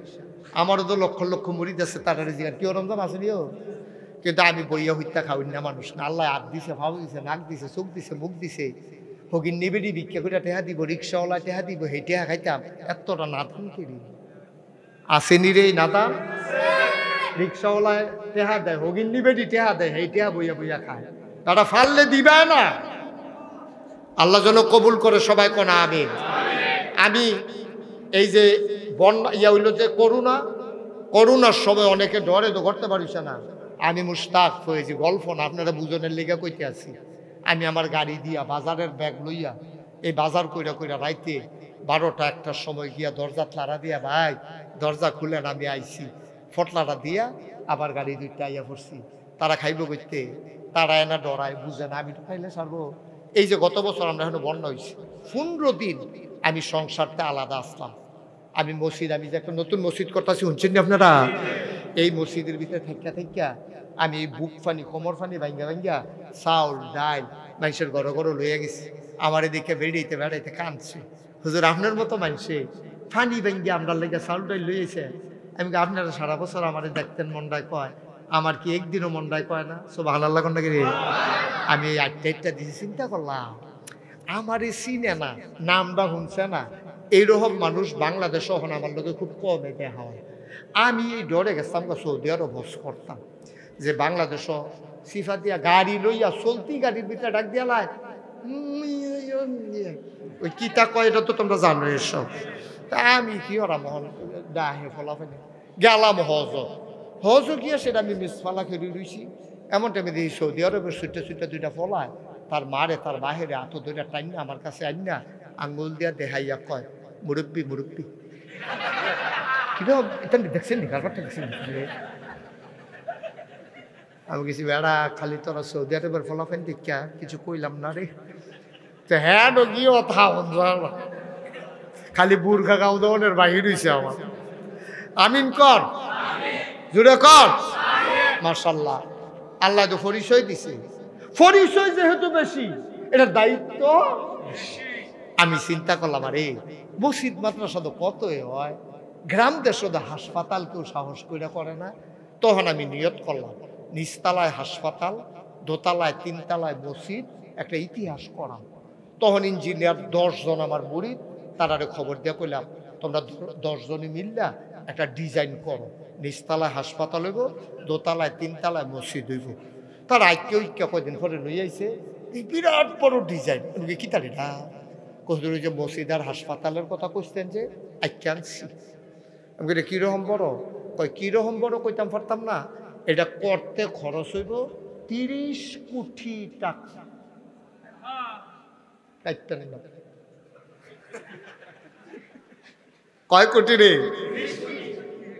আমারও তো লক্ষ লক্ষ মুড়িদ আছে, তারা জিজ্ঞাসা কেউ রমজান আসেনিও, কিন্তু আমি বইয়া হইতা খাওয়াই না মানুষ না। আল্লাহ হাত দিছে, ভাব দিছে, নাক দিছে, চোখ দিছে, মুখ দিছে। হগিন নিবেদি ভিক্ষা করে টেহা দিব, রিক্সাওয়ালা টেহা দিব, সেই টেহা খাইতাম। এতটা নাদান করি আসেনি রে নাদান। রিক্সাওয়ালায় টেহা দেয়, হগিন নিবেদি টেহা দেয়, সেই টেহা বইয়া বইয়া খায়। তারা ফাললে দিবে না। আল্লাহ যেন কবুল করে সবাই কোনা আমিন। আমি এই যে বন্যা ইয়া হইল যে করোনার সময় অনেকে ডরে তো করতে পারিস না। আমি মুস্তাক হয়েছি, গল্প না, আপনারা বুঝনের লেগে কইতে আছি। আমি আমার গাড়ি দিয়া বাজারের ব্যাগ লইয়া এই বাজার কইরা কইরা রাইতে 12টা 1টার সময় গিয়া দরজা লাড়া দিয়া, ভাই দরজা খুলেন, আমি আইছি, ফটলাটা দিয়া আবার গাড়ি 2টা আইয়া পড়ছি। তারা খাইব করতে, তারা এনা ডরায়, বুঝে না আমি তো খাইলে সারবো। এই যে গত বছর আমরা এখন বন্যা হয়েছি, 15 দিন আমি সংসারটা আলাদা আসলাম। আমি মসজিদ, আমি যে একটা নতুন মসজিদ করতেছি শুনছেন আপনারা, এই মসজিদের ভিতরে থাকা আমি বুক ফানি কোমর ফানি ভাঙ্গা চাউল ডাল মানুষের ঘরে লইয়া গেছি। আমার এদিকে বেড়াইতে কাঁদছে, হুজুর আপনার মতো মানুষে ফানি ভাঙ্গিয়া আমরা লেগে চাউল ডাল লইয়েছে। আমি আপনারা সারা বছর আমার দেখতেন, মনটায় কয় আমার কি একদিনও মনটাই কয় না সুবহানাল্লাহ কোনটা কি রে আমি এই 8টা দিছি চিন্তা করলাম আমার এই চিনে না নামটা শুনছে না এইরকম মানুষ বাংলাদেশ এখন আমার লোকে খুব কমে দেখা হয় আমি এই ডরে গেছিলাম সৌদি আরব হজ করতাম যে বাংলাদেশ সিফা দিয়া গাড়ি লইয়া চলতি গাড়ির ভিতরে ডাক দিয়া লাই ওই কিতা কয় এটা তো তোমরা জানো এসব তা আমি কি ওরা মহল ডাহে ফলা ফেলে গেলাম হজ গিয়া সেটা আমি মিস ফালা খেয়ে রইছি এমন টাইমে দেখি সৌদি আরবের সুইটা দুইটা ফলায় তার মারে তার বাহিরে হাত দুইটা টাইনা আমার কাছে আইনা আঙ্গুল দিয়া দেখাইয়া কয় মুরব্বী কিন্তু এটা দেখছেন নি কারবারটা দেখছেন আমি কিছু বেড়া খালি তোরা সৌদি আরবের ফলাফেন দীক্ষা কিছু কইলাম না রে তো হ্যাঁ গিয়ে খালি বুর্খা গাও দনের বাহির হইছে আমার আমিন কর জুড়ে কর মাশাআল্লাহ আল্লাহ তো পরিচয় দিছে পরিচয় যেহেতু বেশি এটার দায়িত্ব আমি চিন্তা করলাম আরে মসজিদ মাদ্রাসা তো কতই হয় গ্রাম দেশে হাসপাতাল কেউ সাহস করে না তখন আমি নিয়ত করলাম নিচতলায় হাসপাতাল দোতলায় তিনতলায় মসজিদ একটা ইতিহাস করাম তখন ইঞ্জিনিয়ার 10 জন আমার মুরিদ তারারে খবর দিয়ে কইলাম তোমরা 10 জনই মিললা একটা ডিজাইন করো নিচতলায় হাসপাতাল হইব দোতলায় তিনতলায় মসজিদ হইব তার ঐক্য কয়দিন পরে লই আইছে এই বিরাট বড় ডিজাইন কি তার এটা কতদূর যে মসজিদ আর হাসপাতালের কথা কইতেন যে আইকানছি আমি কই কিরকম বড় কই কিরকম বড় কইতাম পারতাম না এটা করতে খরচ হইব 30 কোটি টাকা কয় কোটি রে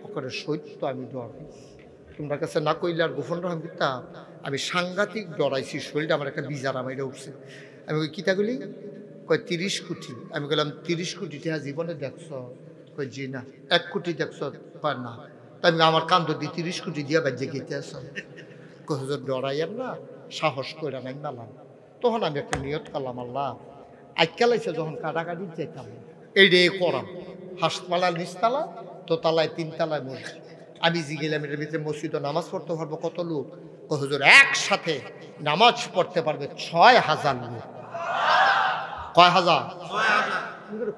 ওখানে সত্য আমি ডর তোমরা কাছে না কইলে আর গোপন রহম করতাম আমি সাংঘাতিক ডরাইছি শরীরটা আমার একটা বিজার আমাইরা উঠছে আমি কই কিতাগুলি কয় 30 কোটি আমি বললাম 30 কোটি টাকা জীবনে দেখছ কই জি না 1 কোটি দেখছ পার না তাই আমার কান্দ দিয়ে 30 কোটি দিয়া বাজে গেতে আস হুজুর ডরাইয়ার না সাহস কইরা নাই নালাম তখন আমি একটা নিয়ত করলাম আল্লাহ আজকালাইছে যখন কাটাকাটি যেতাম এই রে করাম হাসপাতাল নিচতলা দোতলায় তিনতলায় মসজিদ আমি গেলাম এটার ভিতরে মসজিদে নামাজ পড়তে পারবো কত লোক ও হুজুর একসাথে নামাজ পড়তে পারবে 6000 লোক কয় হাজার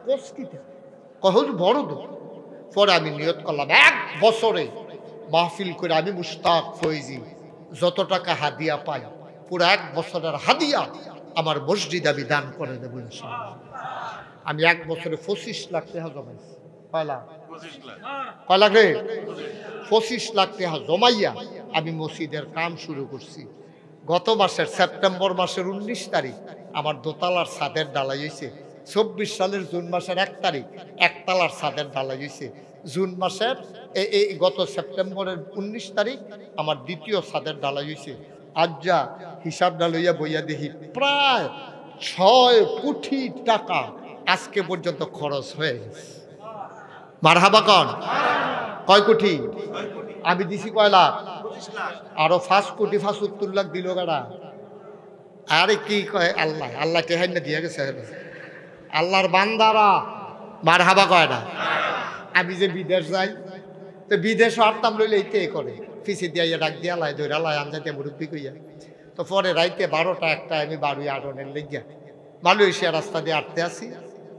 কষ্টিতে কহজ বড় তো পরে আমি নিয়ত করলাম 1 বছরে মাহফিল করে আমি মুশতাক ফৈজি যত টাকা হাদিয়া পাই পুরো 1 বছরের হাদিয়া আমার মসজিদ আমি দান করে দেবো ইনশাআল্লাহ আমি 1 বছরে 25 লাখ টাকা জমাইছি কয় লাখ 25 লাখ টাকা জমাইয়া আমি মসজিদের কাম শুরু করছি গত মাসের সেপ্টেম্বর মাসের 19 তারিখ আমার দোতলার ছাদের ঢালাই হয়েছে 24 সালের জুন মাসের 1 তারিখ একতলার ছাদের ঢালাই হয়েছে জুন মাসের এই গত সেপ্টেম্বরের 19 তারিখ আমার দ্বিতীয় ছাদের ঢালাই হয়েছে আজ যা হিসাব ঢালইয়া বইয়া দেখি প্রায় 6 কোটি টাকা আজকে পর্যন্ত খরচ হয়ে গেছে মারহাবা কন কয় কোটি আমি দিছি কয় লাখ আরো 5 কোটি 75 লাখ দিল গাড়া আরে কি কয় আল্লাহ টেহাই না দিয়া গেছে আল্লাহর বান্দারা মারহাবা কয় না আমি যে বিদেশ যাই তো বিদেশ হারতাম লইলে এইটাই করে ফিসি দিয়া ডাক দিয়া লাই ধৈরা লাই আনজাতে মুরব্বী কইয়া তো পরে রাইতে 12টা 1টা আমি বাড়ি আড়নের লেগিয়া মালয়েশিয়া রাস্তা দিয়ে আটতে আসি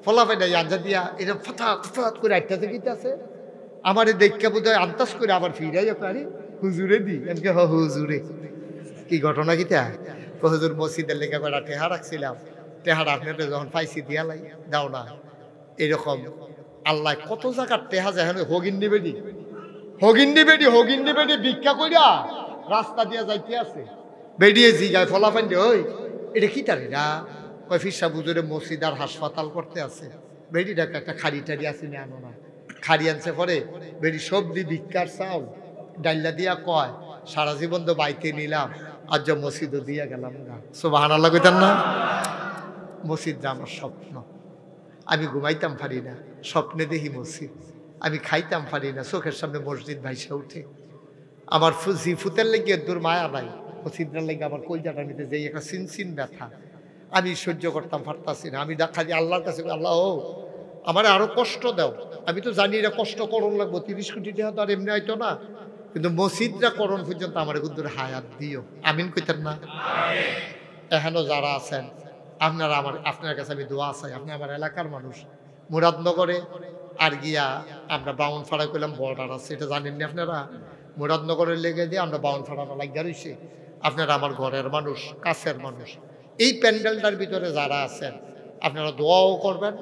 ফলাফে নাই আনজা দিয়া এরকম ফঠাৎ করে আটটাতে গিতে আছে আমার এই দেখা বোধ হয় আন্তাজ করে আবার ফিরাইয়া পারি হুজুরে দি এমকে হুজুরে কি ঘটনা কিতা হুজুর মসজিদের লেগে বেড়া টেহা রাখছিলাম টেহারা আপনাদের যখন পাইছি দিয়া লাই দাও না এরকম আল্লাহ কত জায়গার টেহা যায় হগিন্দি বেডি ভিক্ষা কইরা রাস্তা দিয়া যাইতে আছে বেরিয়ে জিগায় ফলাফান দে ওই এটা কি তারি না কয় ফিরসা বুজুরে মসজিদ আর হাসপাতাল করতে আছে বেডি ডাক একটা খাড়ি টাড়ি আছে না আনো না খাড়ি আনছে পরে বেডি সবজি ভিক্ষার চাউল ডাইলা দিয়া কয় সারা জীবন তো বাইতে নিলাম আজ যা মসজিদও দিয়া গেলাম না সুবহানাল্লাহ কইতাম না মসজিদ আমার স্বপ্ন আমি ঘুমাইতাম পারি না স্বপ্নে দেখি মসজিদ আমি খাইতাম পারি না চোখের সামনে মসজিদ ভাইসা উঠে আমার ফুতের লেগে দূর মায়া নাই মসজিদের লেগে আমার কলজাটার মধ্যে যেই একটা সিনসিন ব্যথা আমি সহ্য করতাম পারতাছি না আমি খালি আল্লাহর কাছে আল্লাহ ও আমার আরো কষ্ট দাও আমি তো জানি এটা কষ্ট করুন লাগবো 30 কোটি টাকা তো আর এমনি হয়তো না কিন্তু মসজিদরা করণ পর্যন্ত আমার কুদ্দুর হায়াত দিও, আমিন কইতেন না? এখানেও যারা আছেন আপনারা আপনার কাছে আমি দোয়া চাই। আপনি আমার এলাকার মানুষ, মুরাদনগরে আর গিয়া আমরা বাউনপাড়া করলাম বর্ডার আছে, এটা জানেন না আপনারা? মুরাদনগরের লেগে দিয়ে আমরা বাউনপাড়াটা লাগিয়া রয়েছি। আপনারা আমার ঘরের মানুষ, কাছের মানুষ। এই প্যান্ডেলটার ভিতরে যারা আছেন আপনারা দোয়াও করবেন।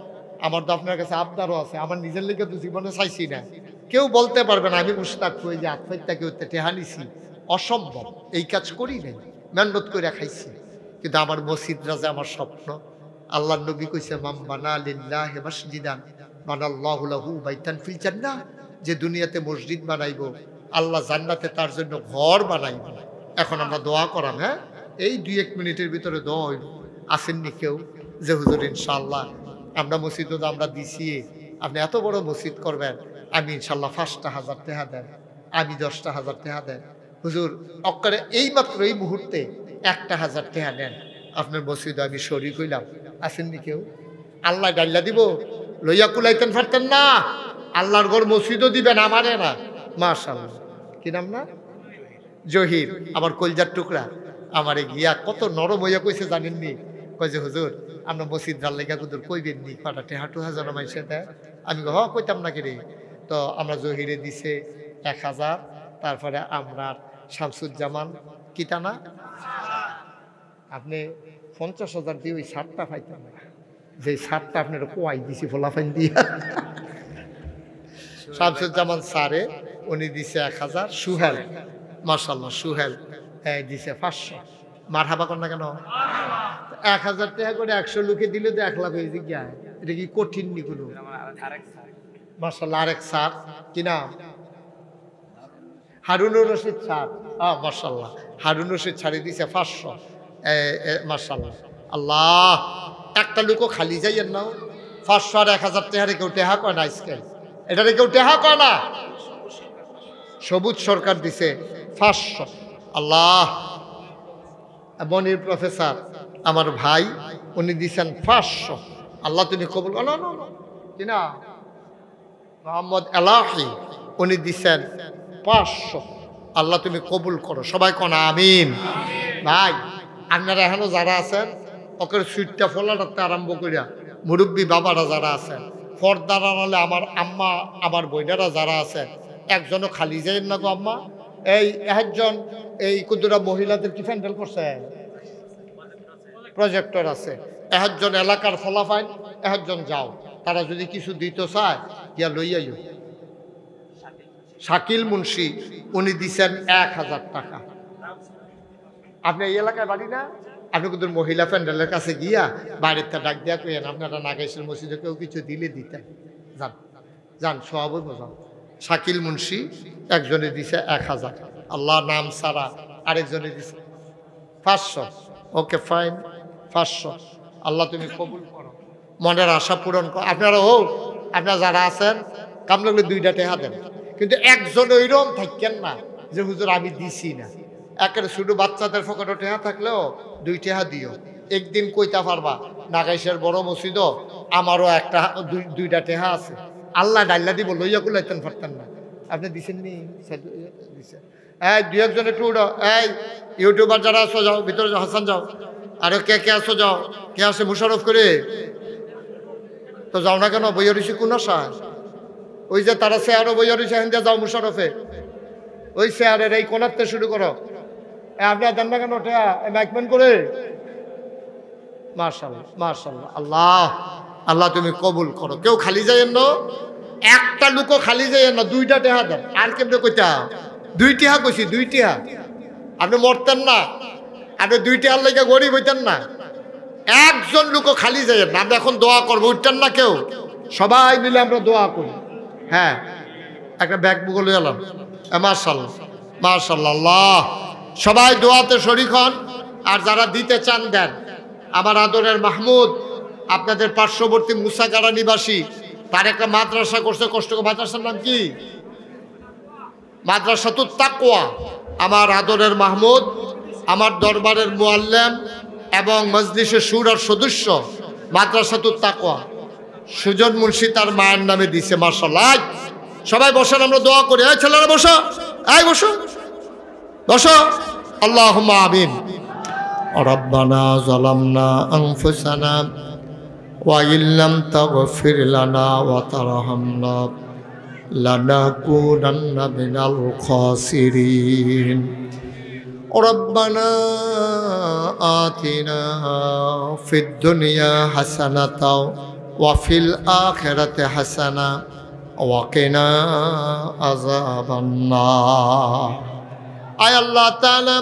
আমার তো আপনার কাছে আবদারও আছে, আমার নিজের লেগে তো জীবনে চাইছি না। কেউ বলতে পারবে না আমি মুশতাক হয়ে যে আত্মহত্যা কেউ টেহা নিছি, অসম্ভব। এই কাজ করি নাই, মেহনত করে খাইছি। কিন্তু আমার মসজিদরা যে আমার স্বপ্ন। আল্লাহ নবী কইছে মাম বানা লিল্লাহি মাসজিদান বানাল্লাহু লাহু বাইতান ফিল জান্নাহ, যে দুনিয়াতে মসজিদ বানাইবো আল্লাহ জান্নাতে তার জন্য ঘর বানাইব। এখন আমরা দোয়া করাম, হ্যাঁ এই 2-1 মিনিটের ভিতরে দোয়া হইব। আসেননি কেউ যে হুজুর ইনশাআল্লাহ আমরা মসজিদও তো আমরা দিছি, আপনি এত বড় মসজিদ করবেন, আমি ইনশাআল্লাহ 5,000 টাকা দেন, আমি 10,000 টাকা দেন। হুজুর অক্কারে এইমাত্র এই মুহূর্তে 1,000 টাকা নেন, আপনার মসজিদে আমি শরীক হইলাম। আসেননি কেউ? আল্লাহ ডাল্লা দিব, লইয়া কুলাইতেন পারতেন না? আল্লাহর ঘর মসজিদও দিবেন, আমারে না। মাশাআল্লাহ, কি নাম না? জহির, আমার কলজার টুকরা। আমারে গিয়া কত নরম হইয়া কইছে জানেননি? কই যে হুজুর আমরা মসজিদ ডাল লেগা কুদুর কইবেন নি, কটা টেহাটু হাজার মাইসে দেয়। আমি কইতাম নাকি রে। তো আমরা জহিরে দিছে 1,000, তারপরে আমরা শামসুজ্জামান কিতানা আপনি 50,000 দিয়ে ওই শার্টটা পাইতেন না, যে শার্টটা আপনার কোয়াই দিছি ফোলাফাইন দিয়া। শামসুজ্জামান স্যারে উনি দিছে 1,000। সুহেল, মাশাআল্লাহ সুহেল দিছে 500। মারহাবা কর না কেন? 1,000 টাকা করে 100 লোকে দিলে তো 1 লাখ হয়ে যায়। এটা কি কঠিন নি কোনো? মাশাআল্লাহ আরেক স্যার, কি নাম? হারুনুর রশিদ স্যার। মাশাআল্লাহ হারুন রশিদ ছাড়ি দিছে 500। মাশাআল্লাহ, আল্লাহ একটা লোকও খালি যাইয়েন না। 500 আর 1,000 টাকা কেউ টেহা কয় না, আজকাল এটা কেউ টেহা কয় না। সবুজ সরকার দিছে 500। আল্লাহ, মনির প্রফেসর আমার ভাই, উনি দিছেন 500। আল্লাহ তুমি কবুল করো। কি না? মোহাম্মদ এলাহি, উনি দিছেন 500। আল্লাহ তুমি কবুল করো। সবাই কোন আমিন। ভাই আপনারা এখনো যারা আছেন ওকে সুইটটা ফলাটাতে আরম্ভ করিয়া মুরব্বী বাবারা যারা আছেন, ফর্দার আড়ালে আমার আম্মা আমার বইনারা যারা আছেন, একজনও খালি যায় না গো আম্মা। এই একজন এই কুদুরা মহিলাদের কি প্যান্ডেল করছে, প্রজেক্টর আছে, একজন এলাকার ফলাফাইন, একজন যাও, তারা যদি কিছু দিতে চায় গিয়া লইয়াইও। শাকিল মুন্সি উনি দিছেন 1,000 টাকা। আপনি এই এলাকায় বাড়ি না? আপনি কিন্তু মহিলা প্যান্ডেলের কাছে গিয়া বাইরের তা ডাক দিয়া কইেন আপনারা নাগেশের মসজিদে কেউ কিছু দিলে দিতেন। যান যান, সবাই বোঝান। শাকিল মুন্সি একজনে দিছে 1,000। আল্লাহ নাম সারা আরেকজনে দিছে 500। Okay fine, 500। আল্লাহ তুমি কবুল করো, মনের আশা পূরণ করো। আপনারা হোক, আপনারা যারা আছেন কাম লাগলে 2টা টাকা দেন, কিন্তু একজন ওইরকম থাকেন না যে হুজুর আমি দিছি না। একের শুধু বাচ্চাদের পকেটে টাকা থাকলেও 2 টাকা দিও। একদিন কইতা পারবা নাগাইশের বড় মসজিদ আমারও 2টা টাকা আছে, আল্লাহ ডাল্লা দিব, লইয়া কুলাইতেন পারতেন না। আপনি দিছেন নি? দিছে। এই 2-1 একটু উঠো। এই ইউটিউবার যারা আসো যাও, ভিতরে যাও, হাসান যাও। আরে কে আসো যাও, কে আসে মুশারফ করে তো যাও না কেন? বইয়া রয়েছে কোন আশায়? ওই যে তারা চেয়ারও বইয়া রয়েছে, হেন যাও মুশারফে, ওই চেয়ারের এই কোনারতে শুরু করো। আপনি দেন না কেন ওটা ম্যাকম্যান করে? মাশাআল্লাহ মাশাআল্লাহ। আল্লাহ আল্লাহ তুমি কবুল করো। কেউ খালি যাইয়েন না, একটা লোকও খালি যাইয়েন না। 2টা টাকা দেন। আর কেমনে কইতা? 2 টাকা কইছি, 2 টাকা। আপনি মরতেন না, আপনি 2 টাকার লেগে গরিব হইতেন না। একজন লোকও খালি যাইয়েন না। আমরা এখন দোয়া করবো, উঠতেন না কেউ, সবাই মিলে আমরা দোয়া করি। হ্যাঁ, একটা ব্যাগ বুগলে এলাম। মাশাআল্লাহ মাশাআল্লাহ। আল্লাহ সবাই দোয়াতে শরীক হন, আর যারা দিতে চান দেন। আমার আদরের মাহমুদ আপনাদের পার্শ্ববর্তী মুসাগাড়া নিবাসী, তার একটা মাদ্রাসা করছে। কষ্ট করে মাদ্রাসার নাম কি? মাদ্রাসাতুত তাকওয়া। আমার আদরের মাহমুদ, আমার দরবারের মুআল্লিম এবং মজলিসের শুরার সদস্য, মাদ্রাসাতুত তাকওয়া সুজন মুন্সি তার মায়ের নামে দিছে। মাশাআল্লাহ। সবাই বসেন, আমরা দোয়া করি। এই ছেলেরা বসো। আয় বসো বসো। আল্লাহুম্মা আমিন। রব্বানা যালামনা আনফুসানা ওয়া ইল্লাম তাগফির লানা ওয়া তারহামনা লানাকুনান্না মিনাল খাসিরিন। রব্বানা আতিনা ফিদ দুনিয়া হাসানাতাও ওয়া ফিল আখিরাতি হাসানা ওয়া কিনা আযাবান্নার। আয় আল্লাহ তাআলা,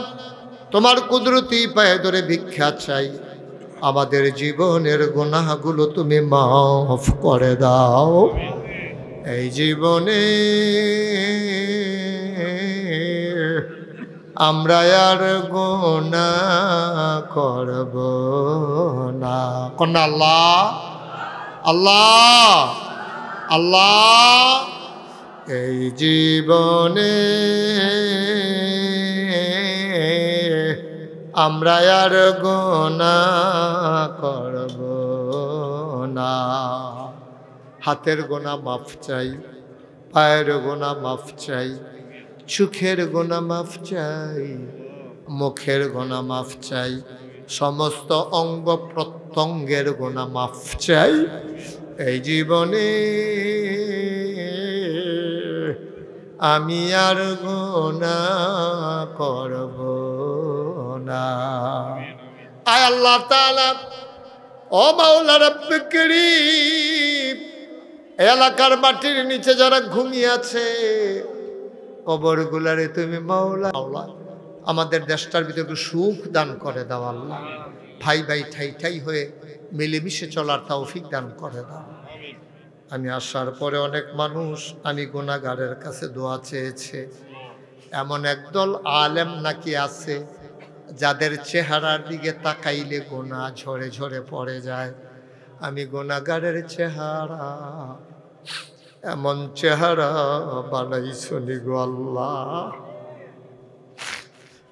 তোমার কুদরতি পায়ে ধরে ভিক্ষা চাই, আমাদের জীবনের গুনাহগুলো তুমি মাফ করে দাও। এই জীবনে আমরা আর গুনাহ করব না। কন্যা আল্লাহ আল্লাহ আল্লাহ। এই জীবনে আমরা আর গুনাহ করব না। হাতের গুনাহ মাফ চাই, পায়ের গুনাহ মাফ চাই, চোখের গুনাহ মাফ চাই, মুখের গুনাহ মাফ চাই, সমস্ত অঙ্গ প্রত্যঙ্গের গুনাহ মাফ চাই। এই জীবনে আমি আর গুনাহ করব না। আয় আল্লাহ তাআলা, ও মাওলা রব্বে করিম, এলাকার মাটির নিচে যারা ঘুমিয়ে আছে কবরগুলারে তুমি মাওলা আমাদের দেশটার ভিতরে একটু সুখ দান করে দাও আল্লাহ। ভাই ভাই ঠাই ঠাই হয়ে মিলেমিশে চলার তৌফিক দান করে দাও। আমি আসার পরে অনেক মানুষ আমি গুনাহগারের কাছে দোয়া চেয়েছে। এমন একদল আলেম নাকি আছে যাদের চেহারার দিকে তাকাইলে গুনাহ ঝরে ঝরে পড়ে যায়। আমি গুনাহগারের চেহারা, এমন চেহারা বানাইছনি গো আল্লাহ।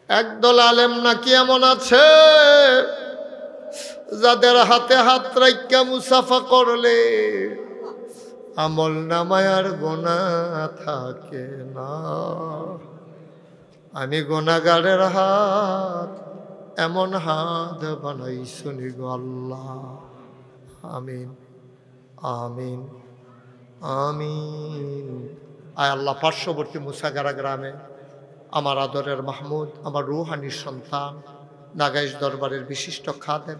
একদল আলেম নাকি এমন আছে যাদের হাতে হাত রাইখা মুসাফা করলে আমল নামায় আর গুনাহ থাকে না। আমি গুনাহগারের হাত, এমন হাত বানাইছনি গো আল্লাহ। আমিন আমিন আমিন। আয় আল্লাহ, পার্শ্ববর্তী মুসাগারা গ্রামে আমার আদরের মাহমুদ, আমার রুহানির সন্তান, নাগাইশ দরবারের বিশিষ্ট খাদেম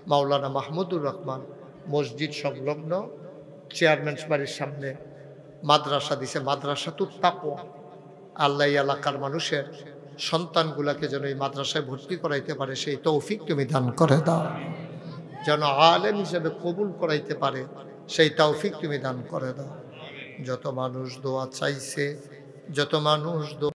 মাওলানা মাহমুদুর রহমান মসজিদ সংলগ্ন চেয়ারম্যানস বাড়ির সামনে মাদ্রাসা দিছে, মাদ্রাসাতুত তাকওয়া। আল্লাহ এলাকার মানুষের সন্তানগুলাকে যেন এই মাদ্রাসায় ভর্তি করাইতে পারে সেই তৌফিক তুমি দান করে দাও। যেন আলেম হিসেবে কবুল করাইতে পারে সেই তৌফিক তুমি দান করে দাও। যত মানুষ দোয়া চাইছে, যত মানুষ